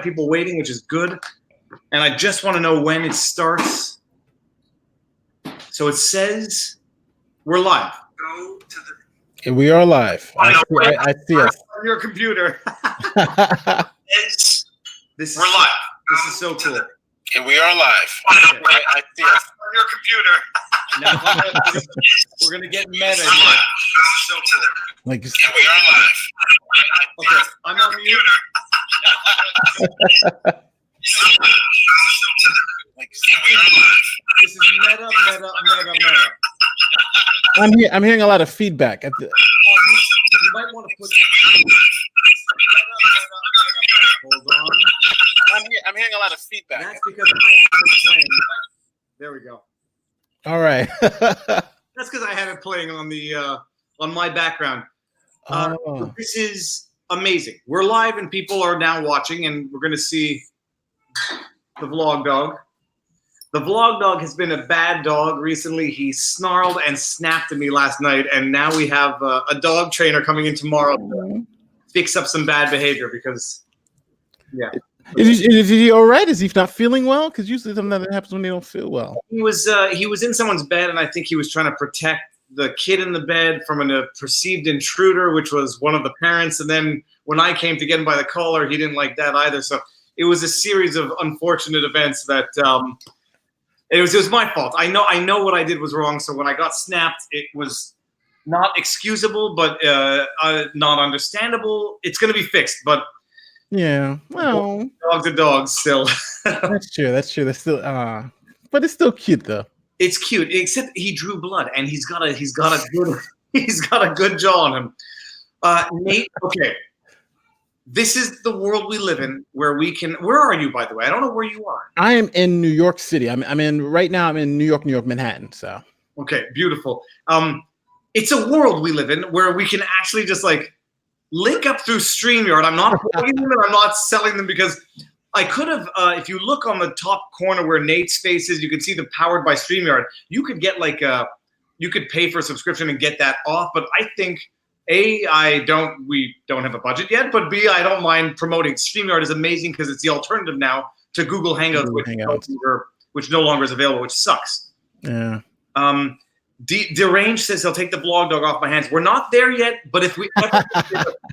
people waiting, which is good. And I just want to know when it starts. So it says we're live. Go to the. We are live. I see us on your computer. This is we're live. This is so cool. And we are live. Okay. I see us on your computer. Now, we're gonna get meta. This is so cool. Like, and we are live. Okay, I'm on mute. This is meta. I'm hearing a lot of feedback. You might want to put. Hold on. I'm hearing a lot of feedback. That's because I have it playing. There we go. All right. That's because I had it playing on the on my background. This is amazing. We're live and people are now watching, and we're going to see the Vlawg dog. The Vlawg dog has been a bad dog recently. He snarled and snapped at me last night, and now we have a dog trainer coming in tomorrow to fix up some bad behavior because, yeah. Is he all right? Is he not feeling well? Because usually something that happens when they don't feel well. He was in someone's bed, and I think he was trying to protect the kid in the bed from a perceived intruder, which was one of the parents. And then when I came to get him by the collar, he didn't like that either. So it was a series of unfortunate events that it was my fault. I know what I did was wrong. So when I got snapped, it was not excusable, but not understandable. It's going to be fixed, but. Yeah, well, dogs are dogs still. That's true. That's still, but it's still cute though. It's cute, except he drew blood, and he's got a good jaw on him. Nate, okay, this is the world we live in, where we can. Where are you, by the way? I don't know where you are. I am in New York City. I'm in right now. I'm in New York, Manhattan. So okay, beautiful. It's a world we live in where we can actually just like. Link up through StreamYard. I'm not plugging them and I'm not selling them because I could have, if you look on the top corner where Nate's face is, you can see the powered by StreamYard. You could get you could pay for a subscription and get that off. But I think we don't have a budget yet, but B, I don't mind promoting. StreamYard is amazing because it's the alternative now to Google Hangouts, which no longer is available, which sucks. Yeah. Deranged says he'll take the Vlawg dog off my hands. We're not there yet, but if we ever,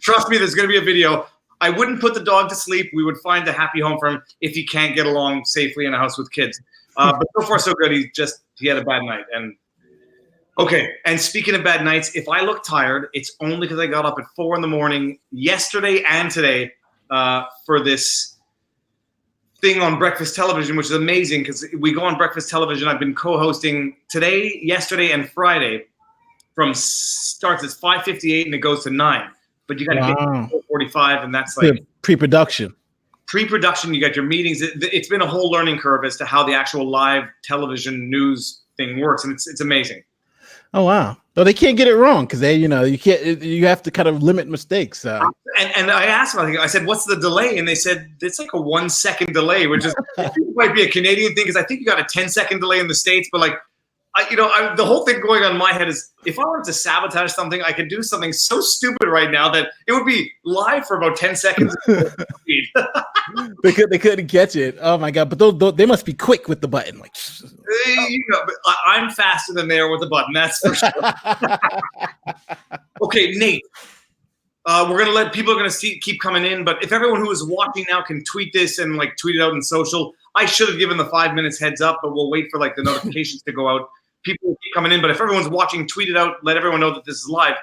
trust me, there's going to be a video. I wouldn't put the dog to sleep. We would find a happy home for him if he can't get along safely in a house with kids. But so far, so good. He had a bad night. And okay. And speaking of bad nights, if I look tired, it's only because I got up at 4 a.m. yesterday and today for this thing on breakfast television, which is amazing because we go on breakfast television. I've been co-hosting today, yesterday, and Friday. Starts at 5:58 and it goes to 9. But you got to get to 4:45, and that's like pre-production. Pre-production, you got your meetings. It's been a whole learning curve as to how the actual live television news thing works, and it's amazing. Oh wow! No, they can't get it wrong because you can't. You have to kind of limit mistakes. And I asked them, I said, "What's the delay?" And they said it's like a 1 second delay, which is it might be a Canadian thing because I think you got a 10-second delay in the States. But like, the whole thing going on in my head is if I wanted to sabotage something, I could do something so stupid right now that it would be live for about 10 seconds. They couldn't catch it. Oh my god! But they must be quick with the button. Like, but I'm faster than they are with the button. That's for sure. Okay, Nate. We're gonna let people keep coming in, but if everyone who is watching now can tweet this and like tweet it out in social, I should have given the 5 minutes heads up, but we'll wait for like the notifications to go out. People will keep coming in, but if everyone's watching, tweet it out. Let everyone know that this is live.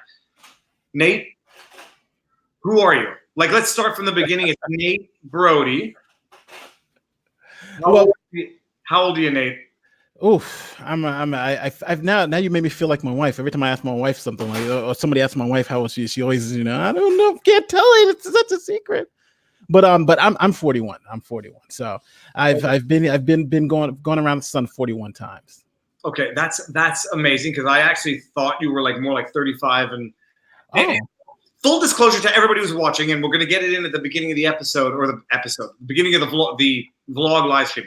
Nate, who are you? Like, let's start from the beginning. It's Nate Brody. How old are you, Nate? Oof, I've now you made me feel like my wife. Every time I ask my wife something like, or somebody asks my wife how old she is, she always, I don't know, can't tell it. It's such a secret. But I'm 41. I'm 41. So I've been going around the sun 41 times. Okay, that's amazing because I actually thought you were like more like 35 and full disclosure to everybody who's watching, and we're going to get it in at the beginning of the episode, beginning of the Vlawg live stream.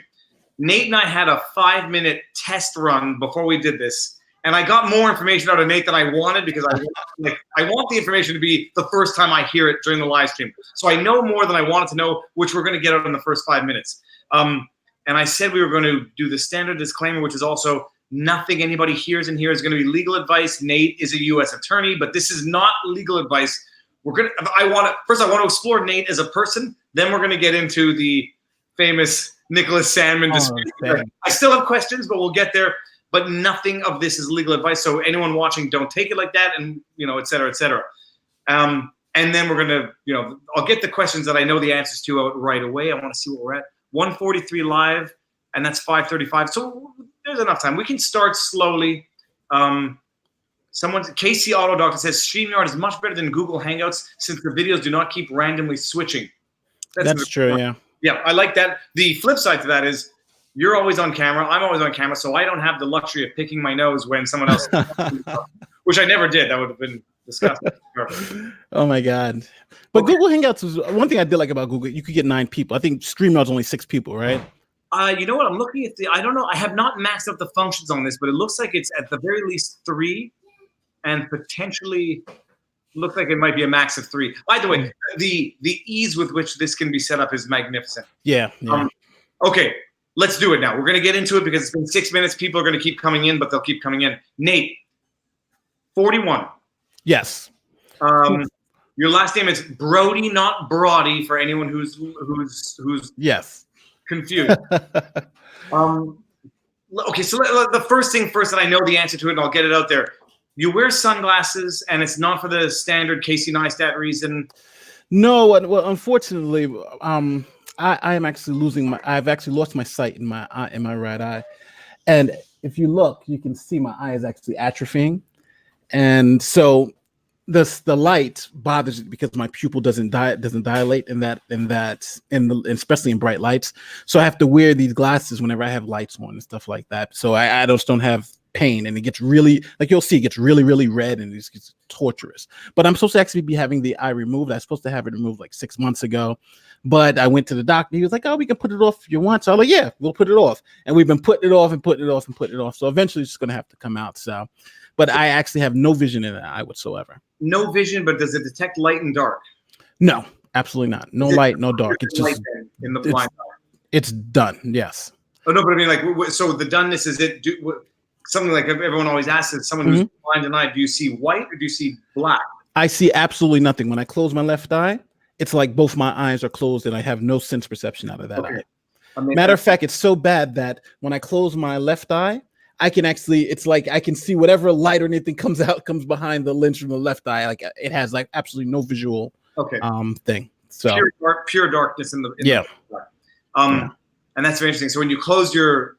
Nate and I had a 5-minute test run before we did this, And I got more information out of Nate than I wanted because I want the information to be the first time I hear it during the live stream. So I know more than I wanted to know, which we're going to get out in the first 5 minutes. And I said we were going to do the standard disclaimer, which is also nothing anybody hears in here is going to be legal advice. Nate is a U.S. attorney, but this is not legal advice. I want to explore Nate as a person. Then we're going to get into the famous Nicholas Sandmann dispute. I still have questions, but we'll get there. But nothing of this is legal advice. So anyone watching, don't take it like that, and et cetera, et cetera. And then we're going to, I'll get the questions that I know the answers to out right away. I want to see where we're at. 1:43 live, and that's 5:35. So there's enough time. We can start slowly. Casey Auto Doctor says StreamYard is much better than Google Hangouts since the videos do not keep randomly switching. That's true, yeah. Yeah, I like that. The flip side to that is you're always on camera. I'm always on camera, so I don't have the luxury of picking my nose when someone else, which I never did. That would have been disgusting. Oh my God. But Google Hangouts was one thing I did like about Google. You could get 9 people. I think StreamYard's only 6 people, right? You know what? I'm looking at I don't know. I have not maxed out the functions on this, but it looks like it's at the very least 3 and potentially looks like it might be a max of 3. By the way, the ease with which this can be set up is magnificent. Yeah. Okay, let's do it now. We're going to get into it because it's been 6 minutes. People are going to keep coming in, but they'll keep coming in. Nate, 41. Yes. Your last name is Brody, not Brody, for anyone who's yes confused. Okay, so the first thing first, and I know the answer to it, and I'll get it out there. You wear sunglasses, and it's not for the standard Casey Neistat reason. No, well, unfortunately, I am actually I've actually lost my sight in my right eye, and if you look, you can see my eye is actually atrophying, and so the light bothers it because my pupil doesn't dilate especially in bright lights. So I have to wear these glasses whenever I have lights on and stuff like that. So I just don't have pain, and it gets really, like you'll see, it gets really, really red, and it gets torturous. But I'm supposed to actually be having the eye removed. I was supposed to have it removed like 6 months ago, but I went to the doctor. He was like, "Oh, we can put it off if you want." So I'm like, "Yeah, we'll put it off." And we've been putting it off and putting it off and putting it off. So eventually, it's just gonna have to come out. So, but I actually have no vision in the eye whatsoever. No vision, but does it detect light and dark? No, absolutely not. No light, no dark. It's just in the blind eye. It's done. Yes. Oh no, but I mean, like, so the doneness is it? Something like everyone always asks is someone who's blind in eye, do you see white or do you see black? I see absolutely nothing. When I close my left eye, it's like both my eyes are closed and I have no sense perception out of that eye. Matter of fact, it's so bad that when I close my left eye, I can actually, it's like I can see whatever light or anything comes behind the lens from the left eye. Like it has like absolutely no visual thing. So pure darkness in the and that's very interesting. So when you close your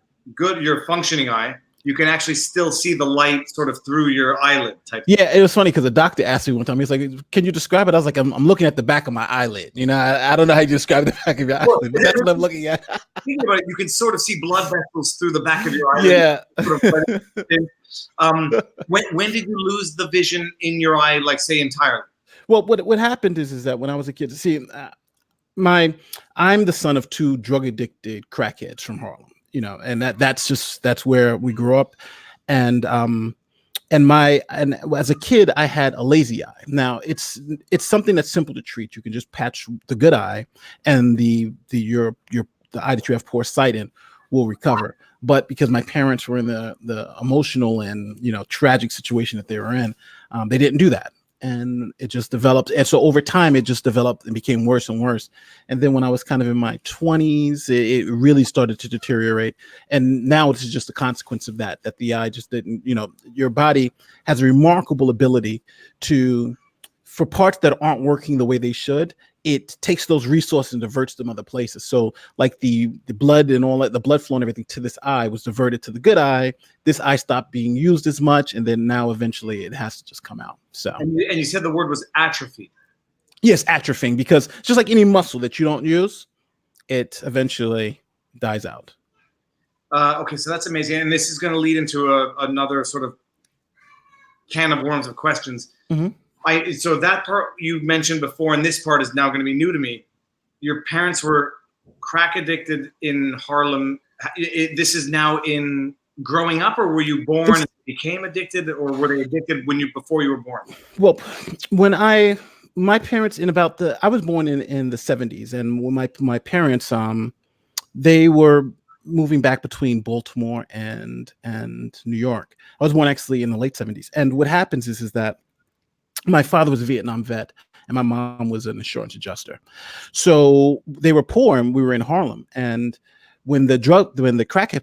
functioning eye, you can actually still see the light sort of through your eyelid type. Yeah, it was funny because the doctor asked me one time, he's like, "Can you describe it?" I was like, I'm looking at the back of my eyelid. I don't know how you describe the back of your eyelid, but that's what I'm looking at. Think about it, you can sort of see blood vessels through the back of your eyelid. Yeah. When did you lose the vision in your eye, like say entirely? Well, what happened is that when I was a kid, I'm the son of 2 drug addicted crackheads from Harlem. That's where we grew up, and as a kid I had a lazy eye. Now it's something that's simple to treat. You can just patch the good eye, and the eye that you have poor sight in will recover. But because my parents were in the emotional and tragic situation that they were in, they didn't do that. And it just developed. And so over time, it just developed and became worse and worse. And then when I was kind of in my 20s, it really started to deteriorate. And now it's just a consequence of that the eye just didn't, your body has a remarkable ability for parts that aren't working the way they should, it takes those resources and diverts them other places. So like the blood and all that, the blood flow and everything to this eye was diverted to the good eye. This eye stopped being used as much. And then now eventually it has to just come out. So, and you said the word was atrophy. Yes, atrophying, because just like any muscle that you don't use, it eventually dies out. Okay, so that's amazing. And this is going to lead into another sort of can of worms of questions. So that part you mentioned before, and this part is now going to be new to me. Your parents were crack addicted in Harlem. This is now in growing up, or were you born? became addicted, or were they addicted before you were born? Well, my parents I was born in the 70s, and when my parents they were moving back between Baltimore and New York. I was born actually in the late 70s. And what happens is that my father was a Vietnam vet and my mom was an insurance adjuster. So they were poor and we were in Harlem. And when the crack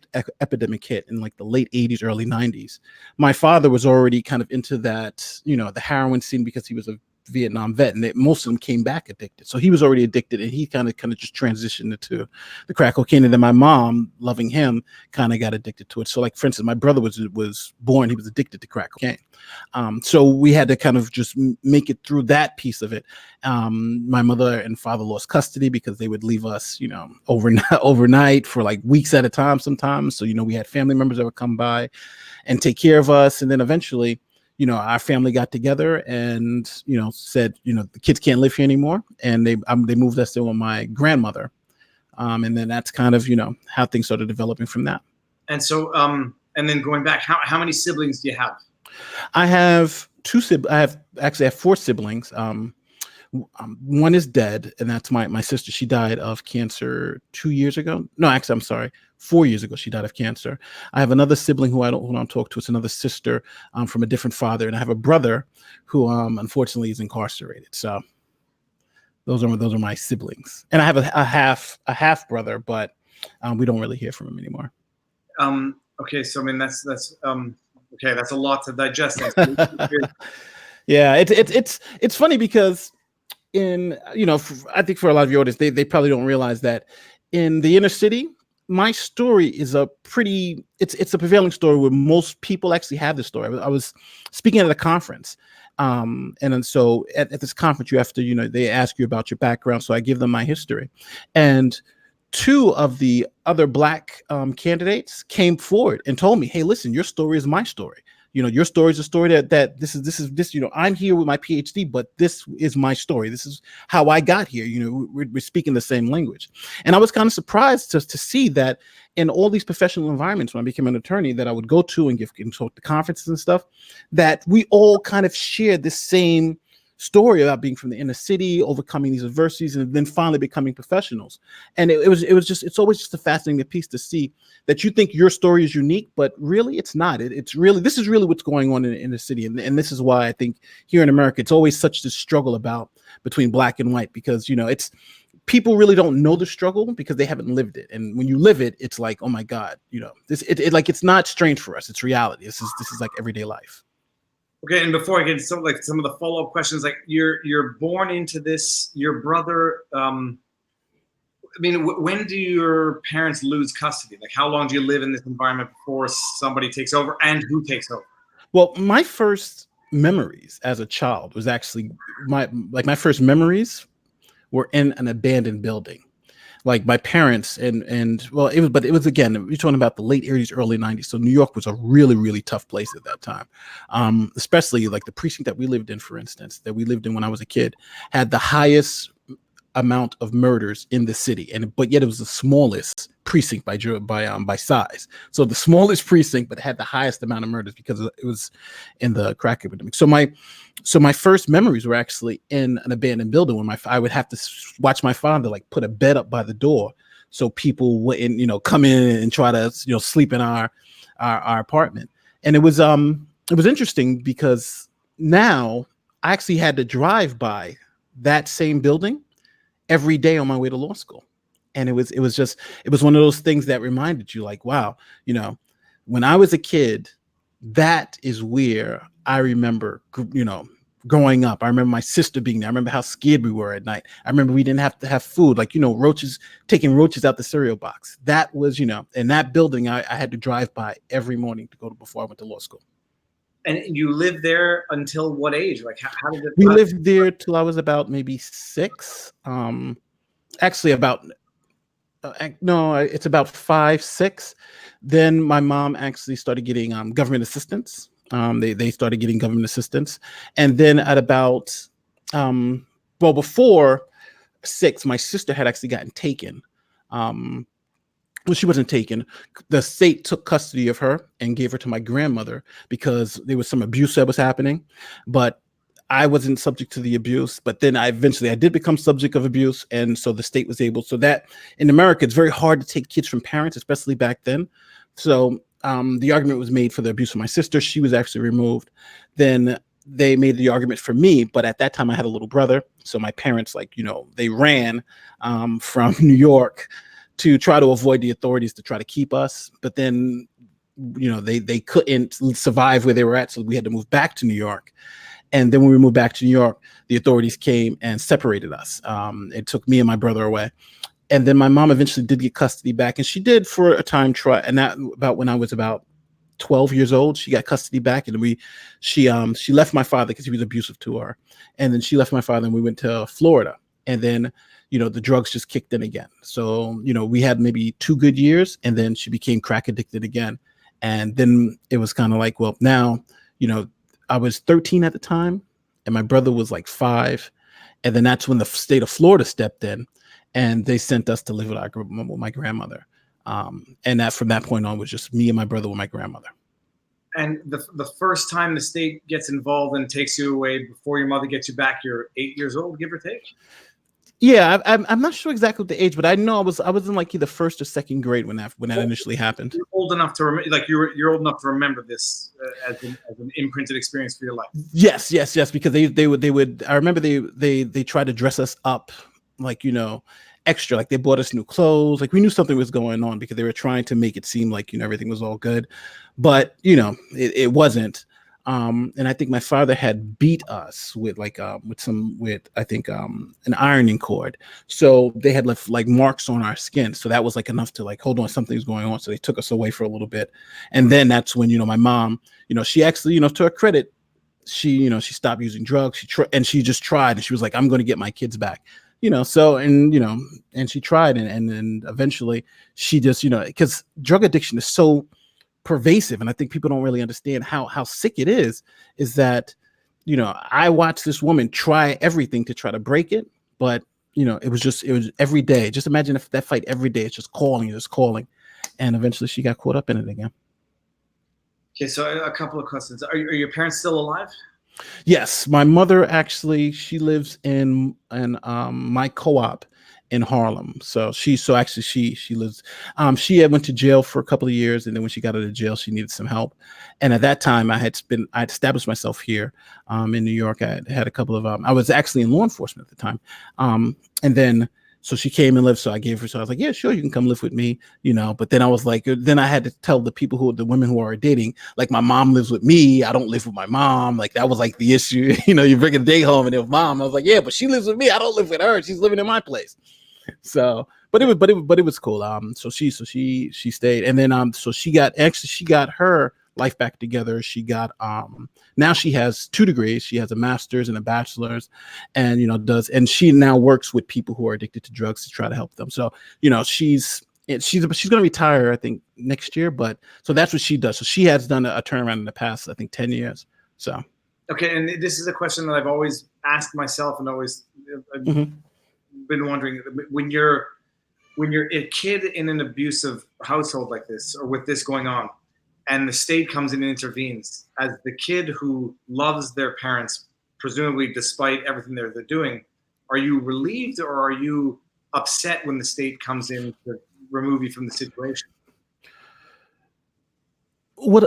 epidemic hit in like the late 80s, early 90s, my father was already kind of into that, the heroin scene because he was a Vietnam vet, and most of them came back addicted. So he was already addicted, and he kind of just transitioned into the crack cocaine. And then my mom, loving him, kind of got addicted to it. So, like for instance, my brother was born; he was addicted to crack cocaine. So we had to kind of just make it through that piece of it. My mother and father lost custody because they would leave us, overnight for like weeks at a time sometimes. So we had family members that would come by and take care of us, and then eventually, our family got together and, said, the kids can't live here anymore. And they moved us in with my grandmother. And then that's kind of, how things started developing from that. And so, and then going back, how many siblings do you have? I have I have four siblings. One is dead, and that's my sister. She died of cancer 2 years ago. No, actually, I'm sorry. 4 years ago, she died of cancer. I have another sibling who I don't talk to. It's another sister from a different father, and I have a brother who unfortunately is incarcerated. So those are my siblings, and I have a half brother, but we don't really hear from him anymore. Okay, so I mean that's okay. That's a lot to digest. Yeah, it's funny because I think for a lot of your audience, they probably don't realize that in the inner city, my story is it's a prevailing story where most people actually have this story. I was speaking at a conference, and then so at this conference, you have to, they ask you about your background. So I give them my history, and two of the other Black candidates came forward and told me, "Hey, listen, your story is my story. Your story is a story that this is, I'm here with my PhD, but this is my story. This is how I got here. We're speaking the same language." And I was kind of surprised to see that in all these professional environments, when I became an attorney that I would go to and talk to conferences and stuff, that we all kind of shared this same story about being from the inner city, overcoming these adversities, and then finally becoming professionals. And it's always just a fascinating piece to see that you think your story is unique, but really it's not. This is really what's going on in the city. And this is why I think here in America, it's always such this struggle between Black and white, because, it's people really don't know the struggle because they haven't lived it. And when you live it, it's like, oh my God, it's not strange for us. It's reality. This is like everyday life. Okay, and before I get some of the follow-up questions, like you're born into this, your brother. When do your parents lose custody? Like, how long do you live in this environment before somebody takes over, and who takes over? Well, my first memories as a child was actually my first memories were in an abandoned building. Like my parents it was again, you're talking about the late 80s, early 90s. So New York was a really, really tough place at that time. Especially like the precinct that we lived in, for instance, that we lived in when I was a kid, had the highest amount of murders in the city, but yet it was the smallest precinct by size. So the smallest precinct, but had the highest amount of murders because it was in the crack epidemic. So my first memories were actually in an abandoned building when I would have to watch my father like put a bed up by the door so people wouldn't come in and try to sleep in our apartment. And it was interesting because now I actually had to drive by that same building every day on my way to law school. And it was one of those things that reminded you like, wow, when I was a kid, that is where I remember, growing up. I remember my sister being there. I remember how scared we were at night. I remember we didn't have to have food, like, taking roaches out the cereal box. That was, in that building, I had to drive by every morning before I went to law school. And you lived there until what age? Like, how did it? We lived there till I was about maybe 6. Actually, it's about 5, 6. Then my mom actually started getting government assistance. They started getting government assistance, and then at about before 6, my sister had actually gotten taken well, she wasn't taken. The state took custody of her and gave her to my grandmother because there was some abuse that was happening. But I wasn't subject to the abuse. But then I did become subject of abuse. And so the state was able, so that in America, it's very hard to take kids from parents, especially back then. So the argument was made for the abuse of my sister. She was actually removed. Then they made the argument for me. But at that time I had a little brother. So my parents, they ran from New York to try to avoid the authorities to try to keep us. But then, they couldn't survive where they were at. So we had to move back to New York. And then when we moved back to New York, the authorities came and separated us. It took me and my brother away. And then my mom eventually did get custody back. And she did for a time try. And that about when I was about 12 years old, she got custody back. And she left my father because he was abusive to her. And then she left my father and we went to Florida. And then the drugs just kicked in again. So, we had maybe 2 good years and then she became crack addicted again. And then it was kind of like, well, now, I was 13 at the time and my brother was like 5. And then that's when the state of Florida stepped in and they sent us to live with my grandmother. And that from that point on was just me and my brother with my grandmother. And the first time the state gets involved and takes you away before your mother gets you back, you're 8 years old, give or take? Yeah, I'm not sure exactly the age, but I know I was in like either first or second grade when that initially happened. You're old enough to remember, you're old enough to remember this as an imprinted experience for your life. Yes, because they would. I remember they tried to dress us up like extra, like they bought us new clothes, like we knew something was going on because they were trying to make it seem like everything was all good, but it wasn't. And I think my father had beat us with I think an ironing cord. So they had left like marks on our skin. So that was like enough to like, hold on, something's going on. So they took us away for a little bit. And then that's when, my mom, she actually, to her credit, she stopped using drugs. She just tried and she was like, I'm going to get my kids back, so, and she tried and then eventually she just, because drug addiction is so pervasive, and I think people don't really understand how sick it is that I watched this woman try everything to try to break it, but it was every day. Just imagine if that fight every day, it's just calling, and eventually she got caught up in it again. Okay, so a couple of questions. Are your parents still alive? Yes, my mother actually, she lives in my co-op in Harlem. So she lives, she had went to jail for a couple of years. And then when she got out of jail, she needed some help. And at that time I'd established myself here in New York. I had a couple of, I was actually in law enforcement at the time. And then, so she came and lived. So I was like, yeah, sure, you can come live with me, but then I was like, then I had to tell the women who are dating, like my mom lives with me. I don't live with my mom. Like that was like the issue, you bring a day home and it was mom. I was like, yeah, but she lives with me. I don't live with her. She's living in my place. So, but it was cool. So she stayed, and then so she got her life back together. She got now she has 2 degrees. She has a master's and a bachelor's, and and she now works with people who are addicted to drugs to try to help them. So she's going to retire, I think, next year. But so that's what she does. So she has done a turnaround in the past, I think, 10 years. So okay, and this is a question that I've always asked myself and always been wondering, when you're a kid in an abusive household like this, or with this going on, and the state comes in and intervenes, as the kid who loves their parents, presumably despite everything they're doing, are you relieved or are you upset when the state comes in to remove you from the situation? What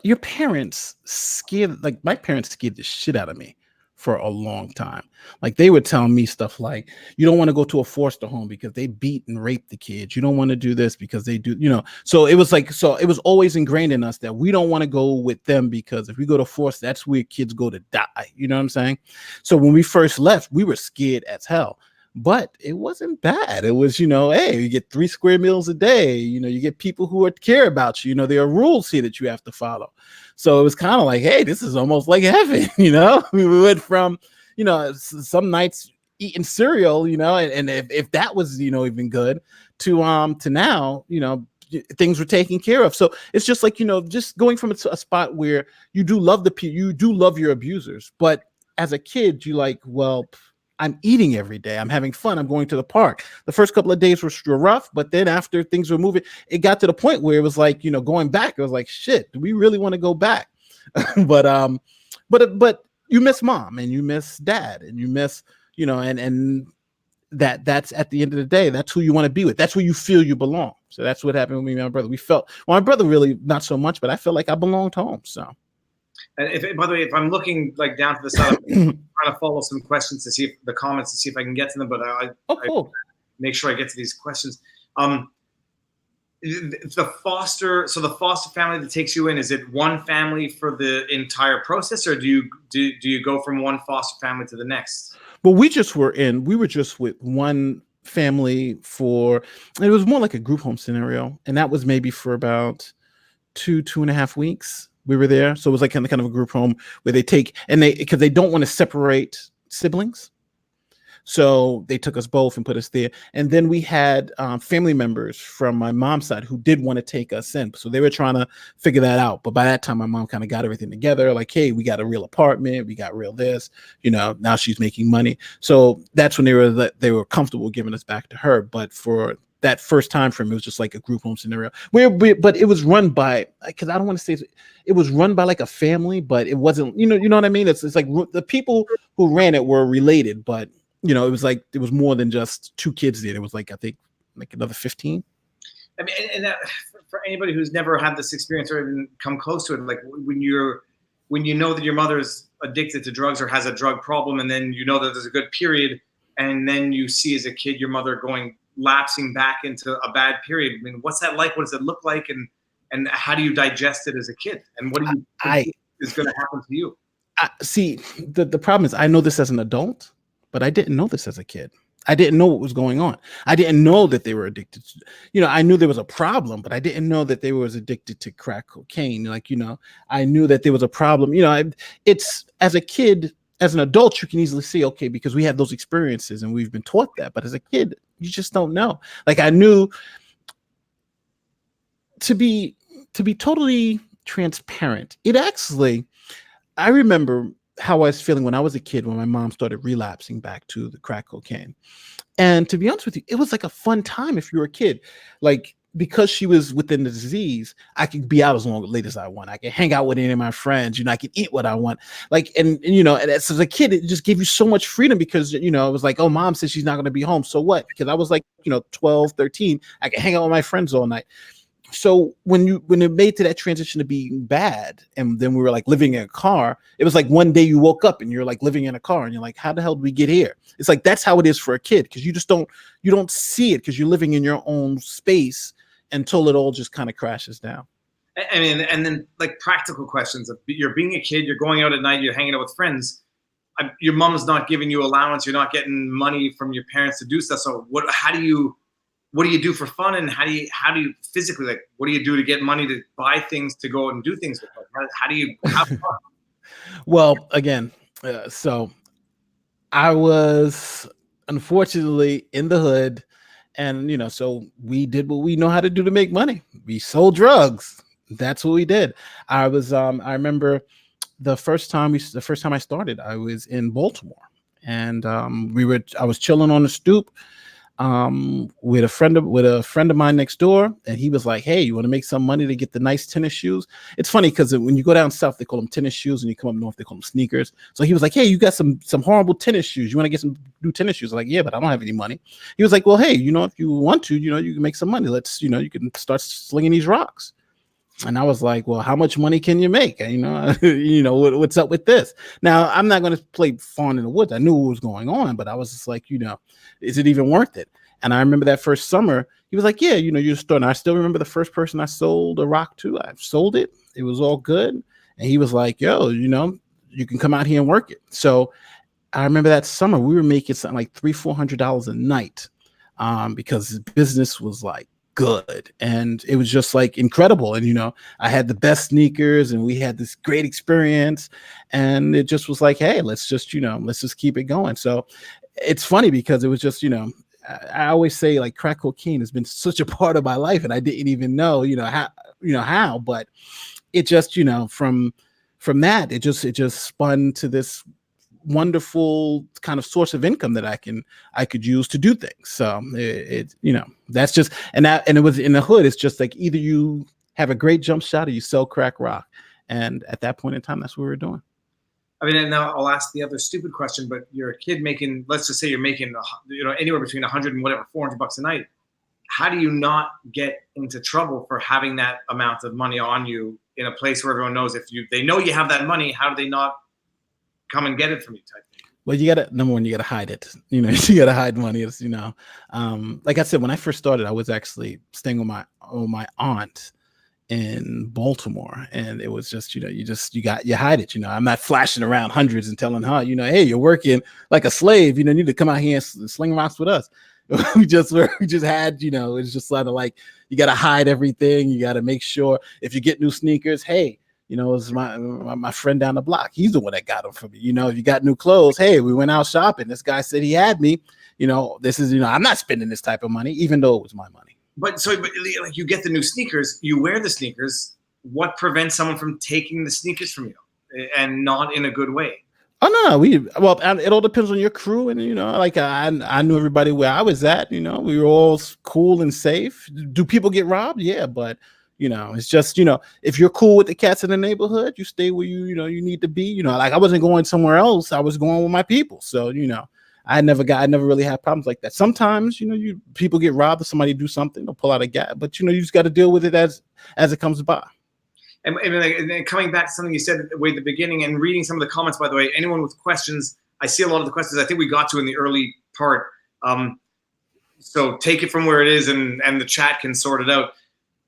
your parents scared, like my parents scared the shit out of me for a long time. Like they would tell me stuff like, you don't want to go to a foster home because they beat and rape the kids. You don't want to do this because they do, so it was like, so it was always ingrained in us that we don't want to go with them because if we go to foster, that's where kids go to die. You know what I'm saying? So when we first left, we were scared as hell, but it wasn't bad. It was, hey, you get 3 square meals a day. You get people who care about you. There are rules here that you have to follow. So it was kind of like, hey, this is almost like heaven. We went from, some nights eating cereal, and if that was, even good, to now, things were taken care of. So it's just like, just going from a spot where you do love your abusers, but as a kid, you like, well, I'm eating every day. I'm having fun. I'm going to the park. The first couple of days were rough, but then after things were moving, it got to the point where it was like, going back. It was like, shit, do we really want to go back? but you miss mom and you miss dad and you miss, and that's at the end of the day, that's who you want to be with. That's where you feel you belong. So that's what happened with me and my brother. My brother really not so much, but I felt like I belonged home. So. And by the way, if I'm looking like down to the side, I'm trying to follow some questions to see the comments to see if I can get to them. But Cool. I make sure I get to these questions. The foster family that takes you in, is it one family for the entire process, or do you go from one foster family to the next? Well, we were just with one family it was more like a group home scenario, and that was maybe for about 2.5 weeks. We were there. So it was like kind of a group home where they take, because they don't want to separate siblings. So they took us both and put us there. And then we had family members from my mom's side who did want to take us in. So they were trying to figure that out. But by that time, my mom kind of got everything together. Like, hey, we got a real apartment. We got real this, now she's making money. So that's when they were comfortable giving us back to her. But for that first time for me, it was just like a group home scenario but it was run by, because I don't want to say it was run by like a family, but it wasn't, you know what I mean? It's like the people who ran it were related, but it was like, it was more than just 2 kids there. It was like, I think like another 15. I mean, and that, for anybody who's never had this experience or even come close to it, like when you know that your mother's addicted to drugs or has a drug problem, and then you know that there's a good period, and then you see as a kid your mother lapsing back into a bad period. I mean, what's that like? What does it look like? And how do you digest it as a kid? And what do you think is going to happen to you? See, the problem is I know this as an adult, but I didn't know this as a kid. I didn't know what was going on. I didn't know that they were addicted to, I knew there was a problem, but I didn't know that they was addicted to crack cocaine. Like, I knew that there was a problem. It's as a kid, as an adult, you can easily see, okay, because we had those experiences and we've been taught that. But as a kid, you just don't know. Like, I knew, to be totally transparent, I remember how I was feeling when I was a kid, when my mom started relapsing back to the crack cocaine. And to be honest with you, it was like a fun time if you were a kid. Like, because she was within the disease, I could be out as late as I want. I could hang out with any of my friends, I could eat what I want. Like, and as a kid, it just gave you so much freedom because, it was like, oh, mom says she's not going to be home. So what? Because I was like, 12, 13, I could hang out with my friends all night. So when it made to that transition to being bad, and then we were like living in a car, it was like one day you woke up and you're like living in a car and you're like, how the hell did we get here? It's like, that's how it is for a kid. Cause you don't see it because you're living in your own space until it all just kind of crashes down. I mean, and then like practical questions. You're being a kid, you're going out at night, you're hanging out with friends. Your mom's not giving you allowance. You're not getting money from your parents to do stuff. So what do you do for fun, and how do you physically, like, what do you do to get money to buy things, to go out and do things with them? How do you have fun? Well, again, so I was unfortunately in the hood, and so we did what we know how to do to make money. We sold drugs. That's what we did. I remember the first time I started, I was in Baltimore, and I was chilling on the stoop with a friend of mine next door, and he was like, hey, you want to make some money to get the nice tennis shoes? It's funny because when you go down south, they call them tennis shoes, and you come up north, they call them sneakers. So he was like, hey, you got some horrible tennis shoes, you want to get some new tennis shoes? I'm like, yeah, but I don't have any money. He was like, well, hey, if you want to, you can make some money. Let's, you can start slinging these rocks. And I was like, well, how much money can you make? What's up with this? Now, I'm not going to play fawn in the woods. I knew what was going on, but I was just like, is it even worth it? And I remember that first summer, he was like, yeah, you're starting. I still remember the first person I sold a rock to. I sold it. It was all good. And he was like, yo, you can come out here and work it. So I remember that summer we were making something like $300-400 a night because his business was like good, and it was just like incredible. And I had the best sneakers, and we had this great experience, and it just was like, hey, let's just keep it going. So it's funny because it was just I always say, like, crack cocaine has been such a part of my life, and I didn't even know how, but it just from that it just spun to this wonderful kind of source of income that I could use to do things. So it that's just, and it was in the hood. It's just like either you have a great jump shot or you sell crack rock. And at that point in time, that's what we were doing. I mean, and now I'll ask the other stupid question, but you're a kid making, let's just say you're making, anywhere between 100 and whatever, $400 a night. How do you not get into trouble for having that amount of money on you in a place where everyone knows they know you have that money, how do they not come and get it from you type thing? Well, number one, you gotta hide it. You gotta hide money. It's, like I said, when I first started, I was actually staying with my aunt in Baltimore, and it was just, you hide it. I'm not flashing around hundreds and telling her, hey, you're working like a slave. You need to come out here and sling rocks with us. we just had, it's just sort of like, you got to hide everything. You got to make sure if you get new sneakers, hey, it's my friend down the block. He's the one that got them for me. If you got new clothes, hey, we went out shopping. This guy said he had me. This is, I'm not spending this type of money, even though it was my money. But like, you get the new sneakers, you wear the sneakers. What prevents someone from taking the sneakers from you, and not in a good way? Oh no, it all depends on your crew, and like I knew everybody where I was at. We were all cool and safe. Do people get robbed? Yeah, but it's just if you're cool with the cats in the neighborhood, you stay where you need to be. Like I wasn't going somewhere else. I was going with my people. So I never really had problems like that. Sometimes people get robbed or somebody do something, they'll pull out a gat, but you just got to deal with it as it comes by. And then coming back to something you said way at the beginning and reading some of the comments, by the way, anyone with questions, I see a lot of the questions I think we got to in the early part. So take it from where it is, and the chat can sort it out.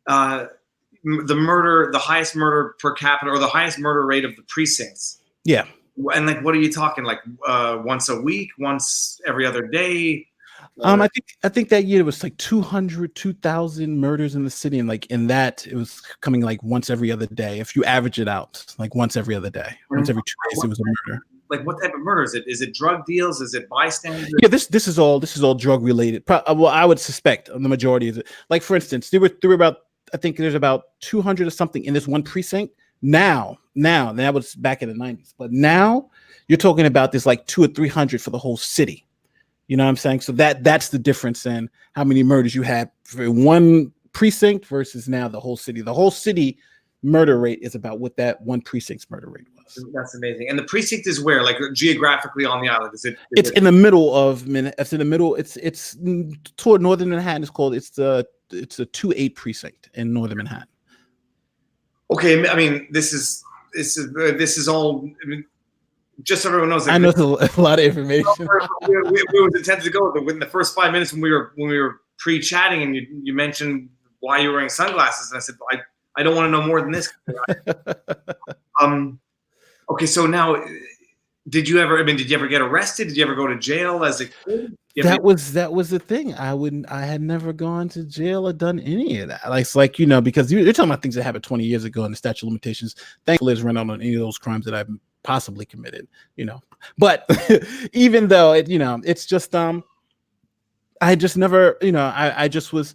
The highest murder per capita, or the highest murder rate of the precincts. Yeah. And like, what are you talking? Like once a week, once every other day? I think that year it was like 2,000 murders in the city, and like in that it was coming like once every other day. If you average it out, like once every other day, once every 2 days, it was a murder. Like what type of murder is it? Is it drug deals? Is it bystanders? Yeah, this is all drug related. Well, I would suspect the majority is it. Like for instance, there were about, I think there's about 200 or something in this one precinct. Now that was back in the 90s, but now you're talking about this like 200 or 300 for the whole city. You know what I'm saying? So that's the difference in how many murders you had for one precinct versus now the whole city. The whole city murder rate is about what that one precinct's murder rate was. That's amazing. And the precinct is where, like geographically on the island? It's in the middle of Manhattan. It's in the middle. It's toward northern Manhattan. It's the 2-8 precinct in northern Manhattan. Okay, I mean this is all. I mean, just so everyone knows, I know a lot of information. we was intended to go, but within the first 5 minutes when we were pre-chatting, and you mentioned why you were wearing sunglasses, and I said I don't want to know more than this. Okay, so now, did you ever get arrested? Did you ever go to jail as a kid? That was the thing. I had never gone to jail or done any of that. It's like, because you're talking about things that happened 20 years ago, and the statute of limitations, thankfully, has run out on any of those crimes that I've possibly committed, but even though it's just, I just never, I just was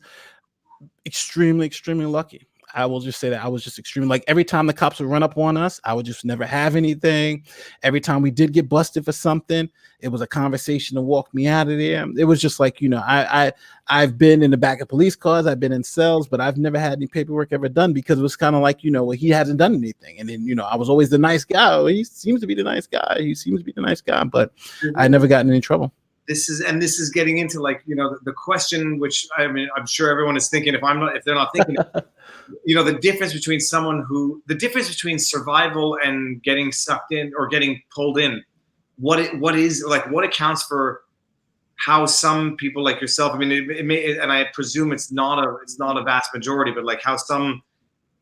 extremely, extremely lucky. I will just say that I was just extremely, like, every time the cops would run up on us, I would just never have anything. Every time we did get busted for something, it was a conversation to walk me out of there. It was just like, I've been in the back of police cars, I've been in cells, but I've never had any paperwork ever done, because it was kind of like, well, he hasn't done anything. And then, I was always the nice guy. Oh, he seems to be the nice guy. But I never got in any trouble. This is getting into, like, the question, which I mean, I'm sure everyone is thinking, if they're not thinking it, the difference between survival and getting sucked in or getting pulled in. What accounts for how some people like yourself, I mean, it may, and I presume it's not a vast majority, but like how some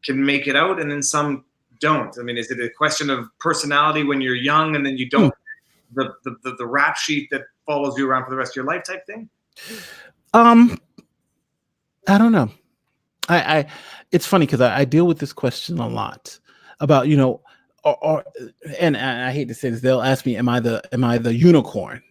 can make it out and then some don't. I mean, is it a question of personality when you're young and then you don't, the rap sheet that follows you around for the rest of your life type thing? I don't know. I it's funny because I deal with this question a lot about, and I hate to say this, they'll ask me, am I the unicorn?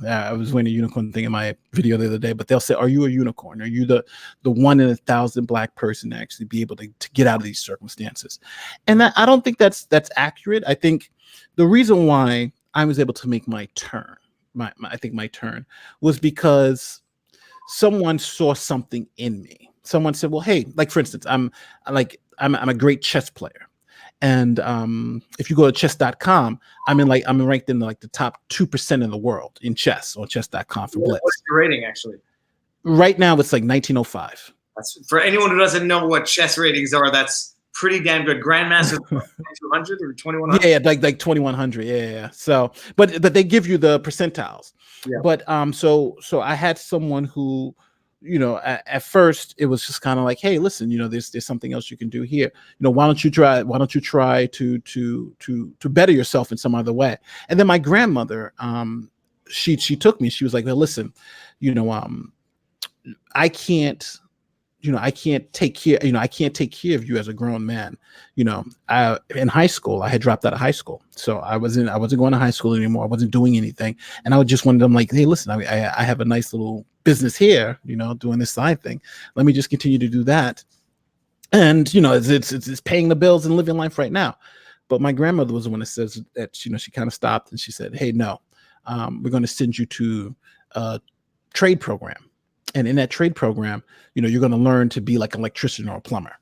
I was wearing a unicorn thing in my video the other day, but they'll say, are you a unicorn? Are you the 1 in 1,000 Black person to actually be able to get out of these circumstances? And I don't think that's accurate. I think the reason why I was able to make my turn, I think my turn was because someone saw something in me. Someone said, well, hey, like for instance, I'm a great chess player. And if you go to chess.com, I'm ranked in like the top 2% in the world in chess on chess.com for Blitz. What's your rating actually? Right now it's like 1905. That's for anyone who doesn't know what chess ratings are, that's pretty damn good. Grandmaster 200 or 2100? Yeah, like 2100. Yeah. So, but they give you the percentiles. Yeah. But so I had someone who, at first it was just kind of like, hey, listen, there's something else you can do here. Why don't you try to better yourself in some other way? And then my grandmother, she took me. She was like, well, listen, I can't take care of you as a grown man. In high school, I had dropped out of high school. So I wasn't going to high school anymore. I wasn't doing anything. And I would just wanted them like, hey, listen, I have a nice little business here, doing this side thing. Let me just continue to do that. And, it's paying the bills and living life right now. But my grandmother was the one that says that, she kind of stopped and she said, hey, no, we're going to send you to a trade program. And in that trade program, you're going to learn to be like an electrician or a plumber.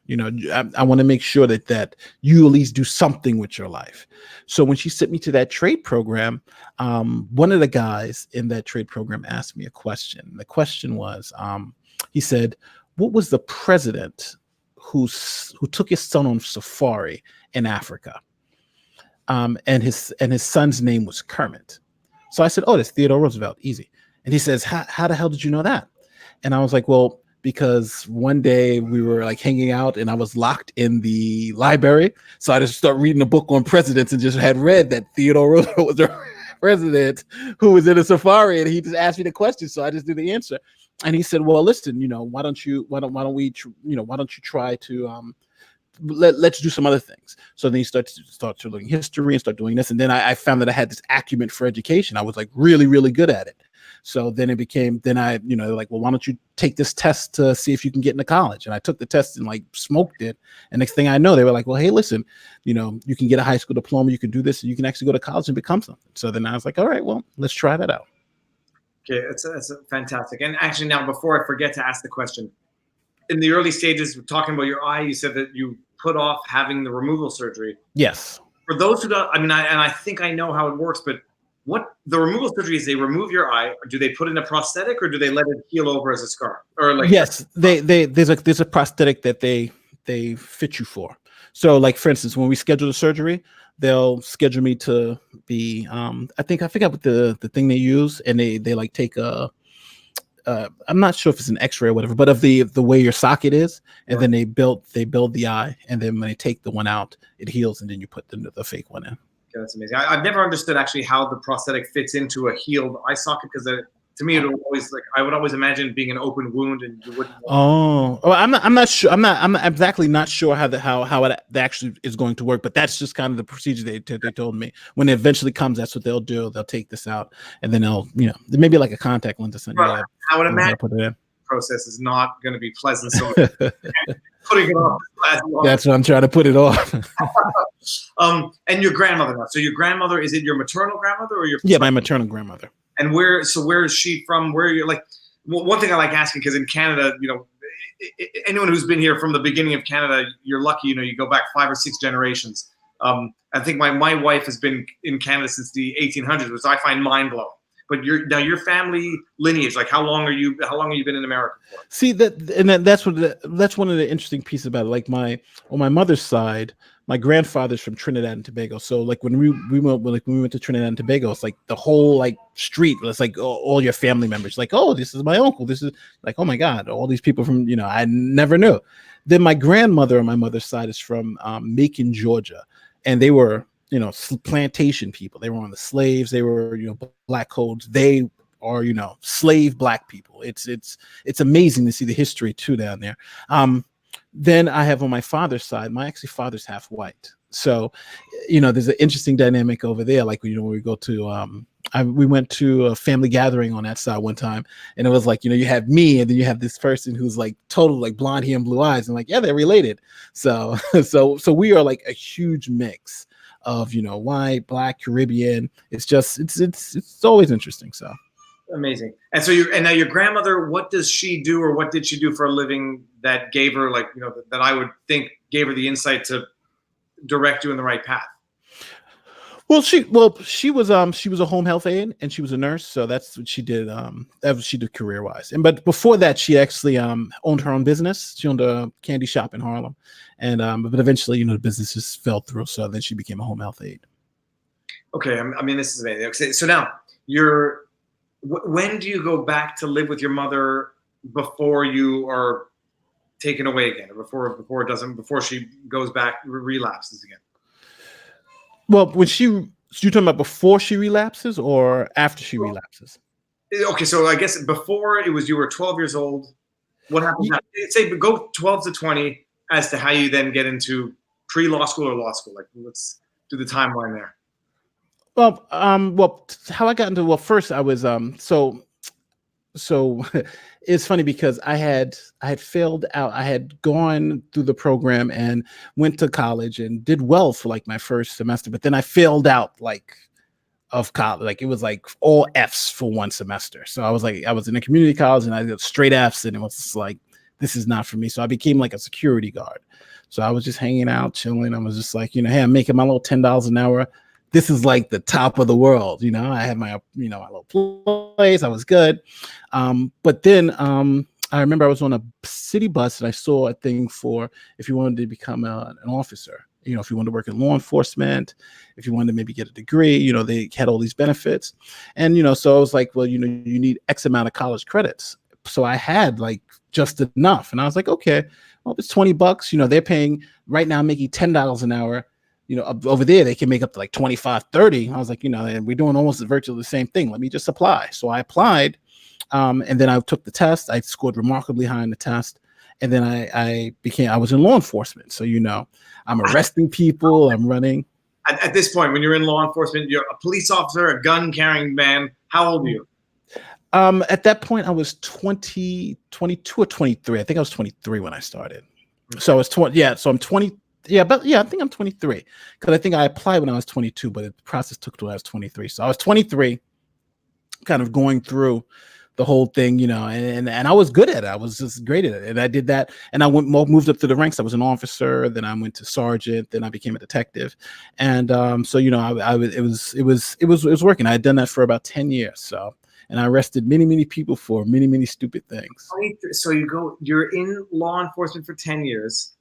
I want to make sure that you at least do something with your life. So when she sent me to that trade program, one of the guys in that trade program asked me a question. The question was, he said, what was the president who took his son on safari in Africa? And his son's name was Kermit. So I said, oh, that's Theodore Roosevelt. Easy. And he says, how the hell did you know that? And I was like, well, because one day we were like hanging out and I was locked in the library. So I just started reading a book on presidents and just had read that Theodore Roosevelt was a president who was in a safari, and he just asked me the question. So I just did the answer. And he said, well, listen, why don't you try to, let's do some other things. So then you start to learn history and start doing this. And then I found that I had this acumen for education. I was like really, really good at it. So then like, well, why don't you take this test to see if you can get into college? And I took the test and like smoked it. And next thing I know, they were like, well, hey, listen, you can get a high school diploma, you can do this, and you can actually go to college and become something. So then I was like, all right, well, let's try that out. Okay, that's fantastic. And actually now, before I forget to ask the question, in the early stages, talking about your eye, you said that you put off having the removal surgery. Yes. For those who don't, I think I know how it works, but what the removal surgery is, they remove your eye, or do they put in a prosthetic, or do they let it heal over as a scar? Or like, yes, there's a prosthetic that they fit you for. So like, for instance, when we schedule the surgery, they'll schedule me to be, I forgot what the thing they use, and they like take a, I'm not sure if it's an X-ray or whatever, but of the way your socket is, and then they build the eye, and then when they take the one out, it heals, and then you put the fake one in. Okay, that's amazing. I've never understood actually how the prosthetic fits into a healed eye socket, because to me, it would always I would always imagine being an open wound, and you wouldn't. Oh, I'm not sure. I'm exactly not sure how it actually is going to work, but that's just kind of the procedure they told me. When it eventually comes, that's what they'll do. They'll take this out, and then they'll, maybe like a contact lens or something. Well, I would imagine put it in. Process is not going to be pleasant. So putting it off. That's what I'm trying to put it off. And your grandmother now. So your grandmother, is it your maternal grandmother or your? Yeah, my maternal grandmother. And where is she from? Where you're like, one thing I like asking, because in Canada, anyone who's been here from the beginning of Canada, you're lucky. You go back 5 or 6 generations. I think my wife has been in Canada since the 1800s, which I find mind blowing. But your family lineage, like how long have you been in America for? See that's one of the interesting pieces about it. Like on my mother's side, my grandfather's from Trinidad and Tobago. So like when we went to Trinidad and Tobago, it's like the whole like street. It's like all your family members. Like, oh, this is my uncle. This is like, oh my God, all these people from I never knew. Then my grandmother on my mother's side is from Macon, Georgia, and they were plantation people. They were on the slaves. They were black codes. They are slave black people. It's amazing to see the history too down there. Then I have on my father's side, my father's half white. So, there's an interesting dynamic over there. Like, when we go to, we went to a family gathering on that side one time, and it was like, you have me, and then you have this person who's like total like blonde hair and blue eyes, and like, yeah, they're related. So we are like a huge mix. of white, black, Caribbean. It's just it's always interesting. So amazing. And so now your grandmother, what does she do, or what did she do for a living that gave her, like, that I would think gave her the insight to direct you in the right path? Well, she was a home health aide and she was a nurse, so that's what she did. That's what she did career wise. But before that, she actually owned her own business. She owned a candy shop in Harlem, and but eventually, the business just fell through. So then she became a home health aide. Okay, I mean, this is amazing. Okay, so now when do you go back to live with your mother before you are taken away again, or before she goes back, relapses again? Well, you're talking about before she relapses or after she relapses? Okay, so I guess before you were 12 years old. What happens now? Say go 12 to 20 as to how you then get into pre-law school or law school. Like, let's do the timeline there. Well, how I got into first I was so it's funny because I had failed out. I had gone through the program and went to college and did well for like my first semester, but then I failed out of college. Like it was like all F's for one semester. So I was in a community college and I got straight F's, and it was just like, this is not for me. So I became like a security guard. So I was just hanging out, chilling. I was just like, hey, I'm making my little $10 an hour. This is like the top of the world. I had my, my little place. I was good. But then I remember I was on a city bus and I saw a thing for if you wanted to become an officer, if you wanted to work in law enforcement, if you wanted to maybe get a degree, they had all these benefits. And, so I was like, well, you need X amount of college credits. So I had like just enough. And I was like, okay, well, it's $20. They're paying right now, making $10 an hour. Over there, they can make up to like 25, 30. I was like, and we're doing almost virtually the same thing. Let me just apply. So I applied. And then I took the test. I scored remarkably high in the test. And then I was in law enforcement. So, I'm arresting people. I'm running. At this point, when you're in law enforcement, you're a police officer, a gun carrying man. How old are you? At that point, I was 22 or 23. I think I was 23 when I started. Okay. So I was 20. Yeah. So I'm 20. Yeah, but I think I'm 23 because I think I applied when I was 22, but the process took till I was 23. So I was 23, kind of going through the whole thing, and I was good at it. I was just great at it, and I did that. And I moved up through the ranks. I was an officer, then I went to sergeant, then I became a detective, and so it was working. I had done that for about 10 years. So. And I arrested many people for many stupid things. So you're in law enforcement for 10 years.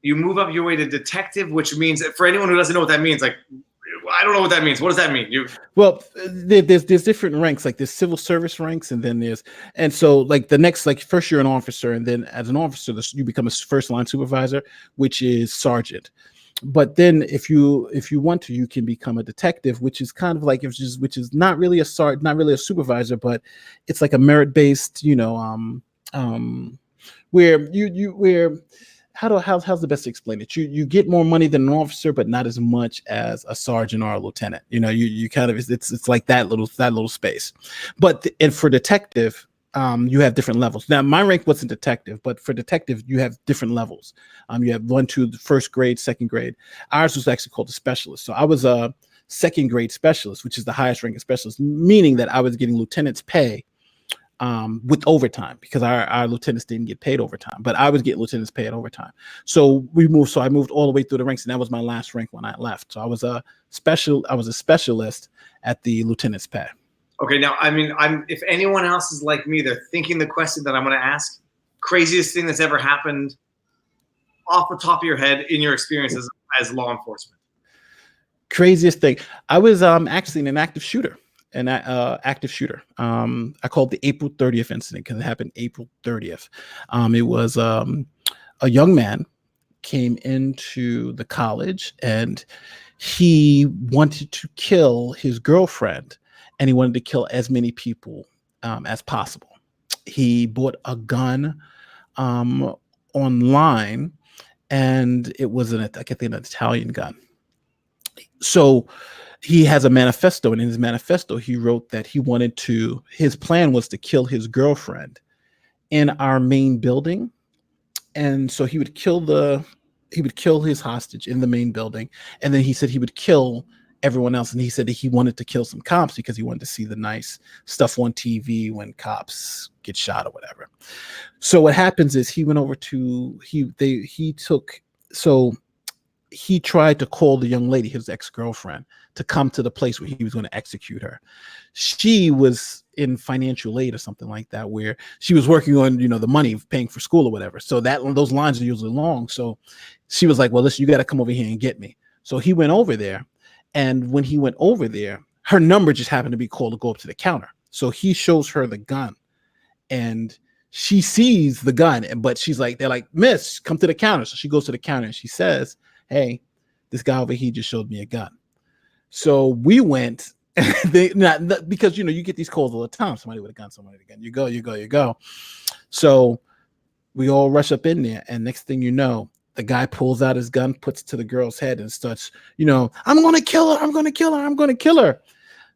You move up your way to detective, which means, for anyone who doesn't know what that means, like, I don't know what that means. What does that mean? Well, there's different ranks, like there's civil service ranks, and so like the next, like first you're an officer, and then as an officer, you become a first line supervisor, which is sergeant. But then if you want to, you can become a detective, which is kind of like which is not really a sergeant, not really a supervisor, but it's like a merit based, where how's the best to explain it? You get more money than an officer, but not as much as a sergeant or a lieutenant. You kind of it's like that little space. But and for detective, you have different levels. Now, my rank wasn't detective, but for detective, you have different levels. You have 1, 2, the first grade, second grade. Ours was actually called a specialist. So I was a second grade specialist, which is the highest rank of specialist, meaning that I was getting lieutenant's pay with overtime, because our lieutenants didn't get paid overtime, but I was getting lieutenant's pay at overtime. So I moved all the way through the ranks, and that was my last rank when I left. So I was a specialist at the lieutenant's pay. Okay, now, I mean, if anyone else is like me, they're thinking the question that I'm going to ask. Craziest thing that's ever happened off the top of your head in your experience as law enforcement? Craziest thing. I was actually an active shooter. I called the April 30th incident because it happened April 30th. It was a young man came into the college and he wanted to kill his girlfriend, and he wanted to kill as many people as possible. He bought a gun online, and it was an Italian gun. So he has a manifesto, and in his manifesto, he wrote that his plan was to kill his girlfriend in our main building. And so he would kill the kill his hostage in the main building, and then he said he would kill everyone else. And he said that he wanted to kill some cops because he wanted to see the nice stuff on TV when cops get shot or whatever. So what happens is he went over to he tried to call the young lady, his ex-girlfriend, to come to the place where he was going to execute her. She was in financial aid or something like that, where she was working on, the money, paying for school or whatever. So those lines are usually long. So she was like, well, listen, you got to come over here and get me. So he went over there. And when he went over there, her number just happened to be called to go up to the counter. So he shows her the gun, and she sees the gun, but they're like, miss, come to the counter. So she goes to the counter and she says, hey, this guy over here just showed me a gun. So we went, because, you get these calls all the time. Somebody with a gun, somebody with a gun. You go. So we all rush up in there. And next thing you know, the guy pulls out his gun, puts it to the girl's head and starts, I'm going to kill her. I'm going to kill her. I'm going to kill her.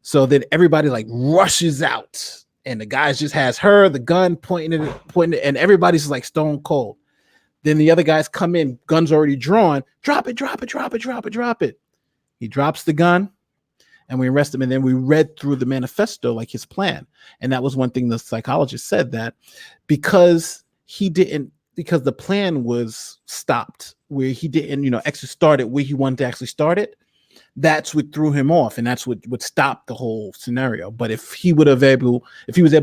So then everybody rushes out, and the guy just has the gun pointing it, and everybody's like stone cold. Then the other guys come in, guns already drawn. Drop it. He drops the gun, and we arrest him. And then we read through the manifesto, his plan. And that was one thing the psychologist said, that because the plan was stopped, where he didn't, actually start it where he wanted to actually start it, that's what threw him off, and that's what would stop the whole scenario. But if he was able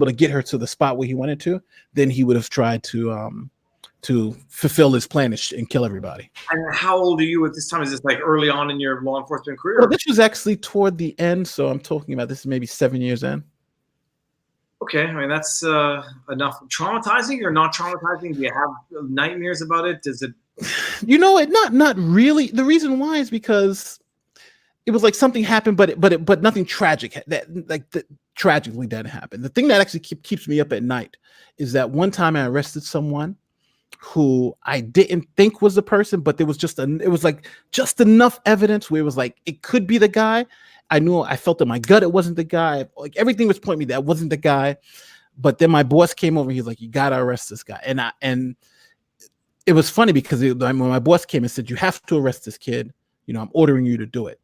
to get her to the spot where he wanted to, then he would have tried to fulfill his plan and kill everybody. And how old are you at this time? Is this early on in your law enforcement career? Well, this was actually toward the end, so I'm talking about this is maybe 7 years in. Okay, I mean, that's enough. Traumatizing or not traumatizing? Do you have nightmares about it? Does it? Not really. The reason why is because it was something happened, but nothing tragic. That tragically didn't happen. The thing that actually keeps me up at night is that one time I arrested someone who I didn't think was the person, but there was just enough evidence where it was it could be the guy. I felt in my gut it wasn't the guy. Everything was pointing me that wasn't the guy. But then my boss came over. He's like, "You gotta arrest this guy." And it was funny because when my boss came and said, "You have to arrest this kid. I'm ordering you to do it."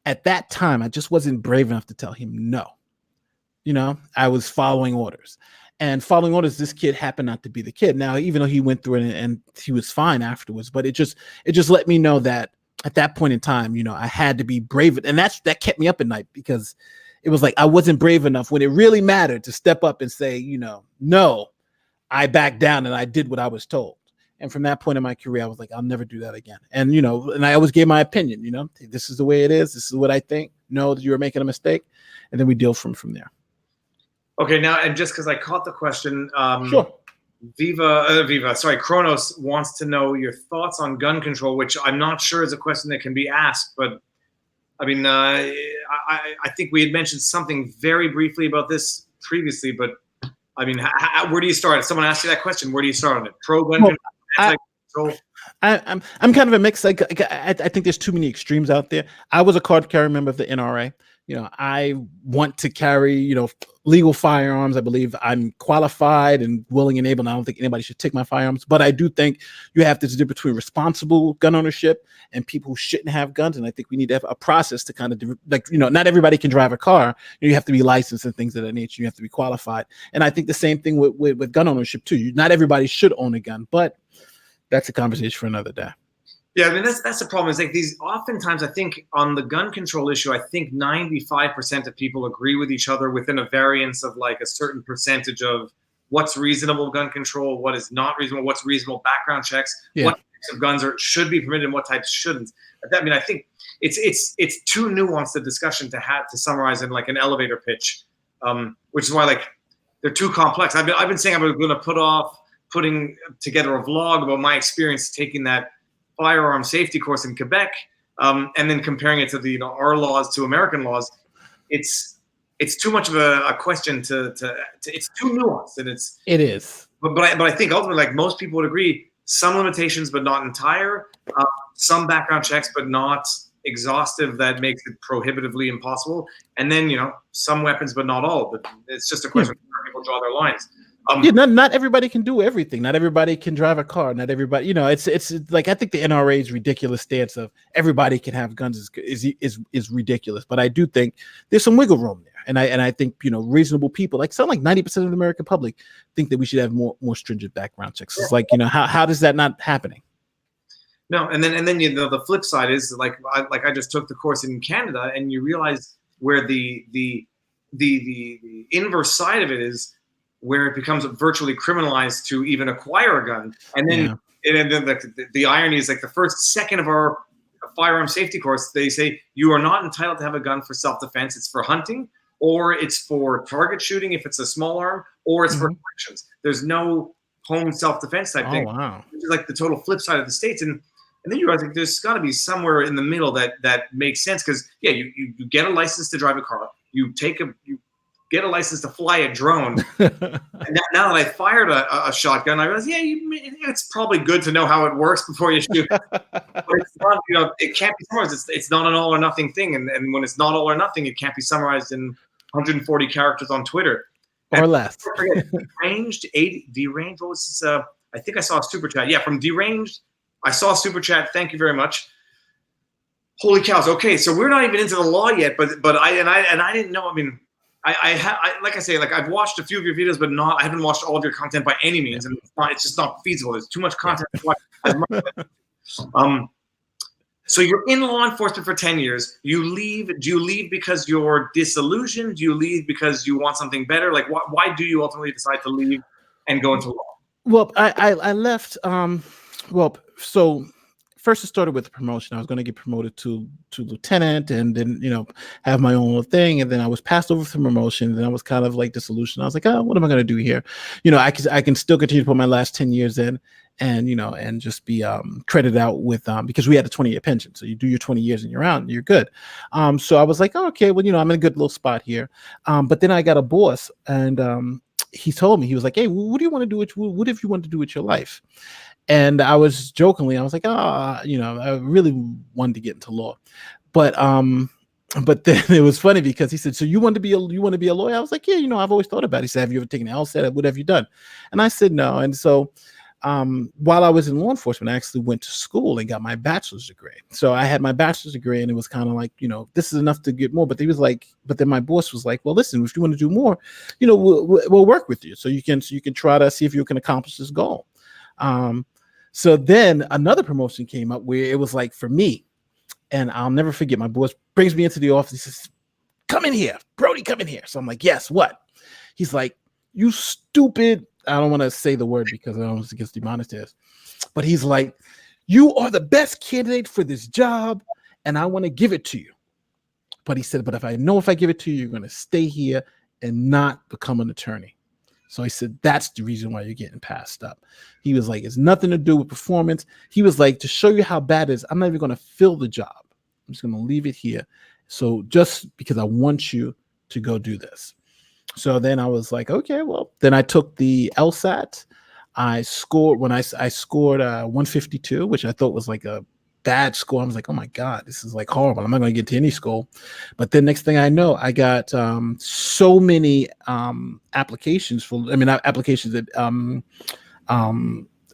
At that time, I just wasn't brave enough to tell him no. I was following orders. And following orders, this kid happened not to be the kid. Now, even though he went through it and he was fine afterwards, but it just let me know that at that point in time, I had to be brave. And that kept me up at night, because it was I wasn't brave enough when it really mattered to step up and say, no, I backed down and I did what I was told. And from that point in my career, I was like, I'll never do that again. And, and I always gave my opinion, this is the way it is. This is what I think. No, that you were making a mistake. And then we deal from there. Okay, now, and just because I caught the question, Sure. Kronos wants to know your thoughts on gun control, which I'm not sure is a question that can be asked, but I mean, I think we had mentioned something very briefly about this previously, but I mean, where do you start? If someone asks you that question, where do you start on it? Pro gun control, anti-control? I'm kind of a mix. I think there's too many extremes out there. I was a card carrier member of the NRA. I want to carry, legal firearms. I believe I'm qualified and willing and able. And I don't think anybody should take my firearms, but I do think you have to differ between responsible gun ownership and people who shouldn't have guns. And I think we need to have a process to kind of not everybody can drive a car. You have to be licensed and things of that nature. You have to be qualified. And I think the same thing with gun ownership too. Not everybody should own a gun, but that's a conversation for another day. Yeah, I mean, that's the problem. Is these oftentimes, I think on the gun control issue, I think 95% of people agree with each other within a variance of a certain percentage of what's reasonable gun control, what is not reasonable, what's reasonable background checks, what types of guns should be permitted and what types shouldn't. I mean, I think it's too nuanced a discussion to summarize in an elevator pitch, which is why they're too complex. I've been saying I'm going to put off putting together a vlog about my experience taking that firearm safety course in Quebec, and then comparing it to our laws to American laws. It's too much of a question to it's too nuanced, and it is. But I think ultimately, most people would agree, some limitations but not entire, some background checks but not exhaustive that makes it prohibitively impossible, and then some weapons but not all. But it's just a question of where people draw their lines. Yeah, not everybody can do everything. Not everybody can drive a car. Not everybody, it's like I think the NRA's ridiculous stance of everybody can have guns is ridiculous. But I do think there's some wiggle room there, and I think reasonable people like 90% of the American public think that we should have more stringent background checks. It's like how does that not happening? No, and then the flip side is like I just took the course in Canada, and you realize where the inverse side of it is, where it becomes virtually criminalized to even acquire a gun. And then, the irony is like the first second of our firearm safety course, they say you are not entitled to have a gun for self-defense. It's for hunting, or it's for target shooting if it's a small arm, or it's for collections. There's no home self-defense type thing. Wow. Which is like the total flip side of the States. And then you realize like, there's got to be somewhere in the middle that makes sense, because you get a license to drive a car, you get a license to fly a drone. And now that I fired a shotgun, I realized, it's probably good to know how it works before you shoot. But it's not, it can't be summarized. It's not an all or nothing thing. And when it's not all or nothing, it can't be summarized in 140 characters on Twitter. Or less. Deranged, what was this? I think I saw a super chat. Yeah, from Deranged. I saw a super chat. Thank you very much. Holy cows. Okay, so we're not even into the law yet, but I didn't know. I mean, I've watched a few of your videos, but I haven't watched all of your content by any means, and it's just not feasible. There's too much content to watch. So you're in law enforcement for 10 years. You leave. Do you leave because you're disillusioned? Do you leave because you want something better? Like, why do you ultimately decide to leave and go into law? Well, I left. So first it started with a promotion. I was going to get promoted to lieutenant, and then have my own little thing. And then I was passed over for promotion. And then I was kind of like disillusioned. I was like, oh, what am I going to do here? I can still continue to put my last 10 years in, and and just be credited out with because we had a 20-year pension. So you do your 20 years and you're out and you're good. So I was like, oh, okay, well, I'm in a good little spot here. But then I got a boss, and he told me, he was like, hey, what do you want to do? What if you want to do with your life? And I was jokingly, I was like, I really wanted to get into law, but then it was funny because he said, so you want to be a lawyer? I was like, yeah, I've always thought about it. He said, have you ever taken an LSAT? What have you done? And I said, no. And so while I was in law enforcement, I actually went to school and got my bachelor's degree. So I had my bachelor's degree, and it was kind of like, this is enough to get more. But he was like, but then my boss was like, well, listen, if you want to do more, we'll work with you. So you can try to see if you can accomplish this goal. So then another promotion came up where it was like for me, and I'll never forget, my boss brings me into the office. He says, come in here, Brody, come in here. So I'm like, yes, what? He's like, you stupid. I don't want to say the word because I don't want to get demonetized, but he's like, you are the best candidate for this job, and I want to give it to you. But he said, but if I give it to you, you're going to stay here and not become an attorney. So he said, that's the reason why you're getting passed up. He was like, it's nothing to do with performance. He was like, to show you how bad it is, I'm not even going to fill the job. I'm just going to leave it here. So just because I want you to go do this. So then I was like, okay, well, then I took the LSAT. I scored 152, which I thought was like a bad score. I was like, oh my God, this is like horrible. I'm not going to get to any school. But then next thing I know, I got so many applications that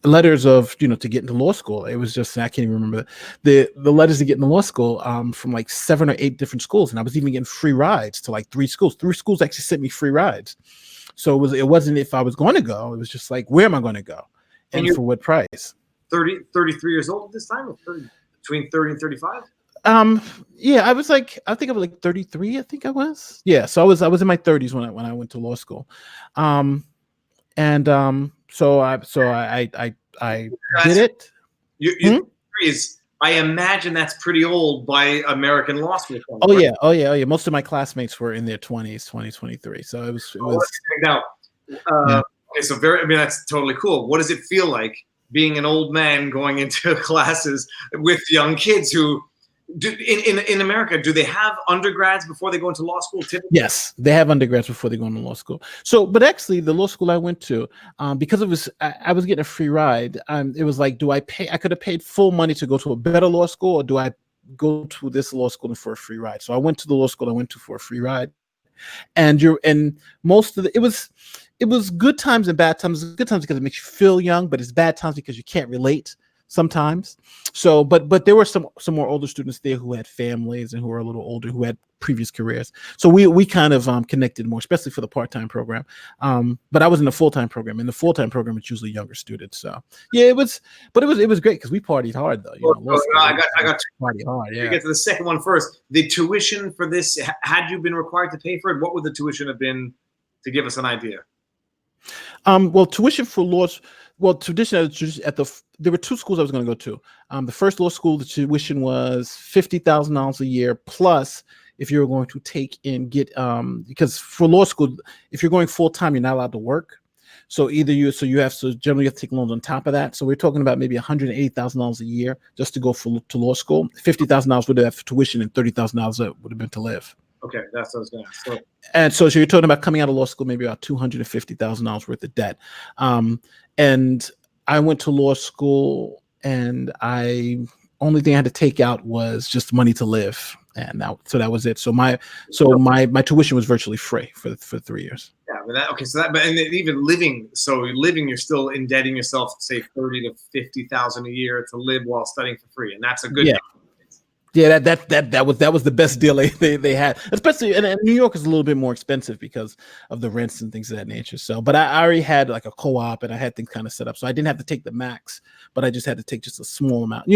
letters of, to get into law school. It was just, I can't even remember the letters to get into law school from like 7 or 8 different schools. And I was even getting free rides to like 3 schools. 3 schools actually sent me free rides. So it wasn't if I was going to go, it was just like, where am I going to go? And for what price? 33 years old at this time, or between 30 and 35? Yeah, I think I was like 33. I think I was. Yeah, so I was in my 30s when I went to law school, so I did it. I imagine that's pretty old by American law school. Oh yeah. Most of my classmates were in their 20s, 23. So it was. Now, okay, so that's totally cool. What does it feel like being an old man going into classes with young kids who in America, do they have undergrads before they go into law school typically? Yes, they have undergrads before they go into law school. So, but actually the law school I went to, because I was getting a free ride. It was like, I could have paid full money to go to a better law school, or do I go to this law school for a free ride? So I went to the law school I went to for a free ride. And most of it it was good times and bad times. Good times because it makes you feel young, but it's bad times because you can't relate sometimes. So, but there were some more older students there who had families and who were a little older, who had previous careers. So we kind of connected more, especially for the part-time program. But I was in the full-time program. In the full-time program, it's usually younger students. So yeah, it was great because we partied hard though. You know, I got party hard. to Yeah. get to the second one first. The tuition for this, had you been required to pay for it, what would the tuition have been, to give us an idea? Well, tuition for laws. Well, there were two schools I was going to go to. The first law school, the tuition was $50,000 a year plus if you were going to because for law school, if you're going full time, you're not allowed to work. So generally you have to take loans on top of that. So we're talking about maybe $180,000 a year just to go to law school. $50,000 would have tuition and $30,000 would have been to live. Okay, that's what I was going to ask. So, and so you're talking about coming out of law school, maybe about $250,000 worth of debt. And I went to law school, and only thing I had to take out was just money to live, and that was it. So my tuition was virtually free for 3 years. Yeah, but and even living, you're still indebting yourself, say $30,000 to $50,000 a year to live while studying for free, and that's a good. Yeah. Yeah, that was the best deal they had, especially and New York is a little bit more expensive because of the rents and things of that nature. So, but I already had like a co-op and I had things kind of set up, so I didn't have to take the max, but I just had to take just a small amount,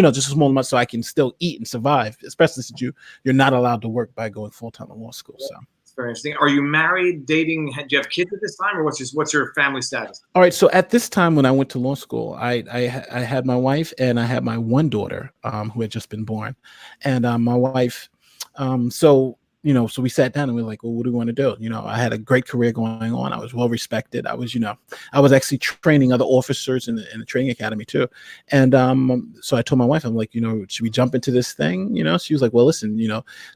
so I can still eat and survive, especially since you're not allowed to work by going full time in law school. So. Very interesting. Are you married, dating? Do you have kids at this time, or what's your family status? All right. So at this time, when I went to law school, I had my wife and I had my one daughter who had just been born, and my wife. So we sat down and we were like, well, what do we want to do? I had a great career going on. I was well respected. I was actually training other officers in the training academy too. And so I told my wife, I'm like, should we jump into this thing? She was like, well, listen,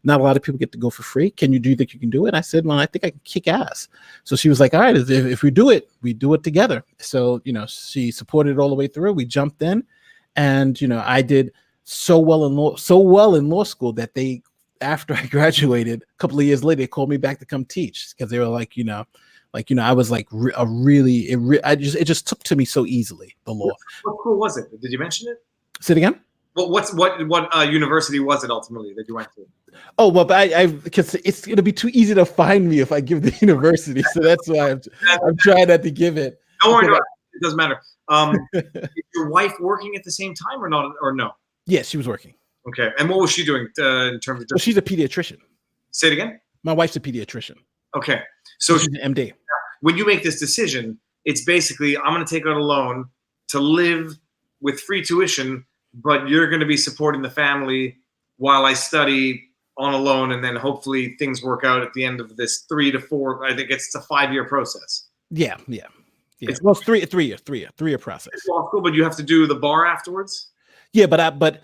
not a lot of people get to go for free. Do you think you can do it? I said, well, I think I can kick ass. So she was like, all right, if we do it together. So, she supported it all the way through. We jumped in, and, I did so well in law school that after I graduated, a couple of years later, they called me back to come teach because they were like, I was like it just took to me so easily, the law. What school was it? Did you mention it? Say it again. Well, what university was it ultimately that you went to? Oh, well, but because it's going to be too easy to find me if I give the university, so that's why I'm trying not to give it. Don't worry, it doesn't matter. Is your wife working at the same time or not? Or no? Yes, she was working. Okay, and what was she doing in terms of? Well, she's a pediatrician. Say it again. My wife's a pediatrician. Okay, so she's an MD. When you make this decision, it's basically I'm going to take out a loan to live with free tuition, but you're going to be supporting the family while I study on a loan, and then hopefully things work out at the end of this 3 to 4. I think it's a 5-year process. Yeah. Well, it's 3-year process. It's law school, but you have to do the bar afterwards. Yeah, but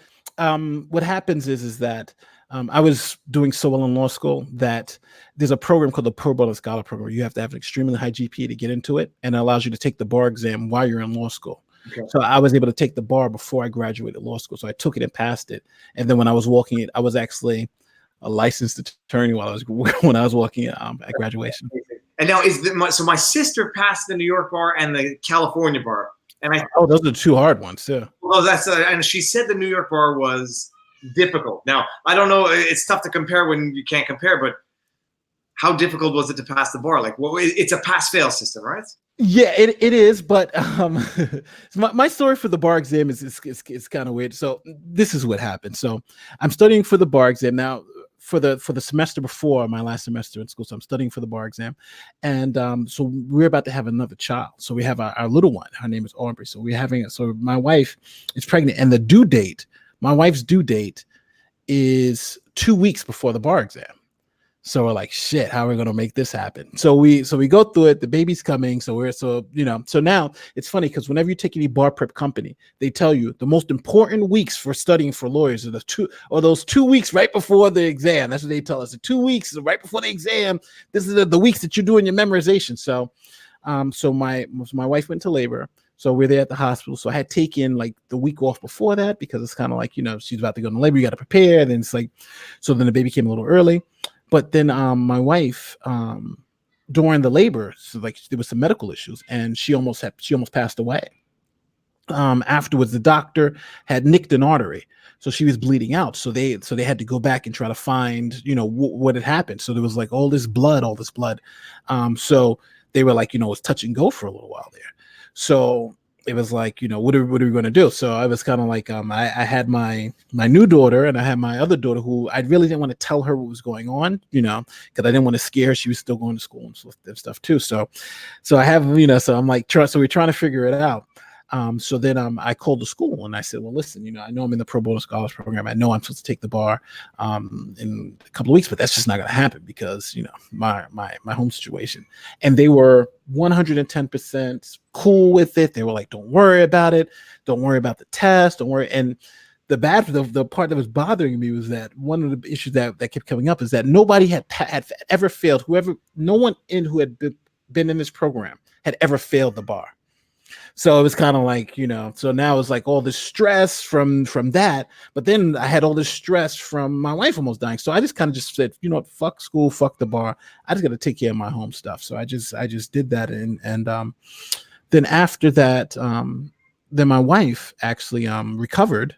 what happens is that I was doing so well in law school that there's a program called the Pro Bono Scholar Program where you have to have an extremely high GPA to get into it, and it allows you to take the bar exam while you're in law school. Okay. So I was able to take the bar before I graduated law school. So I took it and passed it. And then when I was walking it, I was actually a licensed attorney when I was walking at graduation. And now so my sister passed the New York bar and the California bar. And those are the two hard ones too. Well, and she said the New York bar was difficult. Now, I don't know. It's tough to compare when you can't compare, but how difficult was it to pass the bar? Like, it's a pass-fail system, right? Yeah, it is. But my story for the bar exam is kind of weird. So this is what happened. So I'm studying for the bar exam now. For the semester before my last semester in school, so I'm studying for the bar exam, and so we're about to have another child. So we have our little one. Her name is Aubrey. So so my wife is pregnant, and my wife's due date is 2 weeks before the bar exam. So we're like, shit, how are we going to make this happen? So we go through it. The baby's coming. So now it's funny because whenever you take any bar prep company, they tell you the most important weeks for studying for lawyers are those 2 weeks right before the exam. That's what they tell us. The 2 weeks right before the exam. This is the weeks that you're doing your memorization. So my wife went to labor. So we're there at the hospital. So I had taken like the week off before that because it's kind of like, she's about to go into labor. You got to prepare. Then it's like, so then the baby came a little early. But then my wife, during the labor, so like there was some medical issues, and she almost passed away. Afterwards, the doctor had nicked an artery, so she was bleeding out. So they had to go back and try to find, what had happened. So there was like all this blood. So they were like, it was touch and go for a little while there. So it was like, what are we going to do? So I was kind of like, I had my new daughter, and I had my other daughter who I really didn't want to tell her what was going on, because I didn't want to scare her. She was still going to school and stuff too. So I have, so I'm like, so we're trying to figure it out. So then I called the school and I said, well, listen, I know I'm in the pro bono scholars program. I know I'm supposed to take the bar in a couple of weeks, but that's just not going to happen because, my home situation. And they were 110% cool with it. They were like, don't worry about it. Don't worry about the test. Don't worry. And the part that was bothering me was that one of the issues that kept coming up is that nobody had ever failed. No one who had been in this program had ever failed the bar. So it was kind of like, so now it's like all this stress from that. But then I had all this stress from my wife almost dying. So I just kind of just said, what, fuck school, fuck the bar. I just got to take care of my home stuff. So I just did that. And then after that, then my wife actually recovered.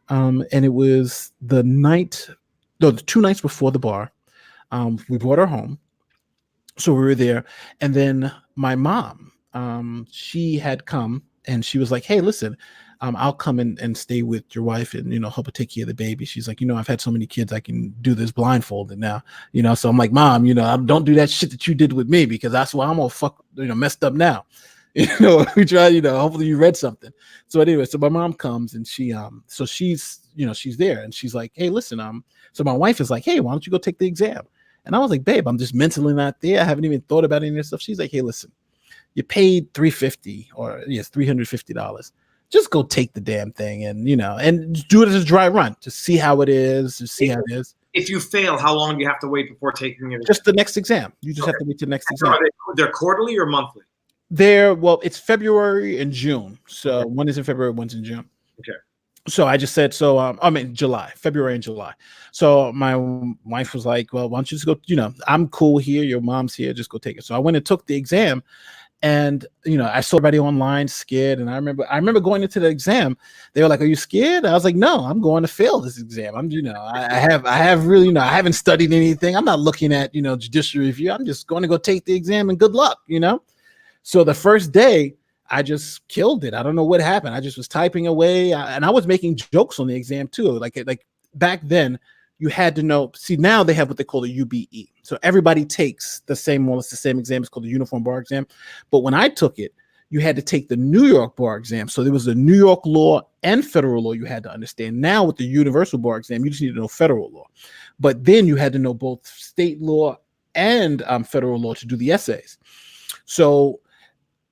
And it was the 2 nights before the bar. We brought her home. So we were there. And then my mom, she had come and she was like, hey, listen, I'll come and stay with your wife and, help her take care of the baby. She's like, I've had so many kids, I can do this blindfolded now, so I'm like, Mom, don't do that shit that you did with me because that's why I'm all messed up now. We try, hopefully you read something. So anyway, so my mom comes and she, so she's there and she's like, hey, listen, so my wife is like, hey, why don't you go take the exam? And I was like, babe, I'm just mentally not there. I haven't even thought about any of this stuff. She's like, hey, listen, you paid $350. Just go take the damn thing and and do it as a dry run to see how it is. If you fail, how long do you have to wait before taking it? Just the next exam. You just have to wait to the next exam. They're quarterly or monthly? It's February and June. So one is in February, one's in June. Okay. So I just said, July, February and July. So my wife was like, well, why don't you just go, I'm cool here. Your mom's here. Just go take it. So I went and took the exam. And, I saw everybody online scared. And I remember going into the exam. They were like, are you scared? I was like, no, I'm going to fail this exam. I have really, I haven't studied anything. I'm not looking at, judicial review. I'm just going to go take the exam and good luck, So the first day I just killed it. I don't know what happened. I just was typing away and I was making jokes on the exam too. Like back then, you had to know. See, now they have what they call the UBE. So everybody takes the same exam. It's called the Uniform Bar Exam. But when I took it, you had to take the New York Bar Exam. So there was the New York law and federal law you had to understand. Now with the Universal Bar Exam, you just need to know federal law. But then you had to know both state law and federal law to do the essays. So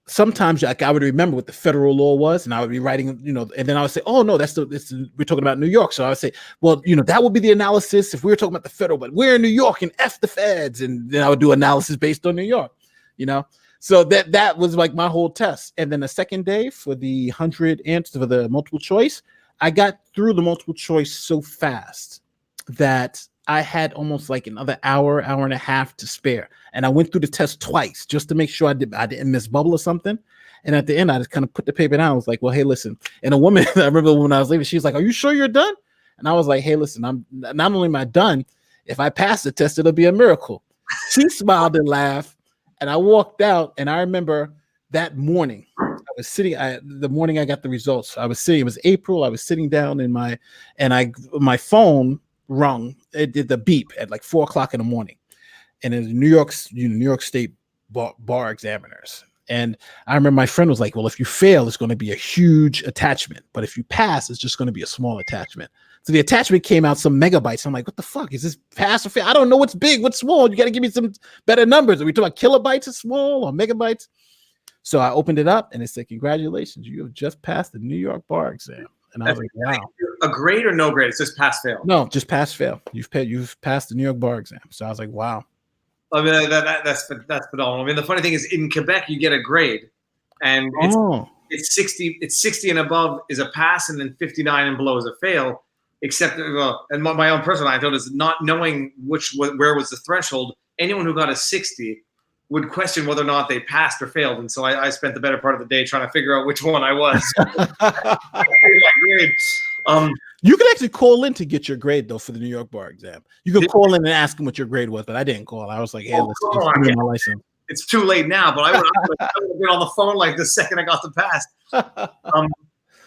sometimes I would remember what the federal law was, and I would be writing, and then I would say, oh no, we're talking about New York. So I would say, well, that would be the analysis if we were talking about the federal, but we're in New York and F the feds. And then I would do analysis based on New York, So that was like my whole test. And then the second day for the 100 answers for the multiple choice, I got through the multiple choice so fast that I had almost like another hour and a half to spare. And I went through the test twice just to make sure I didn't miss bubble or something. And at the end, I just kind of put the paper down. I was like, well, hey, listen. And a woman, I remember when I was leaving, she was like, are you sure you're done? And I was like, hey, listen, I'm not only am I done, if I pass the test, it'll be a miracle. She smiled and laughed. And I walked out. And I remember that morning, I was sitting, the morning I got the results, I was sitting, it was April. I was sitting down in my phone rung. It did the beep at like 4:00 in the morning, and it was New York State bar examiners. And I remember my friend was like, well, if you fail, it's going to be a huge attachment, but if you pass, it's just going to be a small attachment. So the attachment came out some megabytes. I'm like, what the fuck is this, pass or fail? I don't know what's big, what's small. You got to give me some better numbers. Are we talking about kilobytes is small or megabytes? So I opened it up and it said, congratulations, you have just passed the New York bar exam. And I was like, wow. A grade or no grade? It's just pass fail. No, just pass fail. You've passed the New York bar exam. So I was like, wow. I mean, that's phenomenal. I mean, the funny thing is, in Quebec, you get a grade, and it's 60. It's 60 and above is a pass, and then 59 and below is a fail. Except, and my own personal anecdote is not knowing where was the threshold. Anyone who got a 60 would question whether or not they passed or failed. And so I spent the better part of the day trying to figure out which one I was. You could actually call in to get your grade though for the New York bar exam. You could call in and ask them what your grade was, but I didn't call. I was like, "Hey, let's give my license." It's too late now, but I would have been on the phone like the second I got the pass.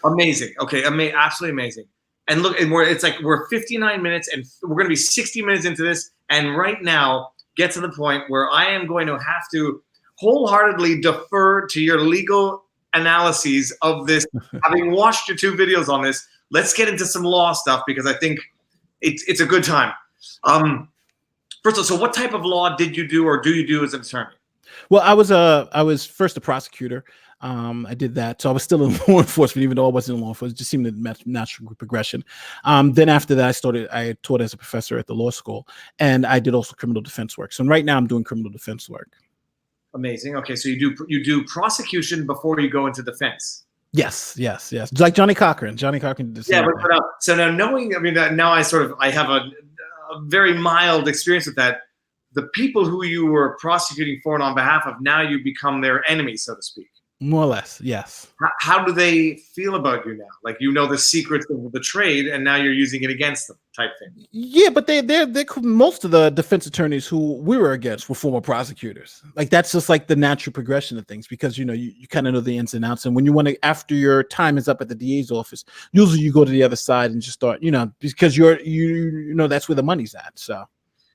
Amazing. Okay, absolutely amazing. And look, and we're 59 minutes, and we're going to be 60 minutes into this, and right now get to the point where I am going to have to wholeheartedly defer to your legal analyses of this. Having watched your 2 videos on this, let's get into some law stuff because I think it's a good time. First of all, so what type of law did you do or do you do as an attorney? Well, I was first a prosecutor. I did that, so I was still in law enforcement, even though I wasn't in law enforcement. It just seemed the natural progression. Then after that, I taught as a professor at the law school, and I did also criminal defense work. So right now, I'm doing criminal defense work. Amazing. Okay, so you do prosecution before you go into defense. Yes. Like Johnny Cochran. Yeah, but so now knowing, I mean, now I have a very mild experience with that. The people who you were prosecuting for and on behalf of, now you become their enemy, so to speak. More or less, yes. How do they feel about you now? Like, you know the secrets of the trade, and now you're using it against them, type thing. Yeah, but they're most of the defense attorneys who we were against were former prosecutors. Like, that's just like the natural progression of things, because you kind of know the ins and outs. And when you want to, after your time is up at the DA's office, usually you go to the other side and just start, because you know that's where the money's at. So.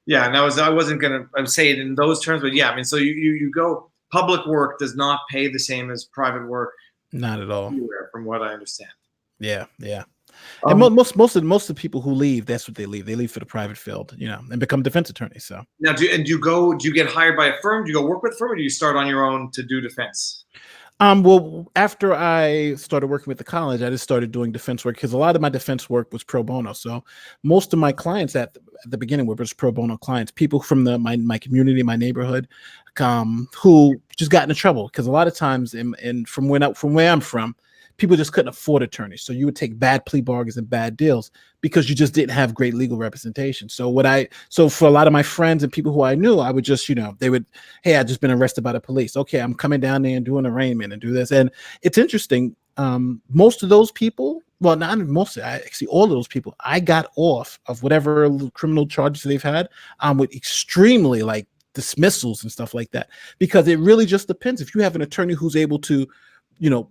Yeah, and I wasn't gonna say it in those terms, but yeah, I mean, so you go. Public work does not pay the same as private work. Not at all. From what I understand. Yeah. And most of the people who leave, that's what they leave. They leave for the private field, and become defense attorneys. So now, do you get hired by a firm? Do you go work with a firm, or do you start on your own to do defense? Well, after I started working with the college, I just started doing defense work because a lot of my defense work was pro bono. So most of my clients at the beginning were just pro bono clients, people from my community, my neighborhood, who just got into trouble because a lot of times, from where I'm from, people just couldn't afford attorneys. So you would take bad plea bargains and bad deals because you just didn't have great legal representation. So for a lot of my friends and people who I knew, I would just, they would, hey, I just been arrested by the police. Okay, I'm coming down there and do an arraignment and do this. And it's interesting. Most of those people, well, not most, actually all of those people, I got off of whatever criminal charges they've had with extremely dismissals and stuff like that, because it really just depends. If you have an attorney who's able to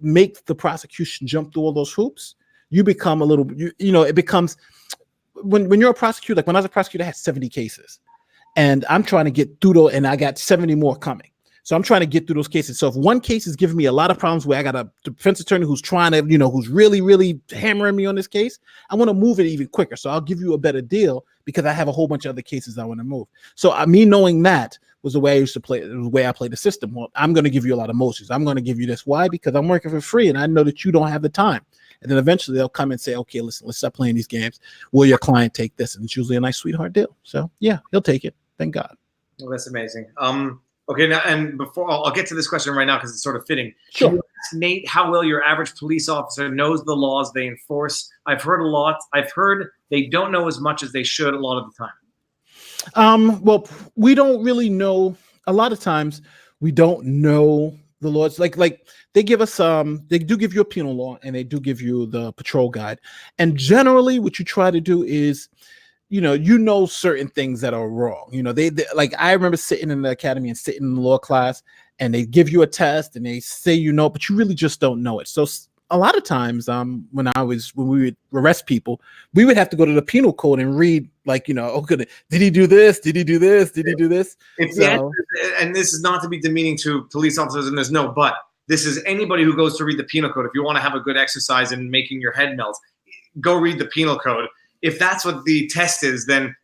make the prosecution jump through all those hoops, you become it becomes, when you're a prosecutor, like when I was a prosecutor, I had 70 cases and I'm trying to get through those, and I got 70 more coming. So I'm trying to get through those cases. So if one case is giving me a lot of problems where I got a defense attorney who's trying to, who's really, really hammering me on this case, I want to move it even quicker. So I'll give you a better deal because I have a whole bunch of other cases I want to move. So me knowing that was the way I used to play, the way I played the system. Well, I'm going to give you a lot of motions. I'm going to give you this. Why? Because I'm working for free and I know that you don't have the time. And then eventually they'll come and say, okay, listen, let's stop playing these games. Will your client take this? And it's usually a nice sweetheart deal. So yeah, he'll take it. Thank God. Well, that's amazing. Okay, now, and before I'll get to this question right now because it's sort of fitting. Sure. Can you ask Nate how well your average police officer knows the laws they enforce? I've heard a lot. I've heard they don't know as much as they should a lot of the time. Well, we don't really know. A lot of times we don't know the laws. Like they give us they do give you a penal law and they do give you the patrol guide. And generally what you try to do is certain things that are wrong. They like, I remember sitting in the academy and sitting in the law class and they give you a test and they say, but you really just don't know it. So a lot of times when we would arrest people, we would have to go to the penal code and read did he do this? Did he do this? Did he do this? And this is not to be demeaning to police officers, and there's no but. This is anybody who goes to read the penal code. If you want to have a good exercise in making your head melt, go read the penal code. If that's what the test is, then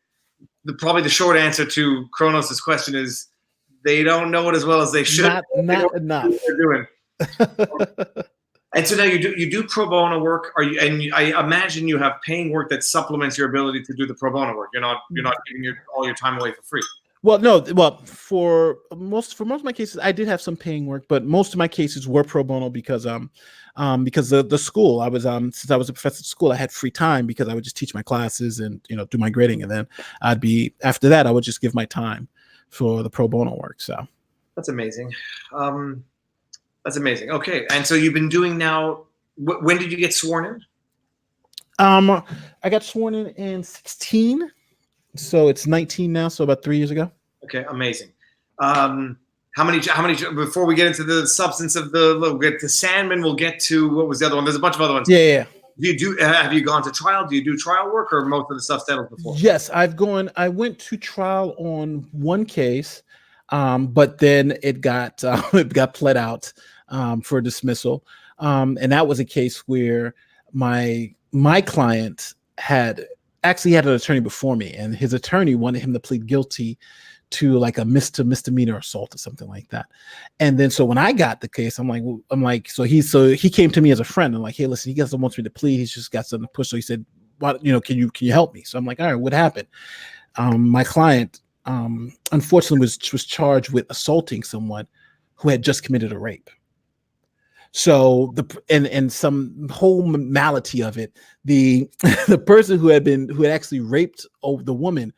probably the short answer to Kronos' question is they don't know it as well as they should. Not enough. What they're doing. And so now you do pro bono work. I imagine you have paying work that supplements your ability to do the pro bono work. You're not giving all your time away for free. Well, no. Well, for most of my cases, I did have some paying work, but most of my cases were pro bono because the school I was since I was a professor at school, I had free time because I would just teach my classes and do my grading, and then after that I would just give my time for the pro bono work. So That's amazing. That's amazing. Okay, and so you've been doing now. When did you get sworn in? I got sworn in 16, so it's 19 now. So about 3 years ago. Okay, amazing. How many? Before we get into the substance of we'll get to Sandmann. We'll get to what was the other one? There's a bunch of other ones. Yeah. Have you gone to trial? Do you do trial work, or most of the stuff settled before? Yes, I went to trial on one case, but then it got pled out for dismissal, and that was a case where my client had actually had an attorney before me, and his attorney wanted him to plead guilty to like a misdemeanor assault or something like that. And then so when I got the case, I'm like, so he came to me as a friend and like, hey, listen, he doesn't want me to plead. He's just got something to push. So he said, what, can you help me? So I'm like, all right, what happened? My client, unfortunately was charged with assaulting someone who had just committed a rape. So and some whole malady of it, the person who had actually raped the woman,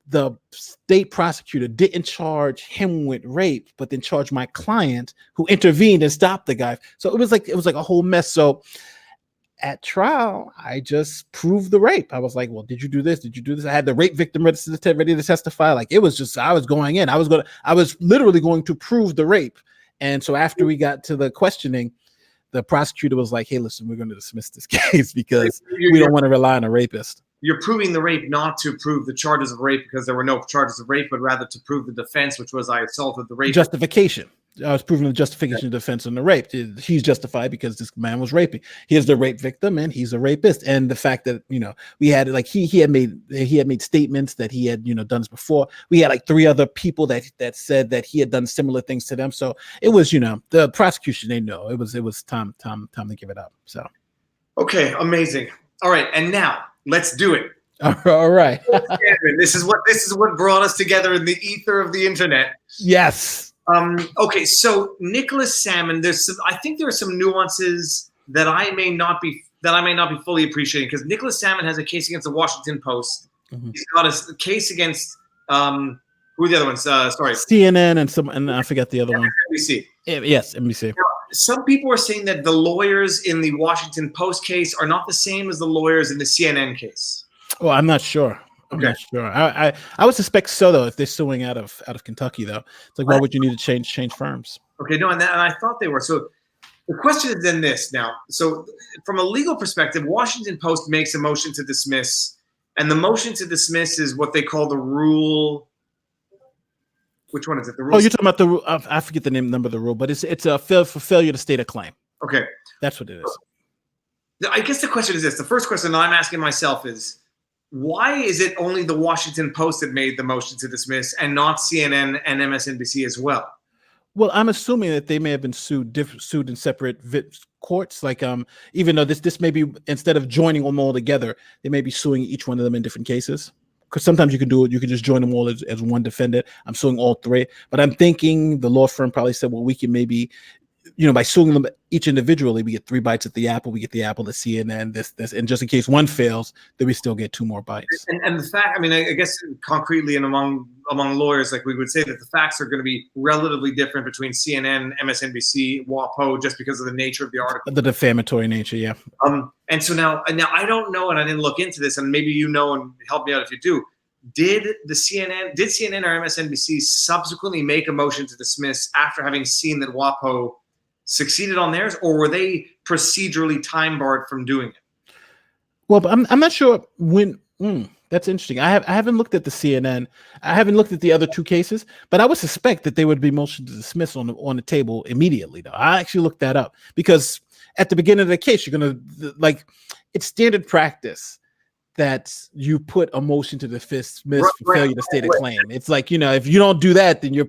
the state prosecutor didn't charge him with rape, but then charged my client, who intervened and stopped the guy. So it was like a whole mess. So at trial, I just proved the rape. I was like, well, did you do this? Did you do this? I had the rape victim ready to testify. Like it was just, I was going in. I was literally going to prove the rape. And so after we got to the questioning, the prosecutor was like, hey, listen, we're going to dismiss this case because we don't want to rely on a rapist. You're proving the rape not to prove the charges of rape because there were no charges of rape, but rather to prove the defense, which was I assaulted the rape. Justification. I was proving the justification of defense on the rape. He's justified because this man was raping. He's the rape victim and he's a rapist. And the fact that, we had like, he had made statements that he had, done this before. We had like 3 other people that said that he had done similar things to them. So it was, the prosecution, they know it was time to give it up. So. Okay. Amazing. All right. And now let's do it. All right. This is what brought us together in the ether of the internet. Yes. Okay, so Nicholas Sandmann, I think there are some nuances that I may not be fully appreciating, because Nicholas Sandmann has a case against the Washington Post. Mm-hmm. He's got a case against who are the other ones? Sorry, CNN and I forget the other one. NBC. Yes, NBC. Now, some people are saying that the lawyers in the Washington Post case are not the same as the lawyers in the CNN case. Well, I'm not sure. I'm not sure. I would suspect so, though, if they're suing out of Kentucky, though. It's like, why would you need to change firms? Okay, no, and I thought they were. So the question is then this now. So from a legal perspective, Washington Post makes a motion to dismiss, and the motion to dismiss is what they call the rule. Which one is it? The rule. Oh, you're talking about the rule. I forget the number of the rule, but it's a for failure to state a claim. Okay. That's what it is. I guess the question is this. The first question that I'm asking myself is, why is it only the Washington Post that made the motion to dismiss and not CNN and MSNBC as well? Well, I'm assuming that they may have been sued in separate courts. Like, even though this may be, instead of joining them all together, they may be suing each one of them in different cases. Because sometimes you can do it. You can just join them all as one defendant. I'm suing all 3, but I'm thinking the law firm probably said, well, we can maybe, by suing them each individually, we get 3 bites at the apple. We get the apple, the CNN, this, and just in case one fails, then we still get 2 more bites. And the fact, I guess concretely and among lawyers, like we would say that the facts are going to be relatively different between CNN, MSNBC, WaPo, just because of the nature of the article. The defamatory nature, yeah. And so now I don't know, and I didn't look into this, and maybe and help me out if you do. Did CNN or MSNBC subsequently make a motion to dismiss after having seen that WaPo succeeded on theirs, or were they procedurally time barred from doing it? Well, but I'm not sure when. That's interesting. I haven't looked at the CNN. I haven't looked at the other 2 cases, but I would suspect that they would be motion to dismiss on the table immediately. Though I actually looked that up, because at the beginning of the case, you're gonna it's standard practice that you put a motion to dismiss for failure to state a claim. It's like, if you don't do that, then you're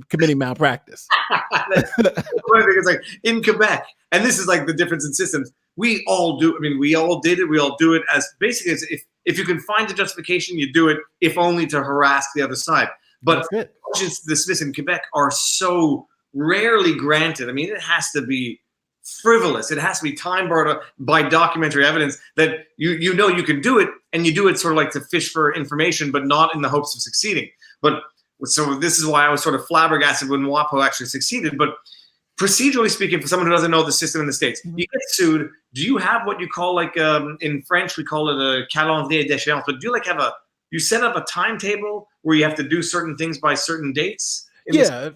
committing malpractice. One thing is, like, in Quebec, and this is like the difference in systems, we all do. We all did it. We all do it as basically as if you can find the justification, you do it, if only to harass the other side. But motions to dismiss in Quebec are so rarely granted. It has to be frivolous. It has to be time barred by documentary evidence that you can do it, and you do it sort of like to fish for information, but not in the hopes of succeeding. But So this is why I was sort of flabbergasted when WaPo actually succeeded. But procedurally speaking, for someone who doesn't know the system in the States, you get sued. Do you have what you call, like, in French, we call it a calendrier d'échéance, but do you like you set up a timetable where you have to do certain things by certain dates? Yeah.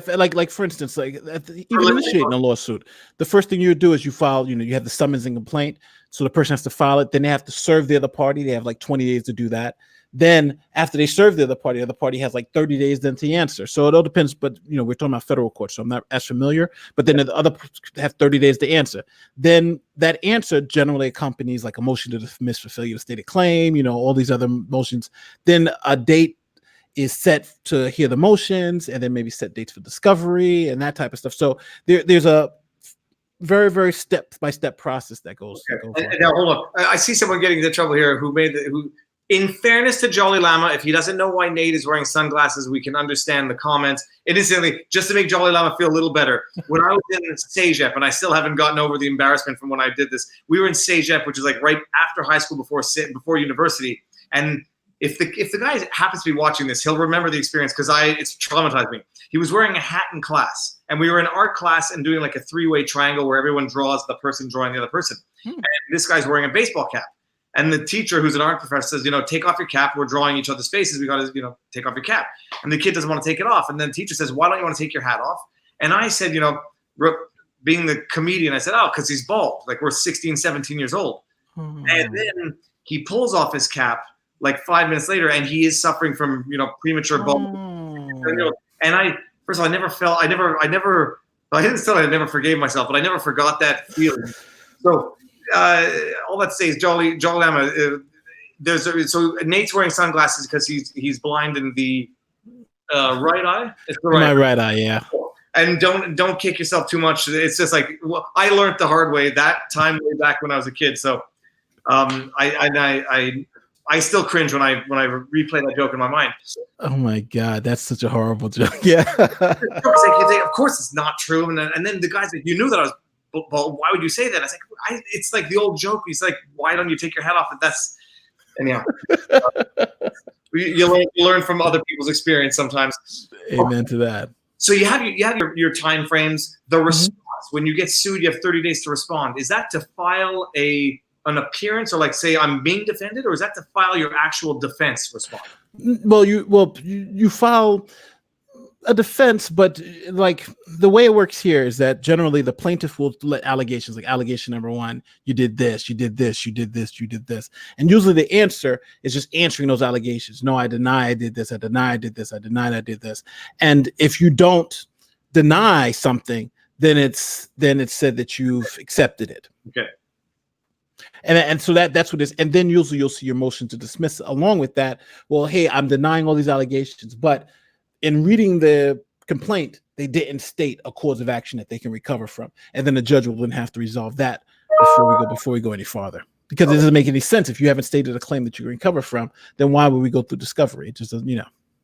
Like for instance, like even initiating a lawsuit, the first thing you do is you file, you have the summons and complaint. So the person has to file it. Then they have to serve the other party. They have like 20 days to do that. Then after they serve the other party has like 30 days then to answer. So it all depends. But, we're talking about federal court, so I'm not as familiar. But then the other have 30 days to answer. Then that answer generally accompanies like a motion to dismiss for failure to state a claim, all these other motions. Then a date is set to hear the motions, and then maybe set dates for discovery and that type of stuff. So there's a very, very step-by-step process that goes. And now hold on. I see someone getting into trouble here who in fairness to Jolly Llama, if he doesn't know why Nate is wearing sunglasses, we can understand the comments. Innocently, just to make Jolly Llama feel a little better, when I was in CEGEP, and I still haven't gotten over the embarrassment from when I did this, we were in CEGEP, which is like right after high school, before university. And if the guy happens to be watching this, he'll remember the experience because it's traumatized me. He was wearing a hat in class, and we were in art class and doing like a three-way triangle where everyone draws the person drawing the other person. And this guy's wearing a baseball cap. And the teacher, who's an art professor, says, take off your cap. We're drawing each other's faces. We got to, take off your cap. And the kid doesn't want to take it off. And then the teacher says, why don't you want to take your hat off? And I said, being the comedian, I said, oh, because he's bald. Like, we're 16, 17 years old. And then he pulls off his cap like 5 minutes later, and he is suffering from, premature bald. And first of all, I never forgave myself, but I never forgot that feeling. So, all that to say is Jolly Llama. So Nate's wearing sunglasses because he's blind in the right eye. It's the my right eye, yeah. And don't kick yourself too much. It's just like, well, I learned the hard way that time way back when I was a kid. So I still cringe when I replay that joke in my mind. Oh my God, that's such a horrible joke. Yeah. Of course it's not true. And then the guy's like, you knew that I was. Well, why would you say that? I was like, it's like the old joke. He's like, why don't you take your hat off? Anyhow, you learn from other people's experience sometimes. Amen to that. So you have your time frames. The response, when you get sued, you have 30 days to respond. Is that to file an appearance, or like say I'm being defended, or is that to file your actual defense response? Well, you file a defense, but like the way it works here is that generally the plaintiff will let allegations, like allegation number 1, you did this, you did this, you did this, you did this. And usually the answer is just answering those allegations. No, I deny I did this. I deny I did this. I denied I did this. And if you don't deny something, then it's said that you've accepted it. Okay. And so that's what it is. And then usually you'll see your motion to dismiss along with that. Well, hey, I'm denying all these allegations, but in reading the complaint, they didn't state a cause of action that they can recover from. And then the judge will then have to resolve that before we go any farther. Because it doesn't make any sense. If you haven't stated a claim that you can recover from, then why would we go through discovery? It just doesn't,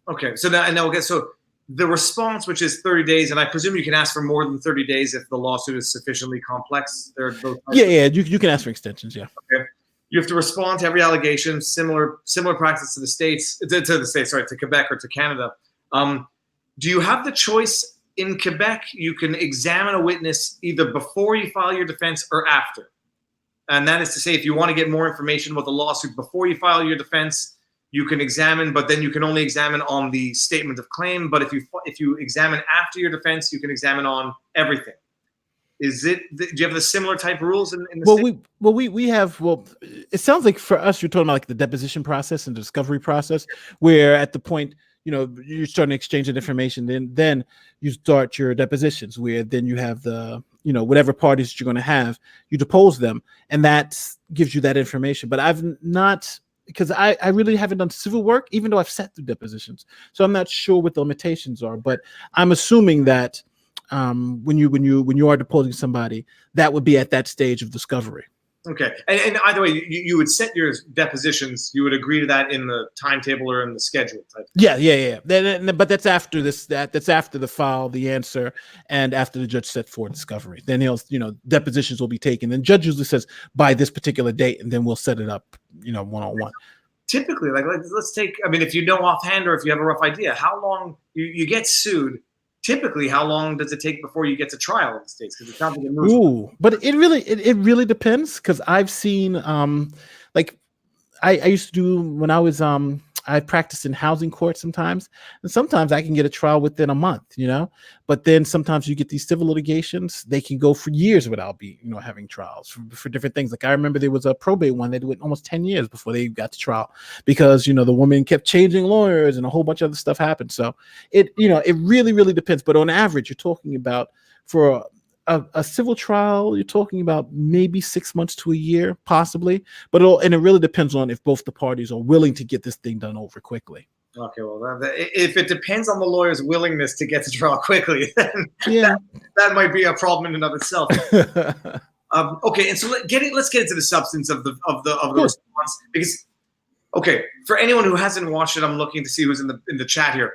Okay. So now so the response, which is 30 days, and I presume you can ask for more than 30 days if the lawsuit is sufficiently complex. You can ask for extensions, yeah. Okay. You have to respond to every allegation, similar practice to Quebec or to Canada. Do you have the choice in Quebec? You can examine a witness either before you file your defense or after. And that is to say, if you want to get more information about the lawsuit before you file your defense, you can examine, but then you can only examine on the statement of claim. But if you examine after your defense, you can examine on everything. Do you have the similar type rules in the state? We have, it sounds like for us, you're talking about like the deposition process and the discovery process, where at the point, you're starting to exchange that information, then you start your depositions, where then you have the, whatever parties that you're going to have, you depose them, and that gives you that information. But I've not, because I really haven't done civil work, even though I've sat through depositions. So I'm not sure what the limitations are, but I'm assuming that when you are deposing somebody, that would be at that stage of discovery. Okay. And either way, you would set your depositions. You would agree to that in the timetable or in the schedule type. Yeah. But that's after that's after the file, the answer, and after the judge set for discovery. Then depositions will be taken. And the judge usually says by this particular date, and then we'll set it up, one-on-one. typically, like let's take, I mean, if you know offhand or if you have a rough idea, how long you get sued, typically how long does it take before you get to trial in the States? Because it sounds like it moves. Ooh, but it really depends, because I've seen like I used to do when I was I practiced in housing court sometimes, and sometimes I can get a trial within a month, but then sometimes you get these civil litigations, they can go for years without having trials for different things. Like I remember there was a probate one that went almost 10 years before they got to trial, because the woman kept changing lawyers and a whole bunch of other stuff happened. So it really depends, but on average you're talking about, for a civil trial, you're talking about maybe 6 months to a year, possibly. But it really depends on if both the parties are willing to get this thing done over quickly. Okay, well, if it depends on the lawyer's willingness to get to trial quickly, then Yeah, that might be a problem in and of itself. Okay, and so let's get into the substance of the response, because okay, for anyone who hasn't watched it, I'm looking to see who's in the chat here.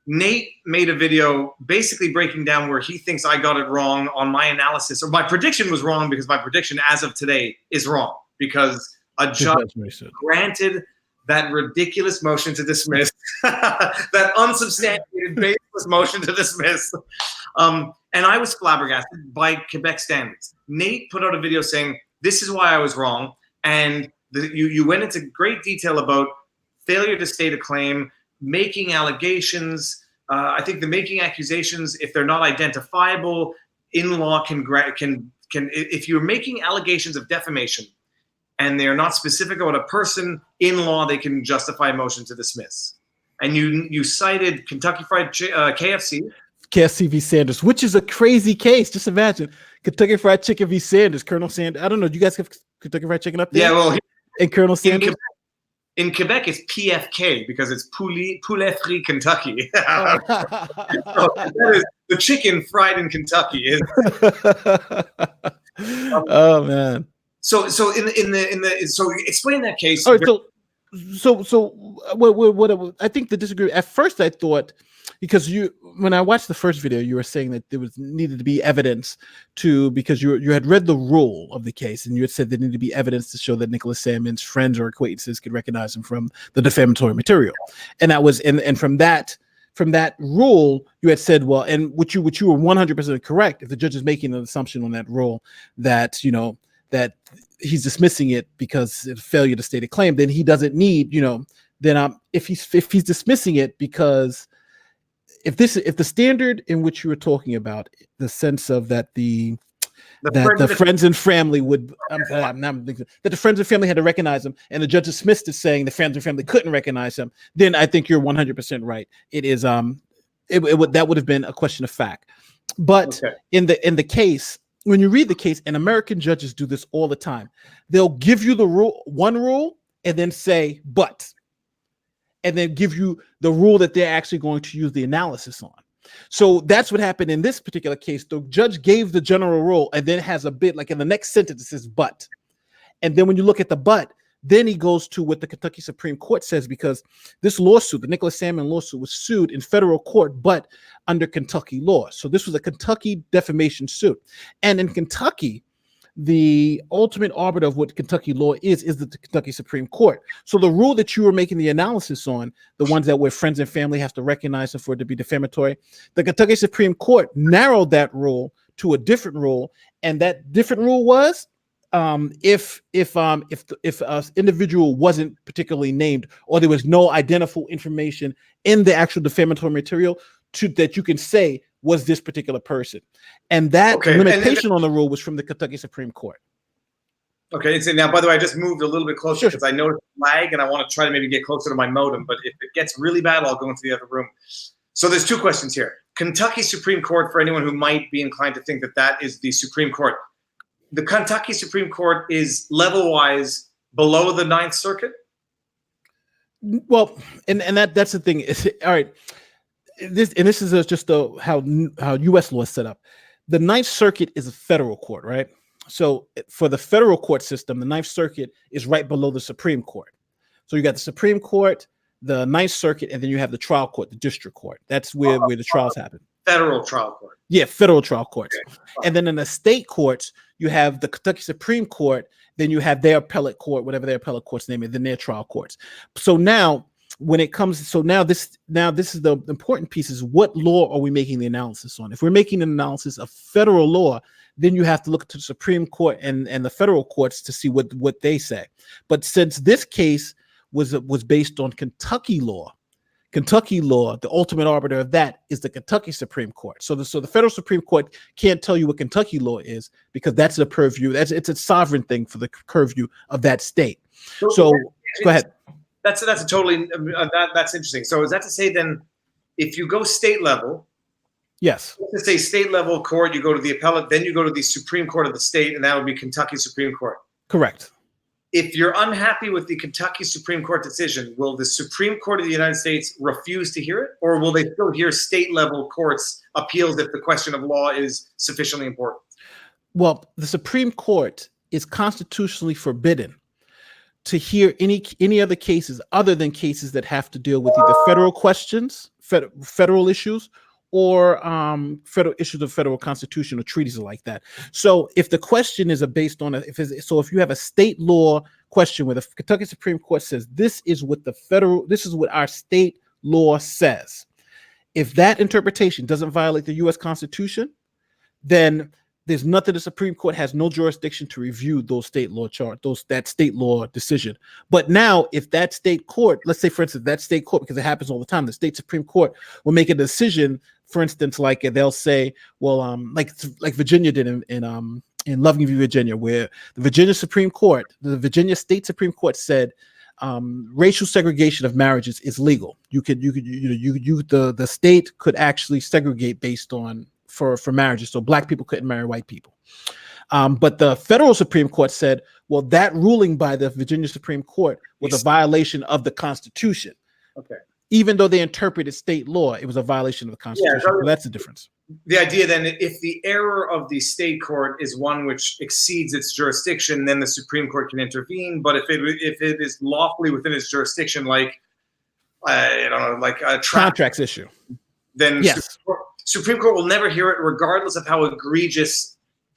Nate made a video basically breaking down where he thinks I got it wrong on my analysis, or my prediction was wrong, because my prediction as of today is wrong, because a judge granted that ridiculous motion to dismiss, that unsubstantiated, baseless motion to dismiss. And I was flabbergasted by Quebec standards. Nate put out a video saying, this is why I was wrong. And you went into great detail about failure to state a claim, making allegations. I think the making accusations, if they're not identifiable, in law can if you're making allegations of defamation and they are not specific about a person, in law they can justify a motion to dismiss. And you cited Kentucky Fried KFC v. Sanders, which is a crazy case. Just imagine Kentucky Fried Chicken v. Sanders. Colonel Sanders. I don't know. Do you guys have Kentucky Fried Chicken up there? Yeah, well, and Colonel Sanders. In Quebec, it's PFK because it's Poulet Frit Kentucky. So that is the chicken fried in Kentucky. Oh man. So explain that case. All right, so what I think the disagree. At first, I thought, because when I watched the first video, you were saying that there needed to be evidence because you had read the rule of the case, and you had said there needed to be evidence to show that Nicholas Sandmann's friends or acquaintances could recognize him from the defamatory material, and that was and from that rule, you had said, well, and which you were 100% correct. If the judge is making an assumption on that rule that that he's dismissing it because of failure to state a claim, then he doesn't need, then if he's dismissing it because if the standard in which you were talking about, the sense of that the friends and family would that the friends and family had to recognize him, and the judge dismissed it saying the friends and family couldn't recognize him, then I think you're 100% right. It is that would have been a question of fact. But okay, in the case, when you read the case, and American judges do this all the time, they'll give you the one rule and then say but, and then give you the rule that they're actually going to use the analysis on. So that's what happened in this particular case. The judge gave the general rule and then has a bit, like in the next sentence it says but, and then when you look at the but, then he goes to what the Kentucky Supreme Court says, because this lawsuit, the Nicholas Sandmann lawsuit, was sued in federal court, but under Kentucky law. So this was a Kentucky defamation suit. And in Kentucky, the ultimate arbiter of what Kentucky law is the Kentucky Supreme Court. So the rule that you were making the analysis on, the ones that where friends and family have to recognize them for it to be defamatory, the Kentucky Supreme Court narrowed that rule to a different rule. And that different rule was, if an individual wasn't particularly named, or there was no identifiable information in the actual defamatory material that you can say was this particular person, and that limitation on the rule was from the Kentucky Supreme Court. Okay, so now, by the way, I just moved a little bit closer because I noticed lag, and I want to try to maybe get closer to my modem. But if it gets really bad, I'll go into the other room. So there's two questions here. Kentucky Supreme Court, for anyone who might be inclined to think that is the Supreme Court. The Kentucky Supreme Court is level-wise below the Ninth Circuit? Well, and that's the thing. All right, this is just how U.S. law is set up. The Ninth Circuit is a federal court, right? So for the federal court system, the Ninth Circuit is right below the Supreme Court. So you got the Supreme Court, the Ninth Circuit, and then you have the trial court, the district court. That's where the trials happen. federal trial court. Yeah, federal trial courts. Okay. And then in the state courts, you have the Kentucky Supreme Court, then you have their appellate court, whatever their appellate court's name is, then their trial courts. So now when it comes, so now this is the important piece, is what law are we making the analysis on? If we're making an analysis of federal law, then you have to look to the Supreme Court and the federal courts to see what they say. But since this case was based on Kentucky law, the ultimate arbiter of that is the Kentucky Supreme Court. So the federal Supreme Court can't tell you what Kentucky law is, because that's the purview. It's a sovereign thing for the purview of that state. So go ahead. That's a totally that's interesting. So is that to say then, if you go state level, Yes, let's say state level court, you go to the appellate, then you go to the Supreme Court of the state, and that would be Kentucky Supreme Court. correct. If you're unhappy with the Kentucky Supreme Court decision, will the Supreme Court of the United States refuse to hear it, or will they still hear state level courts appeals if the question of law is sufficiently important? Well, the Supreme Court is constitutionally forbidden to hear any other cases other than cases that have to deal with either federal questions, federal issues, or federal issues of federal constitution or treaties like that. So if the question is based on if you have a state law question where the Kentucky Supreme Court says this is what our state law says, if that interpretation doesn't violate the U.S. Constitution, then there's nothing. The Supreme Court has no jurisdiction to review those state law that state law decision. But now, if that state court, let's say for instance, that state court, because it happens all the time, the state Supreme Court will make a decision. For instance, like they'll say, well, like Virginia did in Vlawg v. Virginia, where the Virginia Supreme Court, the Virginia State Supreme Court said racial segregation of marriages is legal. The state could actually segregate based on for marriages, so black people couldn't marry white people. But the federal Supreme Court said, well, that ruling by the Virginia Supreme Court was a violation of the Constitution. Okay. Even though they interpreted state law, it was a violation of the Constitution. Yeah, so that's the difference. The idea then, if the error of the state court is one which exceeds its jurisdiction, then the Supreme Court can intervene. But if it is lawfully within its jurisdiction, like I don't know, like a contracts issue, then yes, Supreme Court will never hear it, regardless of how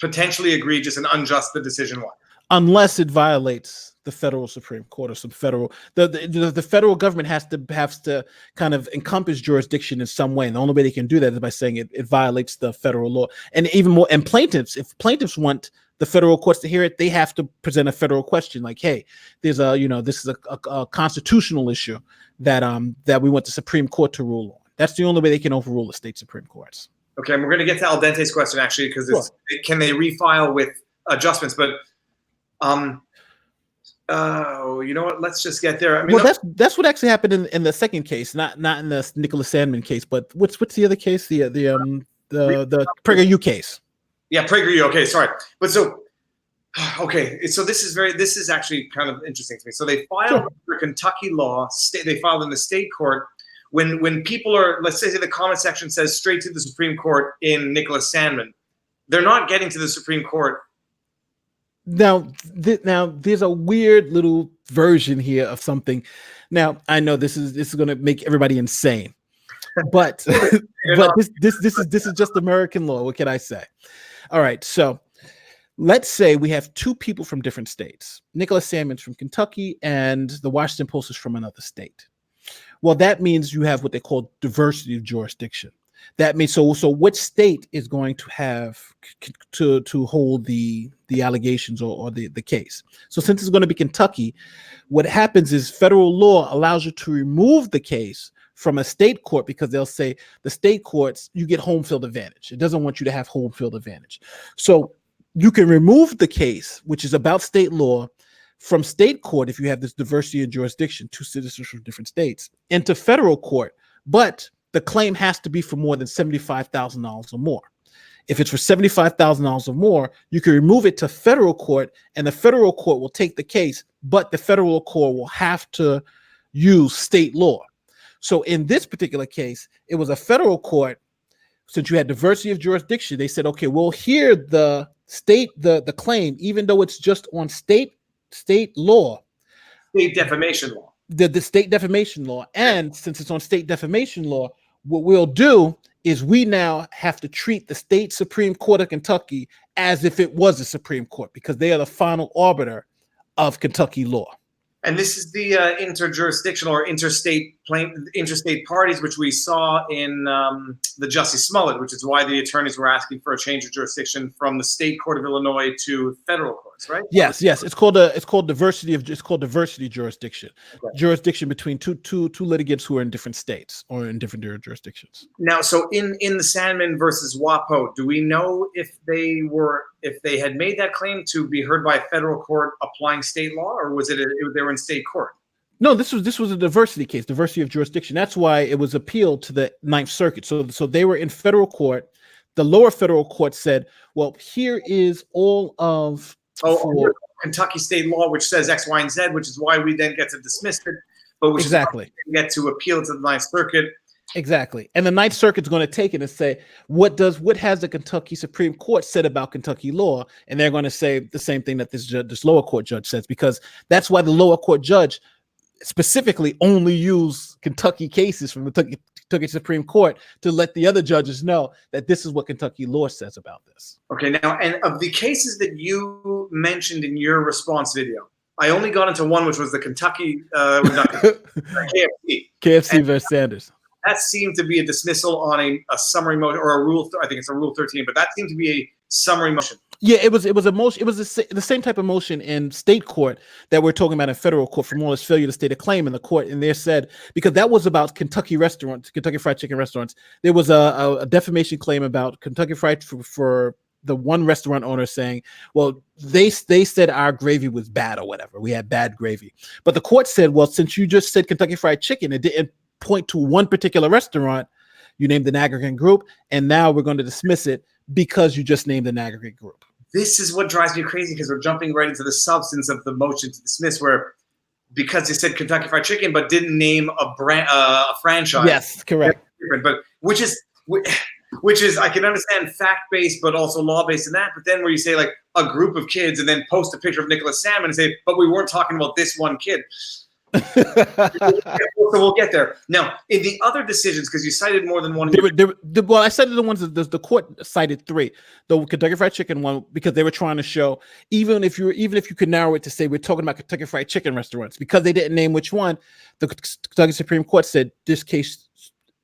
potentially egregious and unjust the decision was, unless it violates the federal Supreme Court or some federal. The federal government has to kind of encompass jurisdiction in some way, and the only way they can do that is by saying it violates the federal law. And even more, and if plaintiffs want the federal courts to hear it, they have to present a federal question, like, hey, there's this is a constitutional issue that we want the Supreme Court to rule on. That's the only way they can overrule the state Supreme Courts. Okay, and we're going to get to Al Dente's question, actually, because can they refile with adjustments? But you know what? Let's just get there. I mean, well, that's what actually happened in the second case, not in the Nicholas Sandmann case, but what's the other case? The PragerU case. Yeah, PragerU. Okay, sorry, but so this is actually kind of interesting to me. So they filed for Kentucky law. They filed in the state court. When people are, let's say the comment section says straight to the Supreme Court in Nicholas Sandmann, they're not getting to the Supreme Court. Now there's a weird little version here of something. Now I know this is going to make everybody insane, but this is just American law. What can I say? All right, so let's say we have two people from different states. Nicholas Sandmann's from Kentucky, and the Washington Post is from another state. Well, that means you have what they call diversity of jurisdiction. That means so which state is going to have to hold the allegations or the case? So since it's going to be Kentucky, what happens is federal law allows you to remove the case from a state court, because they'll say the state courts, you get home field advantage. It doesn't want you to have home field advantage. So you can remove the case, which is about state law, from state court if you have this diversity of jurisdiction, two citizens from different states, into federal court. But the claim has to be for more than $75,000 or more. If it's for $75,000 or more, you can remove it to federal court, and the federal court will take the case, but the federal court will have to use state law. So in this particular case, it was a federal court. Since you had diversity of jurisdiction, they said, okay, we'll hear the claim, even though it's just on state law, state defamation law, the state defamation law. And since it's on state defamation law, what we'll do is we now have to treat the state Supreme Court of Kentucky as if it was the Supreme Court, because they are the final arbiter of Kentucky law. And this is the interjurisdictional or interstate parties, which we saw in the Justice Smollett, which is why the attorneys were asking for a change of jurisdiction from the state court of Illinois to federal courts, right? Yes. It's called diversity jurisdiction. Okay. Jurisdiction between two litigants who are in different states or in different jurisdictions. Now, so in the Sandmann versus WaPo, do we know if they had made that claim to be heard by a federal court applying state law, or was they were in state court? No, this was a diversity case, diversity of jurisdiction. That's why it was appealed to the Ninth Circuit. So they were in federal court. The lower federal court said, well, here is all of Kentucky state law, which says X, Y, and Z, which is why we then get to dismiss it. But which exactly get to appeal to the Ninth Circuit. Exactly. And the Ninth Circuit's going to take it and say, what has the Kentucky Supreme Court said about Kentucky law? And they're going to say the same thing that this lower court judge says, because that's why the lower court judge specifically only use Kentucky cases from the Kentucky Supreme Court to let the other judges know that this is what Kentucky law says about this. Okay, now, and of the cases that you mentioned in your response video, I only got into one, which was the Kentucky KFC versus Sanders. That seemed to be a dismissal on a summary motion or a rule. I think it's a Rule 13, but that seemed to be a summary motion. Yeah, it was a motion. It was the same type of motion in state court that we're talking about in federal court for Morris failure to state a claim in the court. And they said, because that was about Kentucky restaurants, Kentucky Fried Chicken restaurants. There was a defamation claim about Kentucky Fried for the one restaurant owner saying, well, they said our gravy was bad or whatever. We had bad gravy. But the court said, well, since you just said Kentucky Fried Chicken, it didn't point to one particular restaurant, you named an aggregate group, and now we're going to dismiss it because you just named an aggregate group. This is what drives me crazy, because we're jumping right into the substance of the motion to dismiss, where because they said Kentucky Fried Chicken but didn't name a brand, a franchise. Yes, correct. But which is I can understand fact-based but also law-based in that. But then where you say like a group of kids and then post a picture of Nicholas Sandmann and say, but we weren't talking about this one kid. So we'll get there. Now, in the other decisions, because you cited more than one. Well, I cited the ones that the court cited three. The Kentucky Fried Chicken one, because they were trying to show even if you could narrow it to say we're talking about Kentucky Fried Chicken restaurants, because they didn't name which one, the Kentucky Supreme Court said this case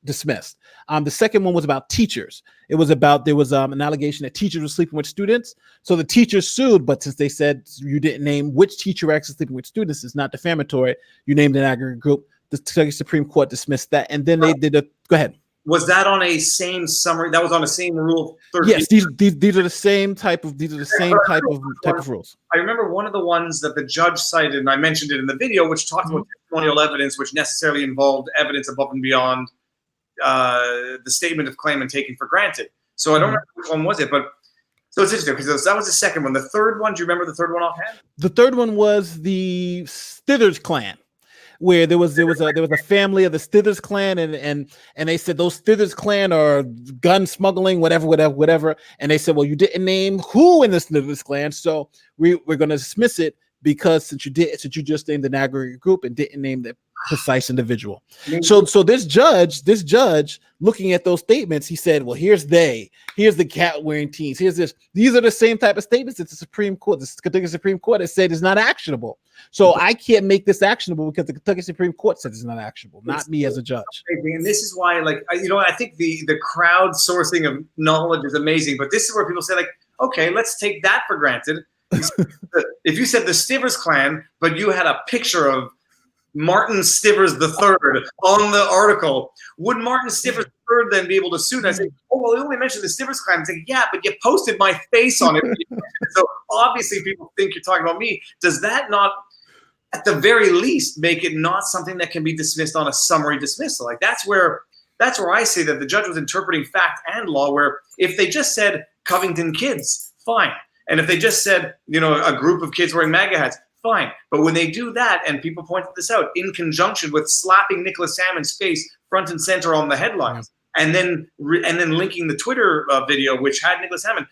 dismissed. The second one was about teachers. It was about there was an allegation that teachers were sleeping with students. So the teachers sued, but since they said you didn't name which teacher actually sleeping with students, it's not defamatory. You named an aggregate group. The Kentucky Supreme Court dismissed that, and then they did a. Go ahead. Was that on a same summary? That was on the same Rule 13? Yes, these are the same type of type of rules. I remember one of the ones that the judge cited, and I mentioned it in the video, which talked about testimonial evidence, which necessarily involved evidence above and beyond the statement of claim and taken for granted. So I don't remember which one was it, but so it's interesting because that was the second one. The third one, do you remember the third one offhand? The third one was the Stithers clan, where there was a family of the Stithers clan, and they said those Stithers clan are gun smuggling, whatever. And they said, well, you didn't name who in the Stithers clan, so we're going to dismiss it because since you just named an aggregate group and didn't name the precise individual. So this judge looking at those statements, he said, well, here's the cat wearing teens, here's this. These are the same type of statements that the Kentucky Supreme Court has said is not actionable. So I can't make this actionable because the Kentucky Supreme Court said it's not actionable, not me as a judge. And this is why, like, I think the crowdsourcing of knowledge is amazing, but this is where people say, like, okay, let's take that for granted. If you said the Stivers clan, but you had a picture of Martin Stivers III on the article, would Martin Stivers III then be able to sue? And I say, oh, well, they only mentioned the Stivers clan. I say, yeah, but you posted my face on it. So obviously people think you're talking about me. Does that not, at the very least, make it not something that can be dismissed on a summary dismissal? Like that's where I say that the judge was interpreting fact and law, where if they just said Covington kids, fine. And if they just said, a group of kids wearing MAGA hats, fine. But when they do that, and people pointed this out, in conjunction with slapping Nicholas Sandmann's face front and center on the headlines, and then linking the Twitter video, which had Nicholas Sandmann,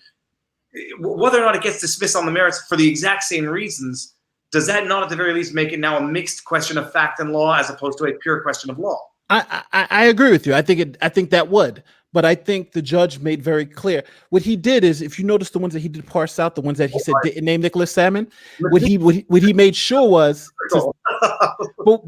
whether or not it gets dismissed on the merits for the exact same reasons, does that not at the very least make it now a mixed question of fact and law as opposed to a pure question of law? I agree with you. I think that would. But I think the judge made very clear what he did is, if you notice the ones that he did parse out, the ones that he said didn't name Nicholas Sandmann, what he made sure was to, but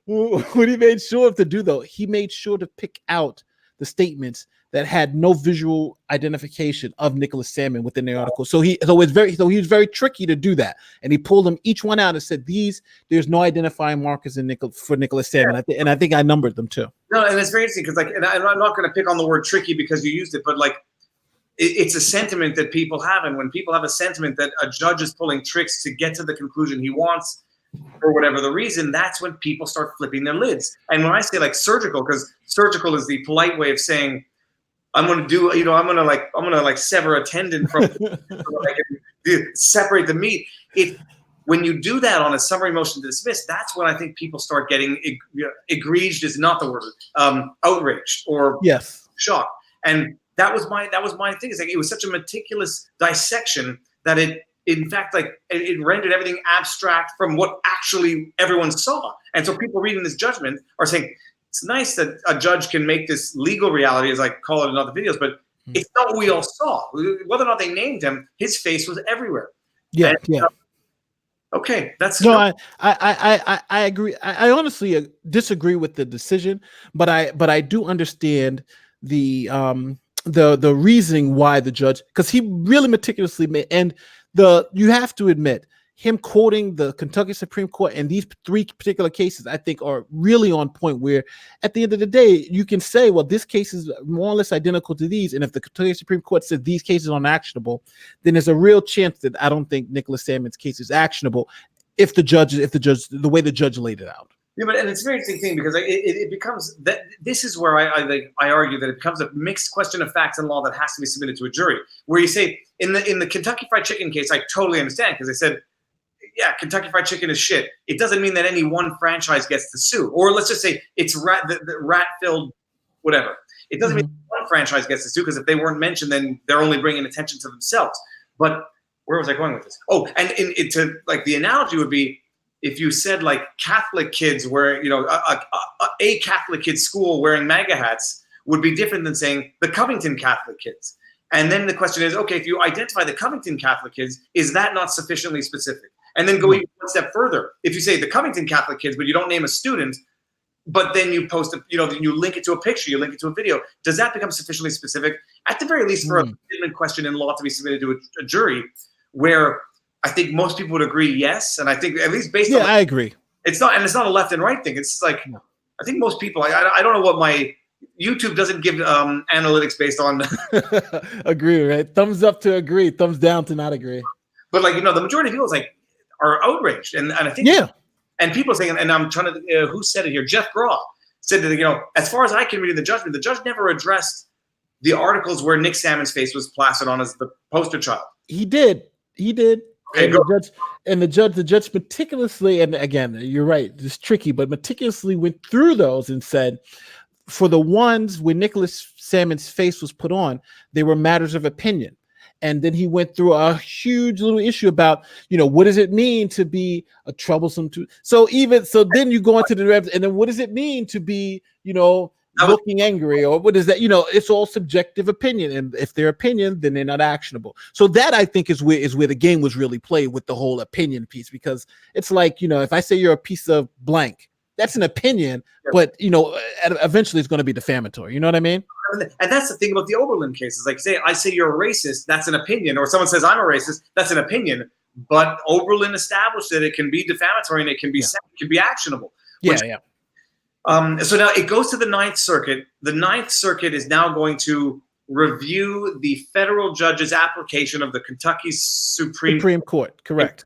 what he made sure to do though, he made sure to pick out the statements that had no visual identification of Nicholas Sandmann within the article. So he was very tricky to do that, and he pulled them each one out and said there's no identifying markers in for Nicholas Sandmann, and I think I numbered them too. No, and it's very interesting because and I'm not going to pick on the word tricky because you used it, but it's a sentiment that people have, and when people have a sentiment that a judge is pulling tricks to get to the conclusion he wants, for whatever the reason, that's when people start flipping their lids. And when I say surgical, because surgical is the polite way of saying, I'm going to do, I'm going to sever a tendon from, so I can separate the meat. When you do that on a summary motion to dismiss, that's when I think people start getting egreged is not the word, outraged or shocked. And that was my thing. It's it was such a meticulous dissection that it rendered everything abstract from what actually everyone saw. And so people reading this judgment are saying, it's nice that a judge can make this legal reality, as I call it in other videos, but it's not what we all saw. Whether or not they named him, his face was everywhere. Yeah, okay, that's no. I agree. I honestly disagree with the decision, but I do understand the reasoning why the judge, because he really meticulously made, and you have to admit, him quoting the Kentucky Supreme Court and these three particular cases, I think, are really on point, where at the end of the day, you can say, well, this case is more or less identical to these. And if the Kentucky Supreme Court said these cases are unactionable, then there's a real chance that I don't think Nicholas Sandmann's case is actionable the way the judge laid it out. Yeah, and it's a very interesting thing because it becomes that this is where I argue that it becomes a mixed question of facts and law that has to be submitted to a jury. Where you say in the Kentucky Fried Chicken case, I totally understand, because they said, yeah, Kentucky Fried Chicken is shit. It doesn't mean that any one franchise gets to sue. Or let's just say it's the rat-filled whatever. It doesn't mean one franchise gets to sue, because if they weren't mentioned, then they're only bringing attention to themselves. But where was I going with this? Oh, and the analogy would be if you said Catholic kids where a Catholic kid's school wearing MAGA hats would be different than saying the Covington Catholic kids. And then the question is, okay, if you identify the Covington Catholic kids, is that not sufficiently specific? And then go even one step further. If you say the Covington Catholic kids, but you don't name a student, but then you post you link it to a picture, you link it to a video, does that become sufficiently specific? At the very least, for a legitimate question in law to be submitted to a jury, where I think most people would agree yes, and I think at least based on I agree. It's not a left and right thing. It's just I think most people. I don't know what my YouTube doesn't give analytics based on. Agree, right? Thumbs up to agree, thumbs down to not agree. But the majority of people are outraged, and I think and people are saying, and I'm trying to who said it here? Jeff Graw said that as far as I can read in the judgment, the judge never addressed the articles where Nick Sandmann's face was plastered on as the poster child. He did. Okay, and the judge meticulously, and again, you're right, it's tricky, but meticulously went through those and said, for the ones where Nicholas Sandmann's face was put on, they were matters of opinion. And then he went through a huge little issue about, what does it mean to be a troublesome so then you go into the reps, and then what does it mean to be, looking angry, or what is that? It's all subjective opinion, and if they're opinion, then they're not actionable. So that, I think, is where the game was really played with the whole opinion piece, because it's if I say you're a piece of blank, that's an opinion, but eventually it's going to be defamatory. You know what I mean? And that's the thing about the Oberlin cases. I say you're a racist, that's an opinion, or someone says I'm a racist, that's an opinion. But Oberlin established that it can be defamatory and it can be actionable. So now it goes to the Ninth Circuit. The Ninth Circuit is now going to review the federal judge's application of the Kentucky Supreme Court. Correct.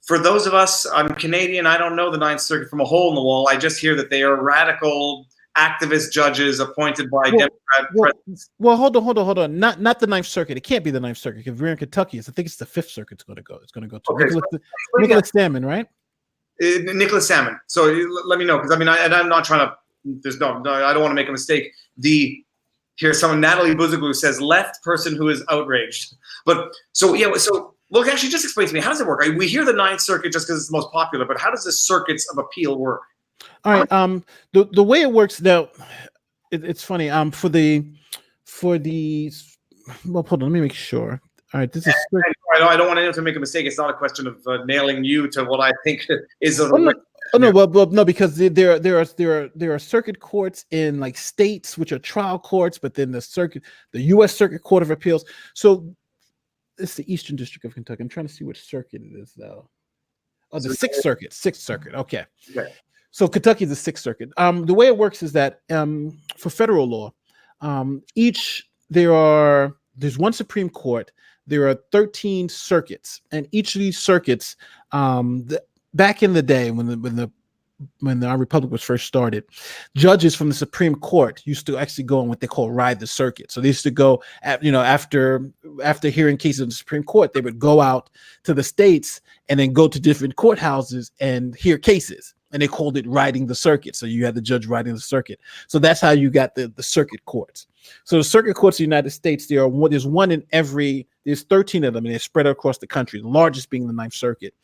For those of us, I'm Canadian, I don't know the Ninth Circuit from a hole in the wall. I just hear that they are radical activist judges appointed by Democrat presidents. Well, hold on. Not the Ninth Circuit. It can't be the Ninth Circuit, because we're in Kentucky. I think it's the Fifth Circuit's going to go. It's going to go to Nicholas Sandmann, right? Nicholas Sandmann. So let me know, because I'm not trying to. I don't want to make a mistake. Here's someone, Natalie Buzaglu says, left person who is outraged. But look, actually, just explain to me, how does it work? We hear the Ninth Circuit just because it's the most popular, but how does the circuits of appeal work? All right. The way it works now, it's funny. For the well, hold on. Let me make sure. All right, this is. I don't want anyone to make a mistake. It's not a question of nailing you to what I think is a. Oh no, well, no, because there are circuit courts in like states which are trial courts, but then the U.S. Circuit Court of Appeals. So it's the Eastern District of Kentucky. I'm trying to see which circuit it is though. Oh, the Sixth Circuit. Sixth Circuit. Okay. So Kentucky is the Sixth Circuit. The way it works is that for federal law, there's one Supreme Court. There are 13 circuits, and each of these circuits, back in the day when our republic was first started, judges from the Supreme Court used to actually go on what they call ride the circuit. So they used to go after hearing cases in the Supreme Court, they would go out to the states and then go to different courthouses and hear cases. And they called it riding the circuit. So you had the judge riding the circuit. So that's how you got the circuit courts. So the circuit courts of the United States, there's 13 of them, and they're spread across the country, the largest being the Ninth Circuit.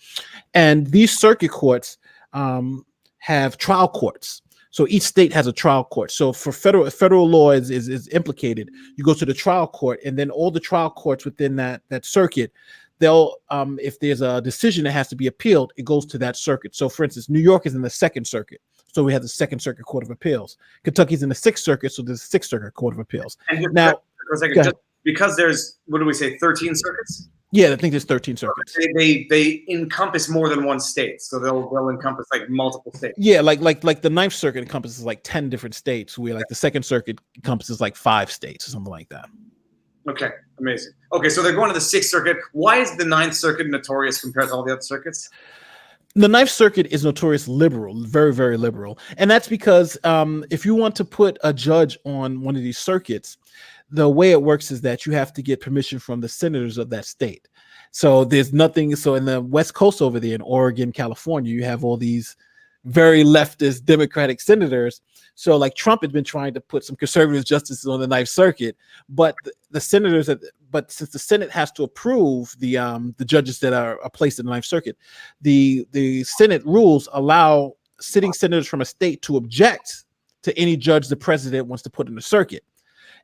And these circuit courts have trial courts. So each state has a trial court. So for federal law is implicated, you go to the trial court, and then all the trial courts within that circuit, they'll if there's a decision that has to be appealed, it goes to that circuit. So for instance, New York is in the Second Circuit. So we have the Second Circuit Court of Appeals. Kentucky's in the Sixth Circuit, so there's the Sixth Circuit Court of Appeals. And now, for a second, just because there's, what do we say, 13 circuits? Yeah, I think there's 13 circuits. They encompass more than one state, so they'll encompass like multiple states. Yeah, like the Ninth Circuit encompasses like 10 different states. Where like the Second Circuit encompasses like 5 states or something like that. Okay, amazing. Okay, so they're going to the Sixth Circuit. Why is the Ninth Circuit notorious compared to all the other circuits? The Ninth Circuit is notorious liberal, very, very liberal. And that's because if you want to put a judge on one of these circuits, the way it works is that you have to get permission from the senators of that state. So there's nothing. So in the West Coast over there in Oregon, California, you have all these very leftist Democratic senators. So like Trump had been trying to put some conservative justices on the Ninth Circuit, but the senators, but since the Senate has to approve the judges that are placed in the Ninth Circuit, the Senate rules allow sitting senators from a state to object to any judge the president wants to put in the circuit.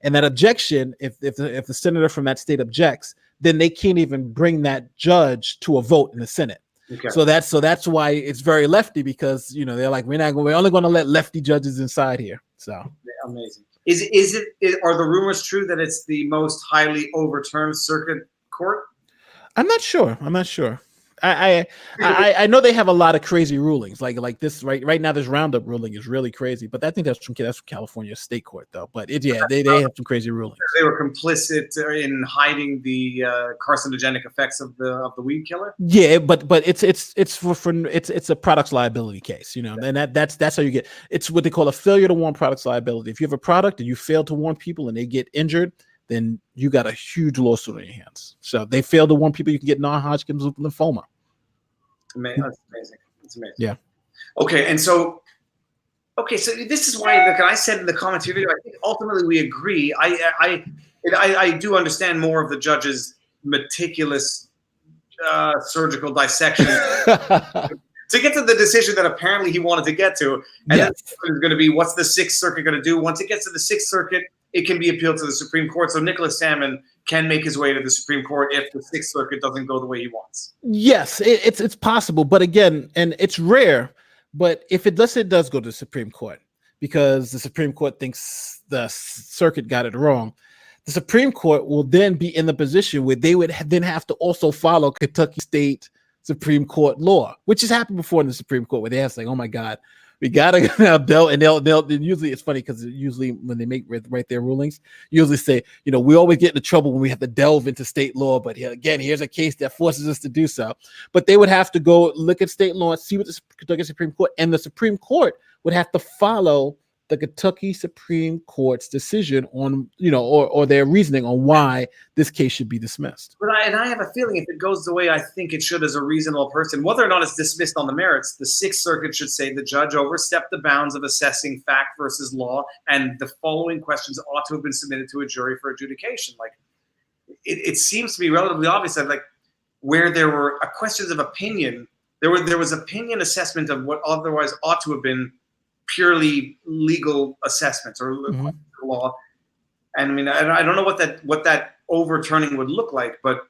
And that objection, if the senator from that state objects, then they can't even bring that judge to a vote in the Senate. Okay. So that's why it's very lefty, because they're like, we're only going to let lefty judges inside here. So amazing. Are the rumors true that it's the most highly overturned circuit court? I'm not sure. I know they have a lot of crazy rulings, like this right now. This Roundup ruling is really crazy, but I think that's from California State Court though. But they have some crazy rulings. They were complicit in hiding the carcinogenic effects of the weed killer. Yeah, but it's a products liability case, and that's how you get. It's what they call a failure to warn products liability. If you have a product and you fail to warn people and they get injured, then you got a huge lawsuit on your hands. So they fail to warn people you can get non-Hodgkin's lymphoma. That's amazing. It's amazing. Yeah. Okay, so this is why, like I said in the comments video, I think ultimately we agree. I do understand more of the judge's meticulous surgical dissection to get to the decision that apparently he wanted to get to. And then it's going to be, what's the Sixth Circuit going to do? Once it gets to the Sixth Circuit, it can be appealed to the Supreme Court. So Nicholas Sandmann can make his way to the Supreme Court if the Sixth Circuit doesn't go the way he wants. Yes, it's possible. But again, and it's rare, but let's say it does go to the Supreme Court because the Supreme Court thinks the circuit got it wrong, the Supreme Court will then be in the position where they would then have to also follow Kentucky State Supreme Court law, which has happened before in the Supreme Court, where they have to like, oh my God, we gotta now they'll usually, it's funny because usually when they write their rulings, usually say, we always get into trouble when we have to delve into state law, but here's a case that forces us to do so. But they would have to go look at state law and see what the Kentucky Supreme Court, and the Supreme Court would have to follow the Kentucky Supreme Court's decision on, or their reasoning on why this case should be dismissed. But I have a feeling if it goes the way I think it should as a reasonable person, whether or not it's dismissed on the merits, the Sixth Circuit should say the judge overstepped the bounds of assessing fact versus law, and the following questions ought to have been submitted to a jury for adjudication. Like, it seems to be relatively obvious that, like, where there were questions of opinion, there was opinion assessment of what otherwise ought to have been purely legal assessments or law. And I mean, I don't know what that overturning would look like, but I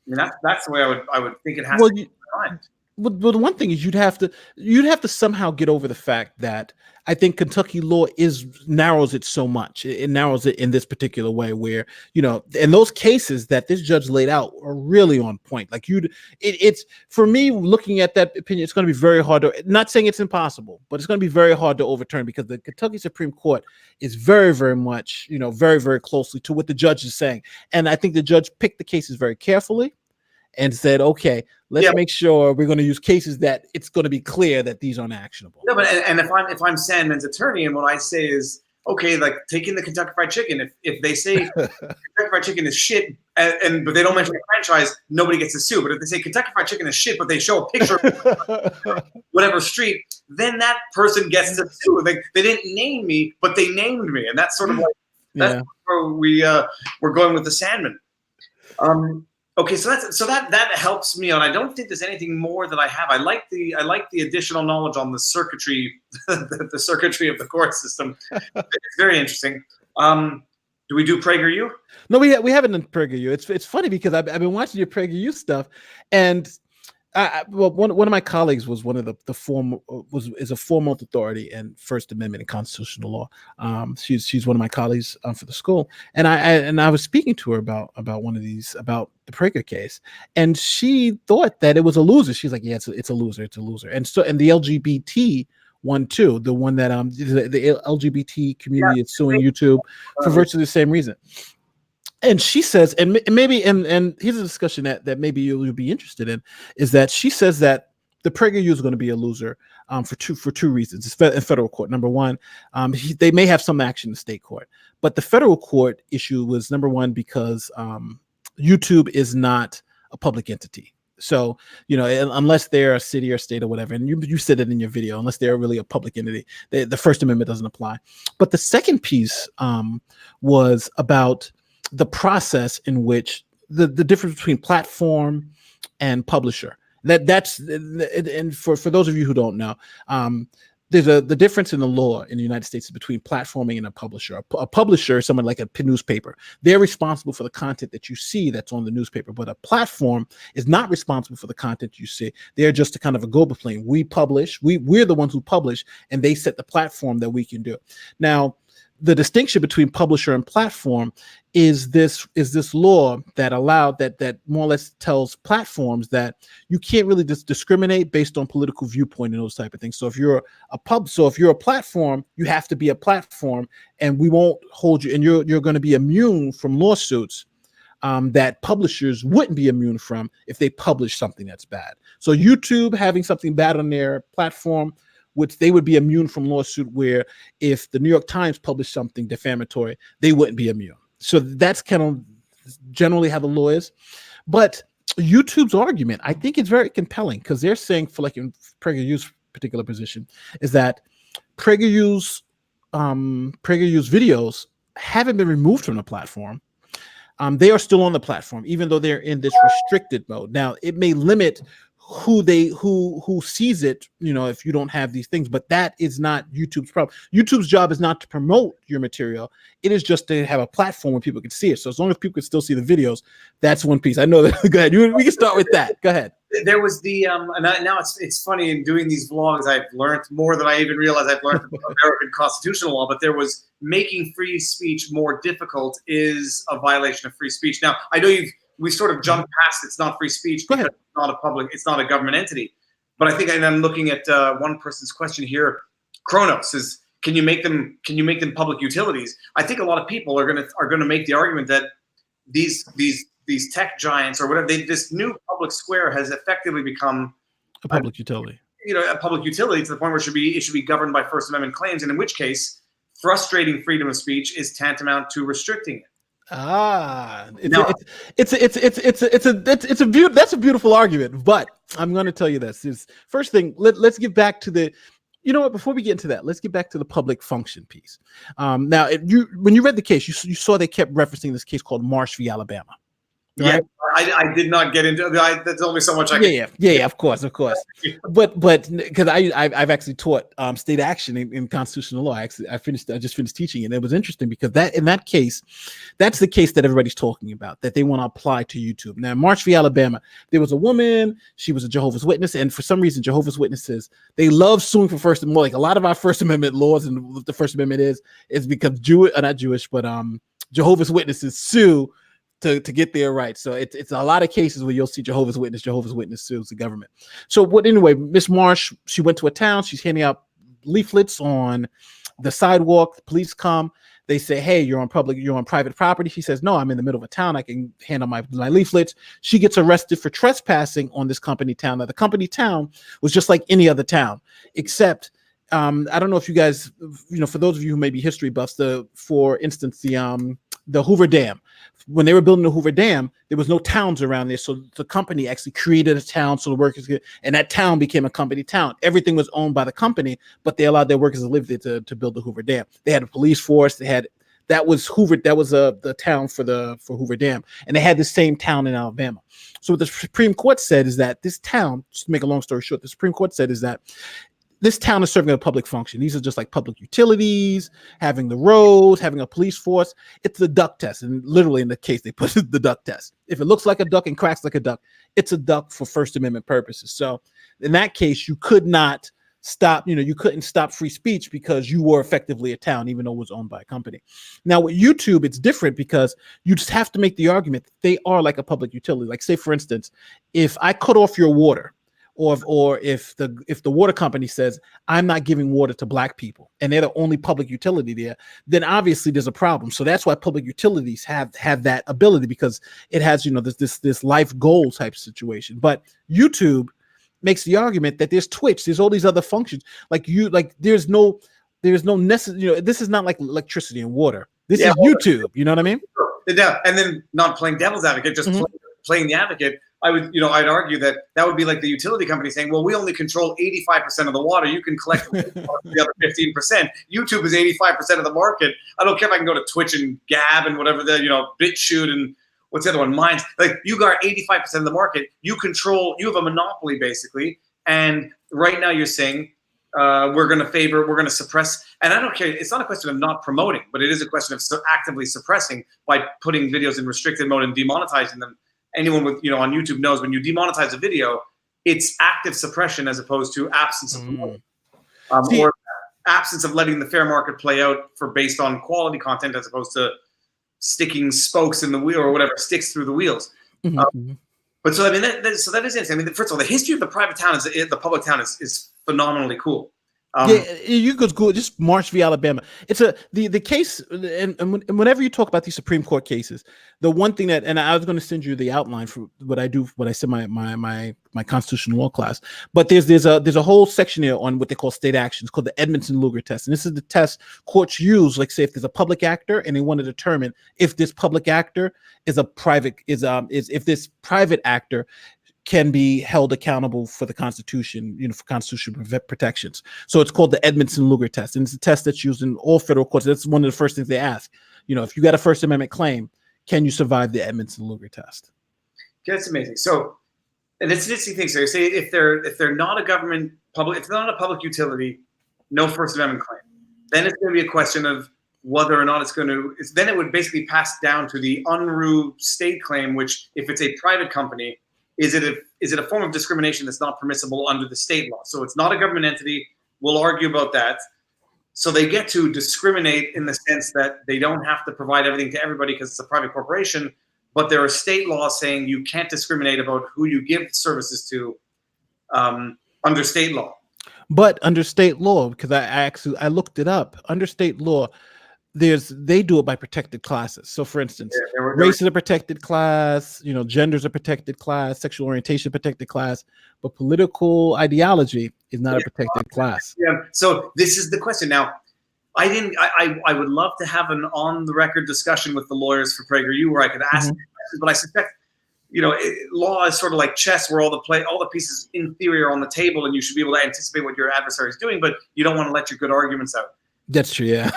mean that's the way I would think it has to be defined. Well, the one thing is you'd have to somehow get over the fact that I think Kentucky law narrows it so much. It narrows it in this particular way where, and those cases that this judge laid out are really on point. Like it's for me looking at that opinion, it's going to be very hard to, not saying it's impossible, but it's going to be very hard to overturn because the Kentucky Supreme Court is very, very much, very, very closely to what the judge is saying. And I think the judge picked the cases very carefully and said, okay, let's make sure we're going to use cases that it's going to be clear that these aren't actionable. No, but and if I'm Sandmann's attorney, and what I say is, okay, like taking the Kentucky Fried Chicken, if they say Kentucky Fried Chicken is shit, but they don't mention the franchise, nobody gets to sue. But if they say Kentucky Fried Chicken is shit, but they show a picture of whatever street, then that person gets to sue. They didn't name me, but they named me, and that's sort of like that's where we're going with the Sandmann. Okay, so that helps me out. I don't think there's anything more that I have. I like the additional knowledge on the circuitry, the circuitry of the court system. It's very interesting. Do we do PragerU? No, we haven't done PragerU. It's funny because I've been watching your PragerU stuff, and one of my colleagues was one of is a foremost authority in First Amendment and constitutional law. She's one of my colleagues for the school, and I was speaking to her about one of these, about the Prager case, and she thought that it was a loser. She's like, yeah, it's a loser, and the LGBT one too, the one that the LGBT community is suing YouTube for virtually the same reason. And she says, and maybe, and here's a discussion that maybe you'll be interested in, is that she says that the PragerU is going to be a loser for two reasons. It's in federal court. Number one, they may have some action in state court, but the federal court issue was number one because YouTube is not a public entity. So, unless they're a city or state or whatever, and you said it in your video, unless they're really a public entity, the First Amendment doesn't apply. But the second piece was about the process in which the difference between platform and publisher. That's and for those of you who don't know, there's the difference in the law in the United States between platforming and a publisher. A publisher is someone like a newspaper. They're responsible for the content that you see that's on the newspaper, but a platform is not responsible for the content you see. They're just a kind of a go-between. We publish, we're the ones who publish, and they set the platform that we can do. Now, the distinction between publisher and platform is this law that that more or less tells platforms that you can't really discriminate based on political viewpoint and those type of things. So if you're a platform, you have to be a platform, and we won't hold you, and you're going to be immune from lawsuits that publishers wouldn't be immune from if they publish something that's bad. So YouTube having something bad on their platform, which they would be immune from lawsuit, where if the New York Times published something defamatory, they wouldn't be immune. So that's kind of generally how the law is. But YouTube's argument, I think it's very compelling, because they're saying, for like in PragerU's particular position, is that PragerU's videos haven't been removed from the platform. They are still on the platform, even though they're in this restricted mode. Now, it may limit who sees it, if you don't have these things, but that is not YouTube's problem. YouTube's job is not to promote your material. It is just to have a platform where people can see it. So as long as people can still see the videos, that's one piece. I know that. Go ahead. We can start with that. Go ahead. There was the now it's funny, in doing these vlogs, I've learned more than I even realized I've learned about American constitutional law, but there was making free speech more difficult is a violation of free speech. Now, I know we sort of jumped past it's not free speech because it's not a government entity. But I think, and I'm looking at one person's question here, Kronos is, can you make them public utilities? I think a lot of people are gonna make the argument that these tech giants or whatever, this new public square has effectively become a public utility. A public utility to the point where it should be governed by First Amendment claims, and in which case, frustrating freedom of speech is tantamount to restricting it. That's a beautiful argument, but I'm going to tell you this. First thing, let's get back to before we get into that, let's get back to the public function piece. Now, when you read the case, you saw they kept referencing this case called Marsh v. Alabama. Yeah, right? I did not get into that. That's only so much I can. Yeah, of course. But because I've actually taught state action in constitutional law. I just finished teaching it. And it was interesting because in that case, that's the case that everybody's talking about, that they want to apply to YouTube. Now, March v. Alabama, there was a woman, she was a Jehovah's Witness, and for some reason, Jehovah's Witnesses, they love suing for First Amendment. Like a lot of our First Amendment laws and what the First Amendment is because not Jewish, but Jehovah's Witnesses sue to get their rights. So it's a lot of cases where you'll see Jehovah's Witness sues the government. So anyway, Miss Marsh, she went to a town, she's handing out leaflets on the sidewalk, the police come, they say, hey, you're on private property. She says, no, I'm in the middle of a town, I can hand out my leaflets. She gets arrested for trespassing on this company town. Now the company town was just like any other town, except I don't know if you guys, for those of you who may be history buffs, for instance, the Hoover Dam. When they were building the Hoover Dam, there was no towns around there. So the company actually created a town so the workers could, and that town became a company town. Everything was owned by the company, but they allowed their workers to live there to build the Hoover Dam. They had a police force. That was the town for Hoover Dam. And they had the same town in Alabama. So what the Supreme Court said is that this town, just to make a long story short, the Supreme Court said is that this town is serving a public function. These are just like public utilities, having the roads, having a police force. It's the duck test. And literally in the case, they put the duck test. If it looks like a duck and cracks like a duck, it's a duck for First Amendment purposes. So in that case, you could not stop, you couldn't stop free speech because you were effectively a town, even though it was owned by a company. Now with YouTube, it's different because you just have to make the argument that they are like a public utility. Like say, for instance, if I cut off your water, or if the water company says I'm not giving water to Black people and they're the only public utility there, then obviously there's a problem. So that's why public utilities have that ability, because it has this life goal type situation. But YouTube makes the argument that there's Twitch, there's all these other functions. There's no necessary. This is not like electricity and water. This is YouTube. You know what I mean? Yeah, and then not playing devil's advocate, just playing the advocate. I'd argue that would be like the utility company saying, well, we only control 85% of the water. You can collect the other 15%. YouTube is 85% of the market. I don't care if I can go to Twitch and Gab and whatever BitChute and what's the other one? Minds. Like you got 85% of the market. You have a monopoly basically. And right now you're saying we're going to suppress. And I don't care. It's not a question of not promoting, but it is a question of actively suppressing by putting videos in restricted mode and demonetizing them. Anyone with on YouTube knows when you demonetize a video, it's active suppression as opposed to absence of or absence of letting the fair market play out based on quality content as opposed to sticking spokes in the wheel or whatever sticks through the wheels. But so I mean that is interesting. I mean, first of all, the history of the private town the public town is phenomenally cool. You could go just March v. Alabama. It's the case, and whenever you talk about these Supreme Court cases, the one thing that, and I was going to send you the outline for what I said my constitutional law class, but there's a whole section here on what they call state actions called the Edmondson-Lugar test, and this is the test courts use, like say if there's a public actor and they want to determine if this public actor is if this private actor can be held accountable for the Constitution, for constitutional protections. So it's called the Edmondson-Lugar test, and it's a test that's used in all federal courts. That's one of the first things they ask. If you got a First Amendment claim, can you survive the Edmondson-Lugar test? That's amazing. So, and it's an interesting thing. So you say if they're not if they're not a public utility, no First Amendment claim, then it's going to be a question of whether or not then it would basically pass down to the Unruh state claim, which if it's a private company, is it a form of discrimination that's not permissible under the state law? So it's not a government entity. We'll argue about that. So they get to discriminate in the sense that they don't have to provide everything to everybody because it's a private corporation, but there are state laws saying you can't discriminate about who you give services to under state law. But under state law, because I looked it up, under state law, they do it by protected classes. So for instance, race is a protected class, gender is a protected class, sexual orientation protected class, but political ideology is not a protected class. Yeah. So this is the question. Now, I would love to have an on the record discussion with the lawyers for PragerU where I could ask questions, but I suspect law is sort of like chess where all the pieces in theory are on the table and you should be able to anticipate what your adversary is doing, but you don't want to let your good arguments out. That's true. Yeah.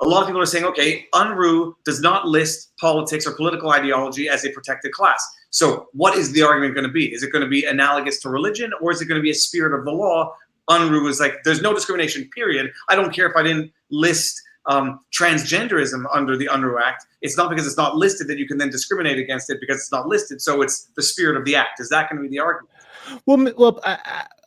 a lot of people are saying, okay, UNRU does not list politics or political ideology as a protected class. So what is the argument going to be? Is it going to be analogous to religion, or is it going to be a spirit of the law? UNRU is like, there's no discrimination, period. I don't care if I didn't list transgenderism under the UNRU Act. It's not because it's not listed that you can then discriminate against it because it's not listed. So it's the spirit of the act. Is that going to be the argument? Well,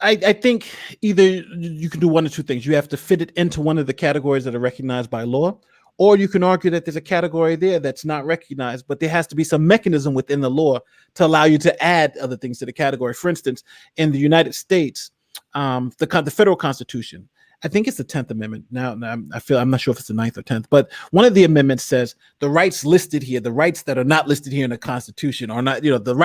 I think either you can do one or two things. You have to fit it into one of the categories that are recognized by law, or you can argue that there's a category there that's not recognized, but there has to be some mechanism within the law to allow you to add other things to the category. For instance, in the United States, the federal Constitution, I think it's the 10th Amendment. Now I'm not sure if it's the 9th or 10th, but one of the amendments says the rights listed here, the rights that are not listed here in the Constitution are not, the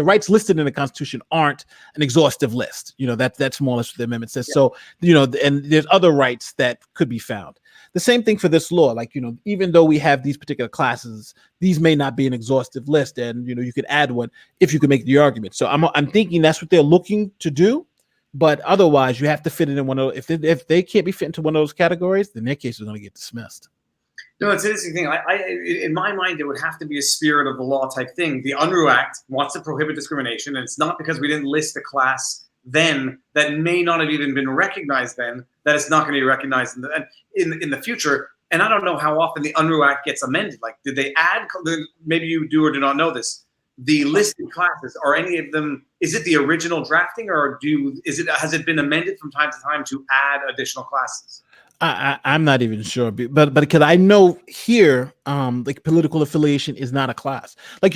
rights listed in the Constitution aren't an exhaustive list. That's more or less what the amendment says. Yeah. So, and there's other rights that could be found. The same thing for this law. Like, even though we have these particular classes, these may not be an exhaustive list, and you could add one if you could make the argument. So I'm thinking that's what they're looking to do. But otherwise, you have to fit it in one of those. If they can't be fit into one of those categories, then their case is going to get dismissed. No, it's an interesting thing. In my mind, it would have to be a spirit of the law type thing. The UNRU Act wants to prohibit discrimination, and it's not because we didn't list the class then that may not have even been recognized then that it's not going to be recognized in the future. And I don't know how often the UNRU Act gets amended. Like, did they add? Maybe you do or do not know this. The listed classes, are any of them? Is it the original drafting, or has it been amended from time to time to add additional classes? I'm not even sure, but because I know here, like political affiliation is not a class. Like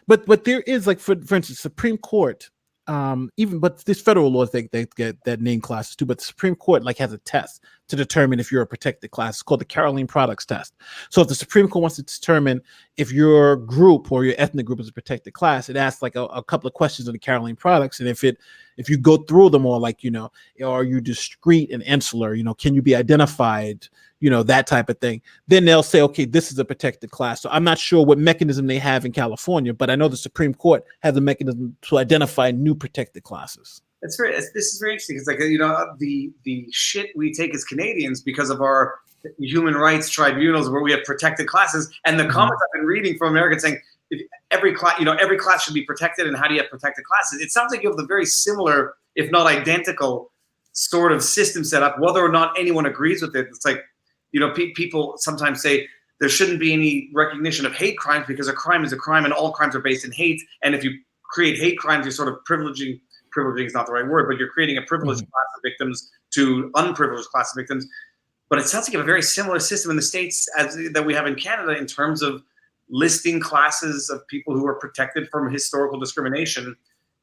but there is, like for instance, Supreme Court. But there's federal laws they get that name classes too. But the Supreme Court has a test to determine if you're a protected class. It's called the Caroline Products Test. So if the Supreme Court wants to determine if your group or your ethnic group is a protected class, it asks like a couple of questions on the Caroline Products, and if you go through them all, like are you discrete and insular? Can you be identified? That type of thing. Then they'll say, okay, this is a protected class. So I'm not sure what mechanism they have in California, but I know the Supreme Court has a mechanism to identify new protected classes. This is very interesting. It's like, the shit we take as Canadians because of our human rights tribunals where we have protected classes, and the comments I've been reading from Americans saying every class should be protected, and how do you have protected classes? It sounds like you have the very similar, if not identical, sort of system set up, whether or not anyone agrees with it. It's like, people sometimes say there shouldn't be any recognition of hate crimes because a crime is a crime and all crimes are based in hate. And if you create hate crimes, you're sort of privileging is not the right word, but you're creating a privileged class of victims to unprivileged class of victims. But it sounds like you have a very similar system in the States that we have in Canada in terms of listing classes of people who are protected from historical discrimination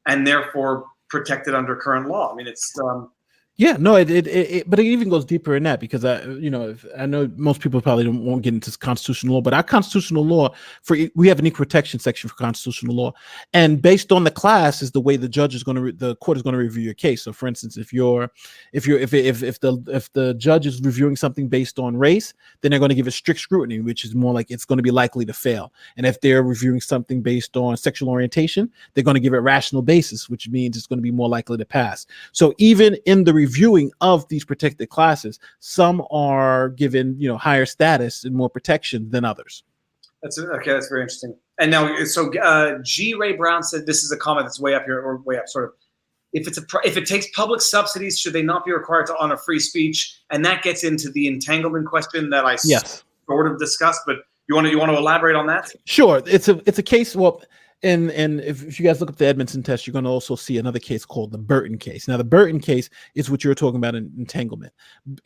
and therefore protected under current law. I mean, it's... Yeah, no, but it even goes deeper in that, because I know most people probably won't get into constitutional law, but our constitutional law we have an equal protection section for constitutional law, and based on the class is the way the court is going to review your case. So, for instance, if the judge is reviewing something based on race, then they're going to give it strict scrutiny, which is more like it's going to be likely to fail. And if they're reviewing something based on sexual orientation, they're going to give it rational basis, which means it's going to be more likely to pass. So even in the reviewing of these protected classes, some are given higher status and more protection than others. That's very interesting. And now, so G. Ray Brown said, this is a comment that's way up here, or way up, sort of. If it takes public subsidies, should they not be required to honor free speech? And that gets into the entanglement question that I sort of discussed. But you want to elaborate on that? Sure. It's a case. Well. And if you guys look up the Edmondson test, you're going to also see another case called the Burton case. Now, the Burton case is what you were talking about in entanglement.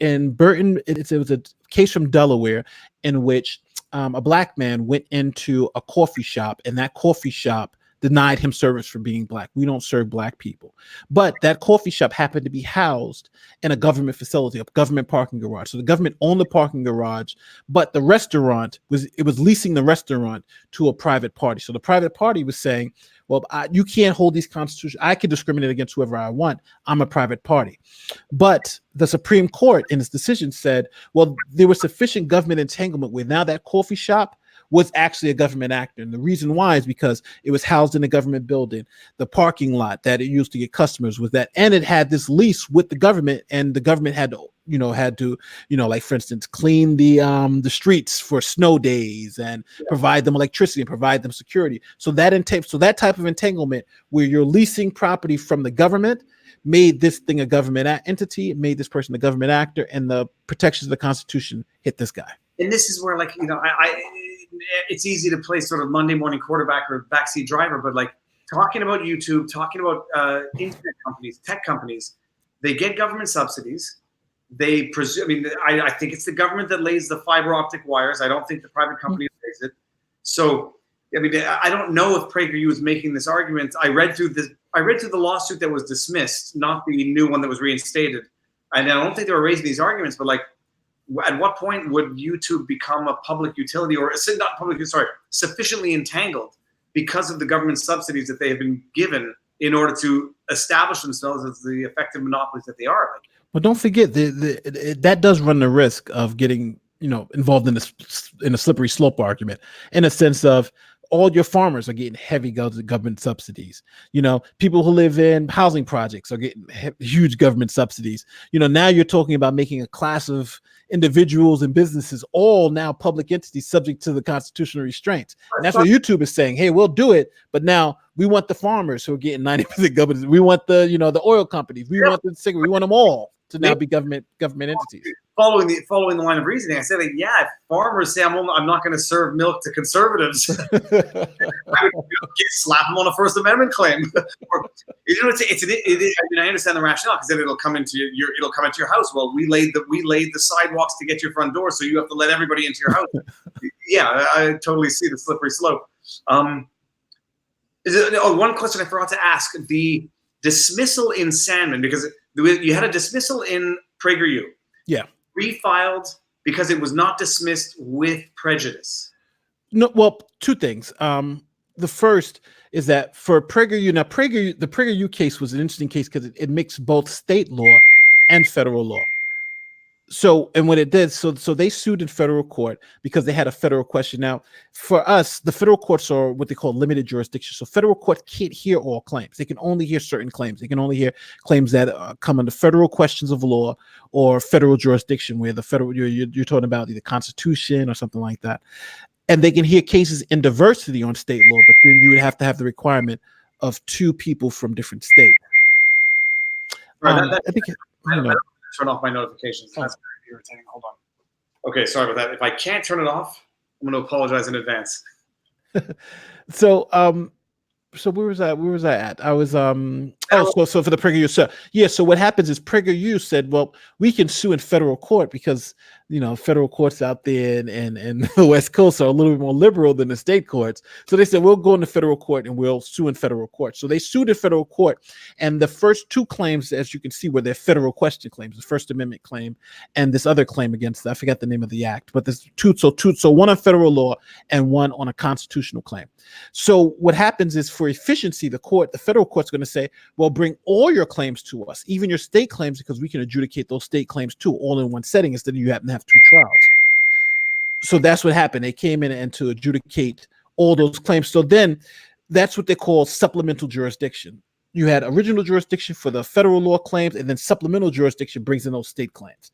In Burton, it was a case from Delaware in which a black man went into a coffee shop, and that coffee shop denied him service for being black. We don't serve black people. But that coffee shop happened to be housed in a government facility, a government parking garage. So the government owned the parking garage, but the restaurant was leasing the restaurant to a private party. So the private party was saying, well, you can't hold these constitutions. I can discriminate against whoever I want. I'm a private party. But the Supreme Court in its decision said, well, there was sufficient government entanglement where now that coffee shop was actually a government actor. And the reason why is because it was housed in a government building. The parking lot that it used to get customers was that, and it had this lease with the government, and the government had to, like for instance, clean the streets for snow days and provide them electricity and provide them security. So that type of entanglement where you're leasing property from the government made this thing a government entity, made this person a government actor, and the protections of the Constitution hit this guy. And this is where, like, it's easy to play sort of Monday morning quarterback or backseat driver, but like talking about YouTube, talking about internet companies, tech companies, they get government subsidies. They presume. I think it's the government that lays the fiber optic wires. I don't think the private company lays it. So, I don't know if PragerU is making this argument. I read through the lawsuit that was dismissed, not the new one that was reinstated. And I don't think they were raising these arguments, but like, at what point would YouTube become a public utility, or not public, sufficiently entangled because of the government subsidies that they have been given in order to establish themselves as the effective monopolies that they are? Like, well, don't forget that does run the risk of getting involved in a slippery slope argument, in a sense of all your farmers are getting heavy government subsidies. People who live in housing projects are getting huge government subsidies. Now you're talking about making a class of individuals and businesses all now public entities subject to the constitutional restraints. And that's what YouTube is saying. Hey, we'll do it, but now we want the farmers who are getting 90% government. We want the oil companies. We want the cigarette. We want them all to now be government entities. Following the line of reasoning, I said, like, if farmers say I'm not going to serve milk to conservatives, I would slap them on a First Amendment claim. I understand the rationale, because then it'll come into your house. Well, we laid the sidewalks to get to your front door, so you have to let everybody into your house. I totally see the slippery slope. One question I forgot to ask: the dismissal in Sandmann, because you had a dismissal in PragerU. Yeah. Refiled because it was not dismissed with prejudice. No, well, two things. The first is that for PragerU, the PragerU case was an interesting case because it mixed both state law and federal law. So, and what it did, so they sued in federal court because they had a federal question. Now, for us, the federal courts are what they call limited jurisdiction. So federal court can't hear all claims. They can only hear certain claims. They can only hear claims that come under federal questions of law or federal jurisdiction, where the federal, you're talking about either Constitution or something like that. And they can hear cases in diversity on state law, but then you would have to have the requirement of two people from different states. Right, I think turn off my notifications. That's very irritating. Hold on. Okay, sorry about that. If I can't turn it off, I'm going to apologize in advance. So where was I at? I was so for the PragerU. So what happens is PragerU said, well, we can sue in federal court because federal courts out there and the West Coast are a little bit more liberal than the state courts. So they said, we'll go into federal court and we'll sue in federal court. So they sued in federal court, and the first two claims, as you can see, were their federal question claims: the First Amendment claim and this other claim against, I forgot the name of the act, but there's two. So one on federal law and one on a constitutional claim. So what happens is, for efficiency, the federal court's going to say, well, bring all your claims to us, even your state claims, because we can adjudicate those state claims too, all in one setting, instead of you having to have two trials. So that's what happened. They came in and to adjudicate all those claims. So then that's what they call supplemental jurisdiction. You had original jurisdiction for the federal law claims, and then supplemental jurisdiction brings in those state claims.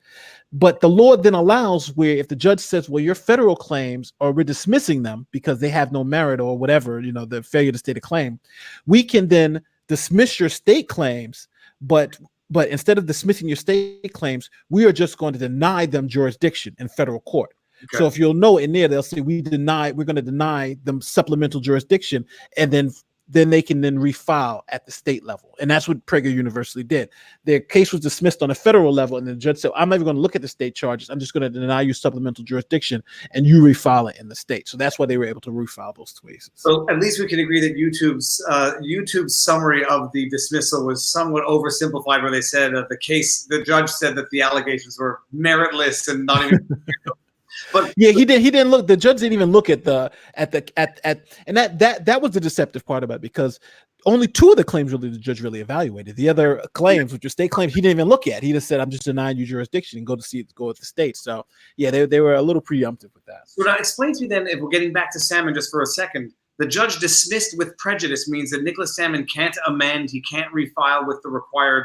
But the law then allows where, if the judge says, well, your federal claims, or we're dismissing them because they have no merit or whatever, the failure to state a claim, we can then dismiss your state claims, but instead of dismissing your state claims, we are just going to deny them jurisdiction in federal court. Okay. So if you'll know in there, they'll say we're going to deny them supplemental jurisdiction, and then they can then refile at the state level. And that's what Prager University did. Their case was dismissed on a federal level, and the judge said, I'm not even going to look at the state charges. I'm just going to deny you supplemental jurisdiction, and you refile it in the state. So that's why they were able to refile those cases. So at least we can agree that YouTube's summary of the dismissal was somewhat oversimplified, where they said the judge said that the allegations were meritless and not even But yeah, he didn't look. The judge didn't even look at and that was the deceptive part about it, because only two of the claims really the judge really evaluated. The other claims, which are state claims, he didn't even look at. He just said, "I'm just denying you jurisdiction and go with the state." So yeah, they were a little preemptive with that. So now explain to me then, if we're getting back to Sandmann just for a second, the judge dismissed with prejudice means that Nicholas Sandmann can't amend, he can't refile with the required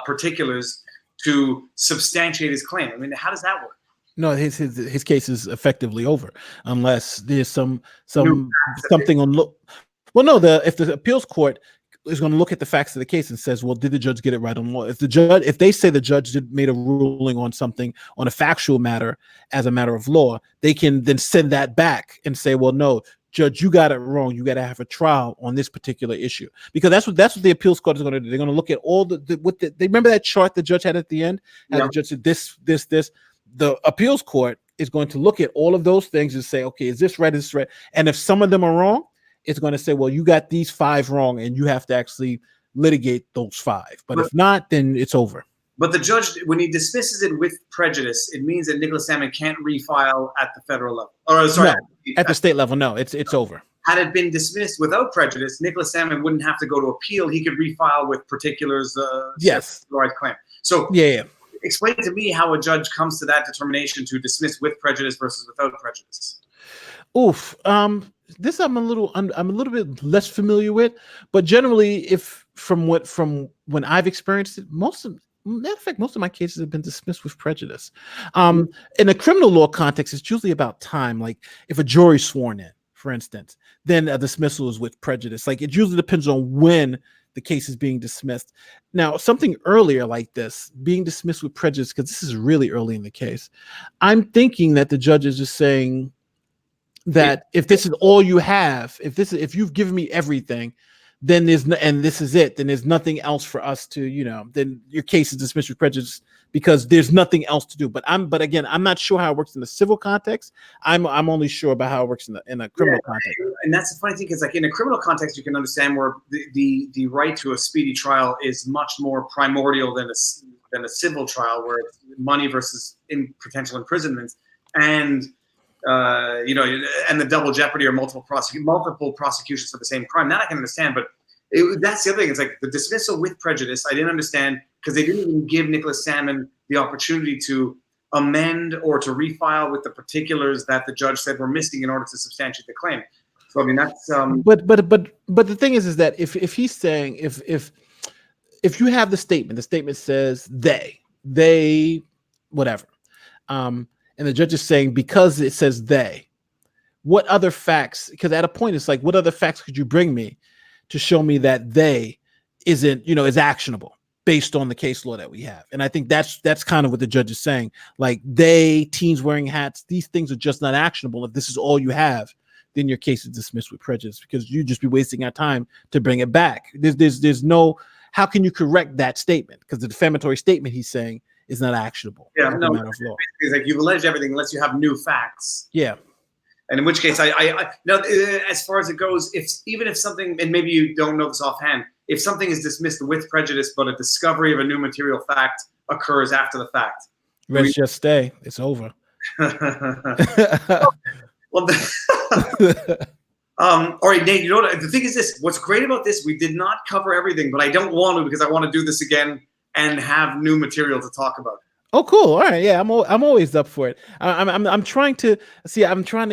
particulars to substantiate his claim. I mean, how does that work? No, his case is effectively over unless there's something on. Well, no, if the appeals court is going to look at the facts of the case and says, well, did the judge get it right on law? If they say the judge made a ruling on something on a factual matter as a matter of law, they can then send that back and say, well, no, judge, you got it wrong. You got to have a trial on this particular issue, because that's what the appeals court is going to do. They're going to look at all they remember that chart the judge had at the end. How the judge said this. The appeals court is going to look at all of those things and say, okay, is this right? Is this right? And if some of them are wrong, it's going to say, well, you got these 5 wrong, and you have to actually litigate those 5. But if not, then it's over. But the judge, when he dismisses it with prejudice, it means that Nicholas Sandmann can't refile at the federal level. Or sorry, no, at the state level, no, it's over. Had it been dismissed without prejudice, Nicholas Sandmann wouldn't have to go to appeal. He could refile with particulars. Yes. Right claim. So yeah. Explain to me how a judge comes to that determination to dismiss with prejudice versus without prejudice. Oof. This I'm a little bit less familiar with, but generally, if from when I've experienced it, most of my cases have been dismissed with prejudice. In a criminal law context, it's usually about time. Like if a jury's sworn in, for instance, then a dismissal is with prejudice. Like it usually depends on when the case is being dismissed. Now, something earlier like this, being dismissed with prejudice, because this is really early in the case, I'm thinking that the judge is just saying that if this is all you have, if you've given me everything, then and this is it, then there's nothing else for us to, then your case is dismissed with prejudice because there's nothing else to do. But again, I'm not sure how it works in the civil context. I'm only sure about how it works in a criminal context. And that's the funny thing, because like in a criminal context, you can understand where the right to a speedy trial is much more primordial than a civil trial, where it's money versus potential imprisonment, and and the double jeopardy or multiple prosecutions for the same crime. That I can understand, but that's the other thing. It's like the dismissal with prejudice. I didn't understand because they didn't even give Nicholas Sandmann the opportunity to amend or to refile with the particulars that the judge said were missing in order to substantiate the claim. So I mean that's. But the thing is that if he's saying if you have the statement says they whatever. And the judge is saying, because it says they, what other facts? Because at a point, it's like, what other facts could you bring me to show me that they isn't, is actionable based on the case law that we have? And I think that's kind of what the judge is saying. Like teens wearing hats, these things are just not actionable. If this is all you have, then your case is dismissed with prejudice, because you just be wasting our time to bring it back. There's no, how can you correct that statement? Because the defamatory statement he's saying is not actionable. Yeah, no, matter of law. It's like you've alleged everything unless you have new facts. Yeah. And in which case, I now as far as it goes, even if something, and maybe you don't know this offhand, if something is dismissed with prejudice, but a discovery of a new material fact occurs after the fact, let's just stay. It's over. Well, all right, Nate. You know what? The thing is this: what's great about this, we did not cover everything, but I don't want to, because I want to do this again and have new material to talk about. Oh, cool. All right. Yeah, I'm always up for it. I'm trying to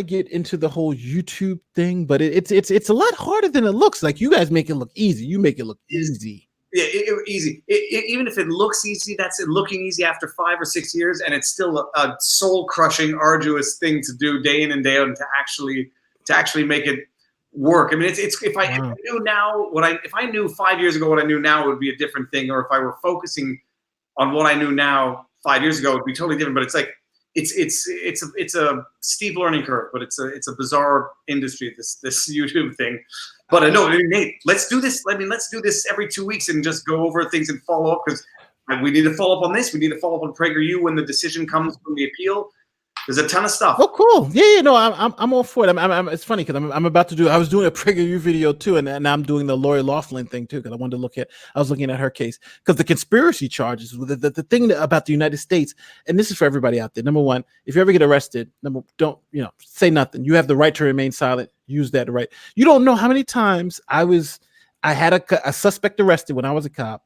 get into the whole YouTube thing, but it's a lot harder than it looks. Like you guys make it look easy. You make it look easy. Yeah, easy. Even if it looks easy, that's it looking easy after 5 or 6 years, and it's still a soul-crushing, arduous thing to do day in and day out, and to actually make it work. I mean, if I knew now if I knew 5 years ago what I knew now, it would be a different thing. Or if I were focusing on what I knew now 5 years ago, it would be totally different. But it's like it's a steep learning curve, but it's a bizarre industry, this YouTube thing. But I know, Nate, let's do this. I mean, let's do this every 2 weeks and just go over things and follow up, because we need to follow up on this. We need to follow up on PragerU when the decision comes from the appeal. There's a ton of stuff. Oh, cool. Yeah, no, I'm all for it. It's funny because I'm about to I was doing a PragerU video too, and I'm doing the Lori Loughlin thing too, because I was looking at her case, because the conspiracy charges, the thing about the United States, and this is for everybody out there. Number one, if you ever get arrested, don't say nothing. You have the right to remain silent. Use that right. You don't know how many times I was I had a suspect arrested when I was a cop,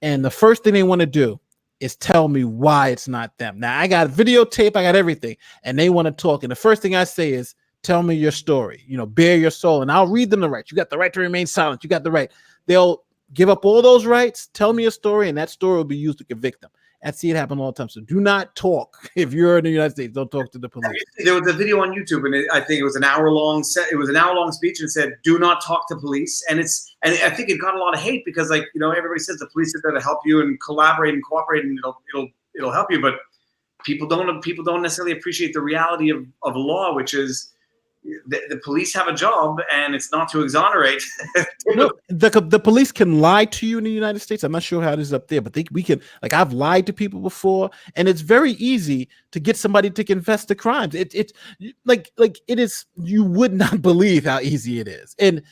and the first thing they want to do is tell me why it's not them. Now I got videotape, I got everything, and they want to talk. And the first thing I say is, tell me your story, bare your soul, and I'll read them the rights. You got the right to remain silent. You got the right. They'll give up all those rights, tell me a story, and that story will be used to convict them. I see it happen all the time. So do not talk. If you're in the United States, don't talk to the police. There was a video on YouTube, and I think it was an hour-long set. It was an hour-long speech, and it said, "Do not talk to police." And I think it got a lot of hate because, everybody says the police are there to help you and collaborate and cooperate, and it'll help you. But people don't necessarily appreciate the reality of law, which is the police have a job, and it's not to exonerate. No, the police can lie to you in the United States. I'm not sure how it is up there, but we can. I've lied to people before, and it's very easy to get somebody to confess to crimes. It is. You would not believe how easy it is, and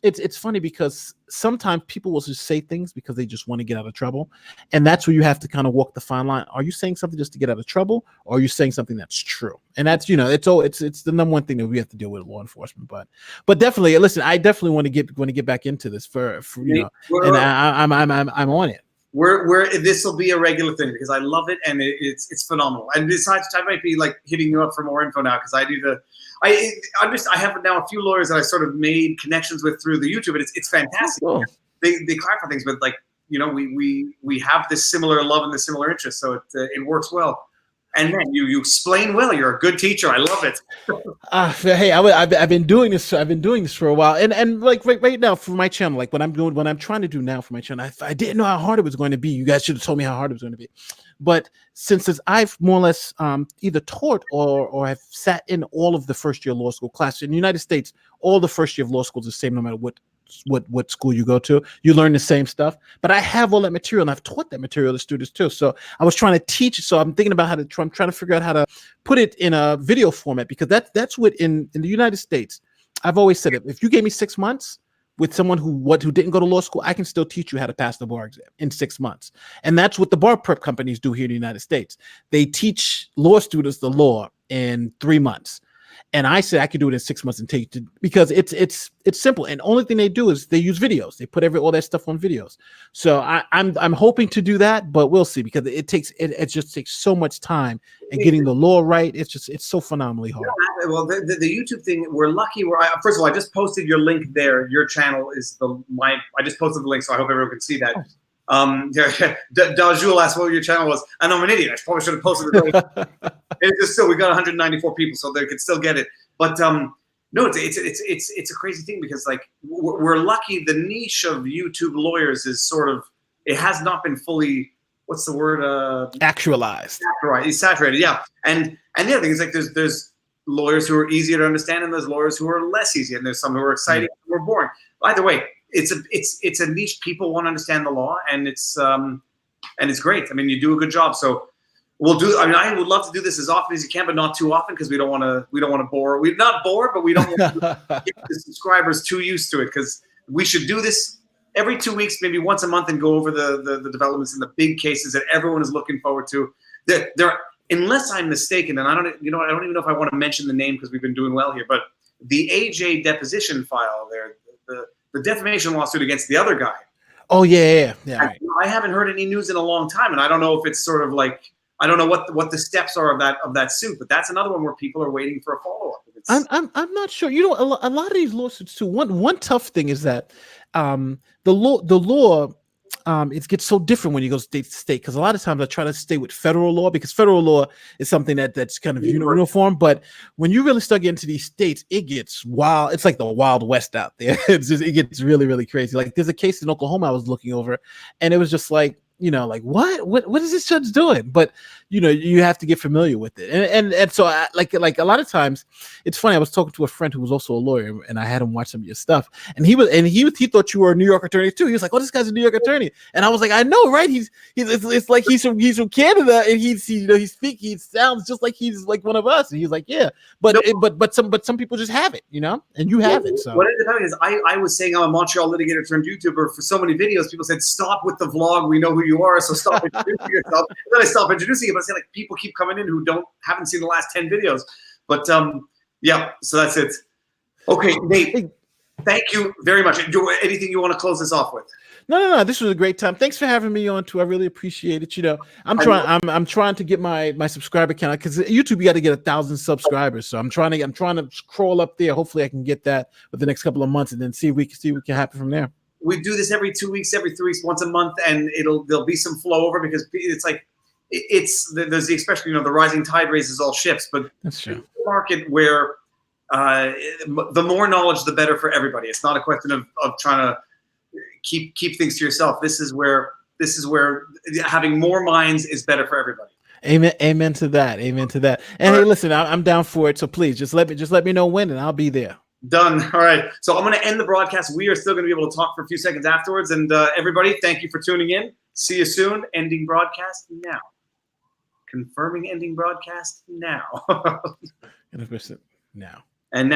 it's funny because sometimes people will just say things because they just want to get out of trouble, and that's where you have to kind of walk the fine line. Are you saying something just to get out of trouble, or are you saying something that's true? And that's it's the number one thing that we have to deal with law enforcement. But definitely, listen, I definitely want to get back into this for and I'm on it. This will be a regular thing because I love it and it's phenomenal. And besides, I might be hitting you up for more info now because I have now a few lawyers that I sort of made connections with through the YouTube, and it's fantastic. Cool. They clarify things, but we have this similar love and this similar interest, so it works well. And man, you explain well. You're a good teacher. I love it. Hey, I've been doing this. I've been doing this for a while, and right now for my channel, what I'm trying to do now for my channel, I didn't know how hard it was going to be. You guys should have told me how hard it was going to be. But since I've more or less either taught or have sat in all of the first year law school classes in the United States, all the first year of law school is the same no matter what school you go to. You learn the same stuff, but I have all that material and I've taught that material to students too. So I was trying to teach. So I'm thinking about I'm trying to figure out how to put it in a video format, because that's what in the United States, I've always said it. If you gave me 6 months with someone who didn't go to law school, I can still teach you how to pass the bar exam in 6 months. And that's what the bar prep companies do here in the United States. They teach law students the law in 3 months. And I said I could do it in 6 months and take it because it's simple. And the only thing they do is they use videos. They put all that stuff on videos. So I'm hoping to do that, but we'll see, because it just takes so much time and getting the law right. It's so phenomenally hard. Yeah, well, the YouTube thing, we're lucky. First of all, I just posted your link there. Your channel is I just posted the link, so I hope everyone can see that. Dajul asked what your channel was, and I'm an idiot. I probably should have posted it. It's still, we got 194 people, so they could still get it. But no, it's a crazy thing because we're lucky. The niche of YouTube lawyers is sort of, it has not been fully, what's the word? Actualized. It's saturated, yeah. And the other thing is there's lawyers who are easier to understand, and there's lawyers who are less easy, and there's some who are exciting, and who are boring. Either way, it's a niche. People want to understand the law, and it's great. I mean, you do a good job. So we'll do. I mean, I would love to do this as often as you can, but not too often, because we don't want to bore. We're not bored, but we don't want to get the subscribers too used to it, because we should do this every 2 weeks, maybe once a month, and go over the developments in the big cases that everyone is looking forward to. There, unless I'm mistaken, and I don't even know if I want to mention the name because we've been doing well here, but the AJ deposition file there, the defamation lawsuit against the other guy. Oh yeah. Right. I haven't heard any news in a long time, and I don't know if it's sort of I don't know what the steps are of that suit, but that's another one where people are waiting for a follow up. I'm not sure. You know, a lot of these lawsuits too. One tough thing is that the law it gets so different when you go state to state, because a lot of times I try to stay with federal law, because federal law is something that's kind of uniform. But when you really start getting to these states, it gets wild. It's like the Wild West out there. It gets really, really crazy. Like there's a case in Oklahoma I was looking over, and it was just like, what is this judge doing? But you have to get familiar with it, and so like a lot of times, it's funny. I was talking to a friend who was also a lawyer, and I had him watch some of your stuff, and he thought you were a New York attorney too. He was like, "Oh, this guy's a New York attorney," and I was like, "I know, right? It's like he's from Canada, and he sounds just like he's like one of us." And he's like, "Yeah, but some people just have it, and you have it." So what ended up happening is I was saying I'm a Montreal litigator turned YouTuber for so many videos. People said, "Stop with the vlog. We know who you are, so stop introducing yourself." And then I stopped introducing it, but I say people keep coming in who haven't seen the last 10 videos. But yeah, so that's it. Okay, Nate. Thank you very much. Anything you want to close this off with? No. This was a great time. Thanks for having me on too. I really appreciate it. You know, I'm trying to get my subscriber count because YouTube you got to get 1,000 subscribers. So I'm trying to scroll up there. Hopefully I can get that with the next couple of months and then see what can happen from there. We do this every 2 weeks, every 3 weeks, once a month, and there'll be some flow over because it's like there's the expression, the rising tide raises all ships, but that's true. It's a market where the more knowledge, the better for everybody. It's not a question of trying to keep things to yourself. This is where having more minds is better for everybody. Amen to that. And hey, listen, I'm down for it. So please just let me know when, and I'll be there. Done. All right. So I'm going to end the broadcast. We are still going to be able to talk for a few seconds afterwards. And everybody, thank you for tuning in. See you soon. Ending broadcast now. Confirming ending broadcast now. Now. And now.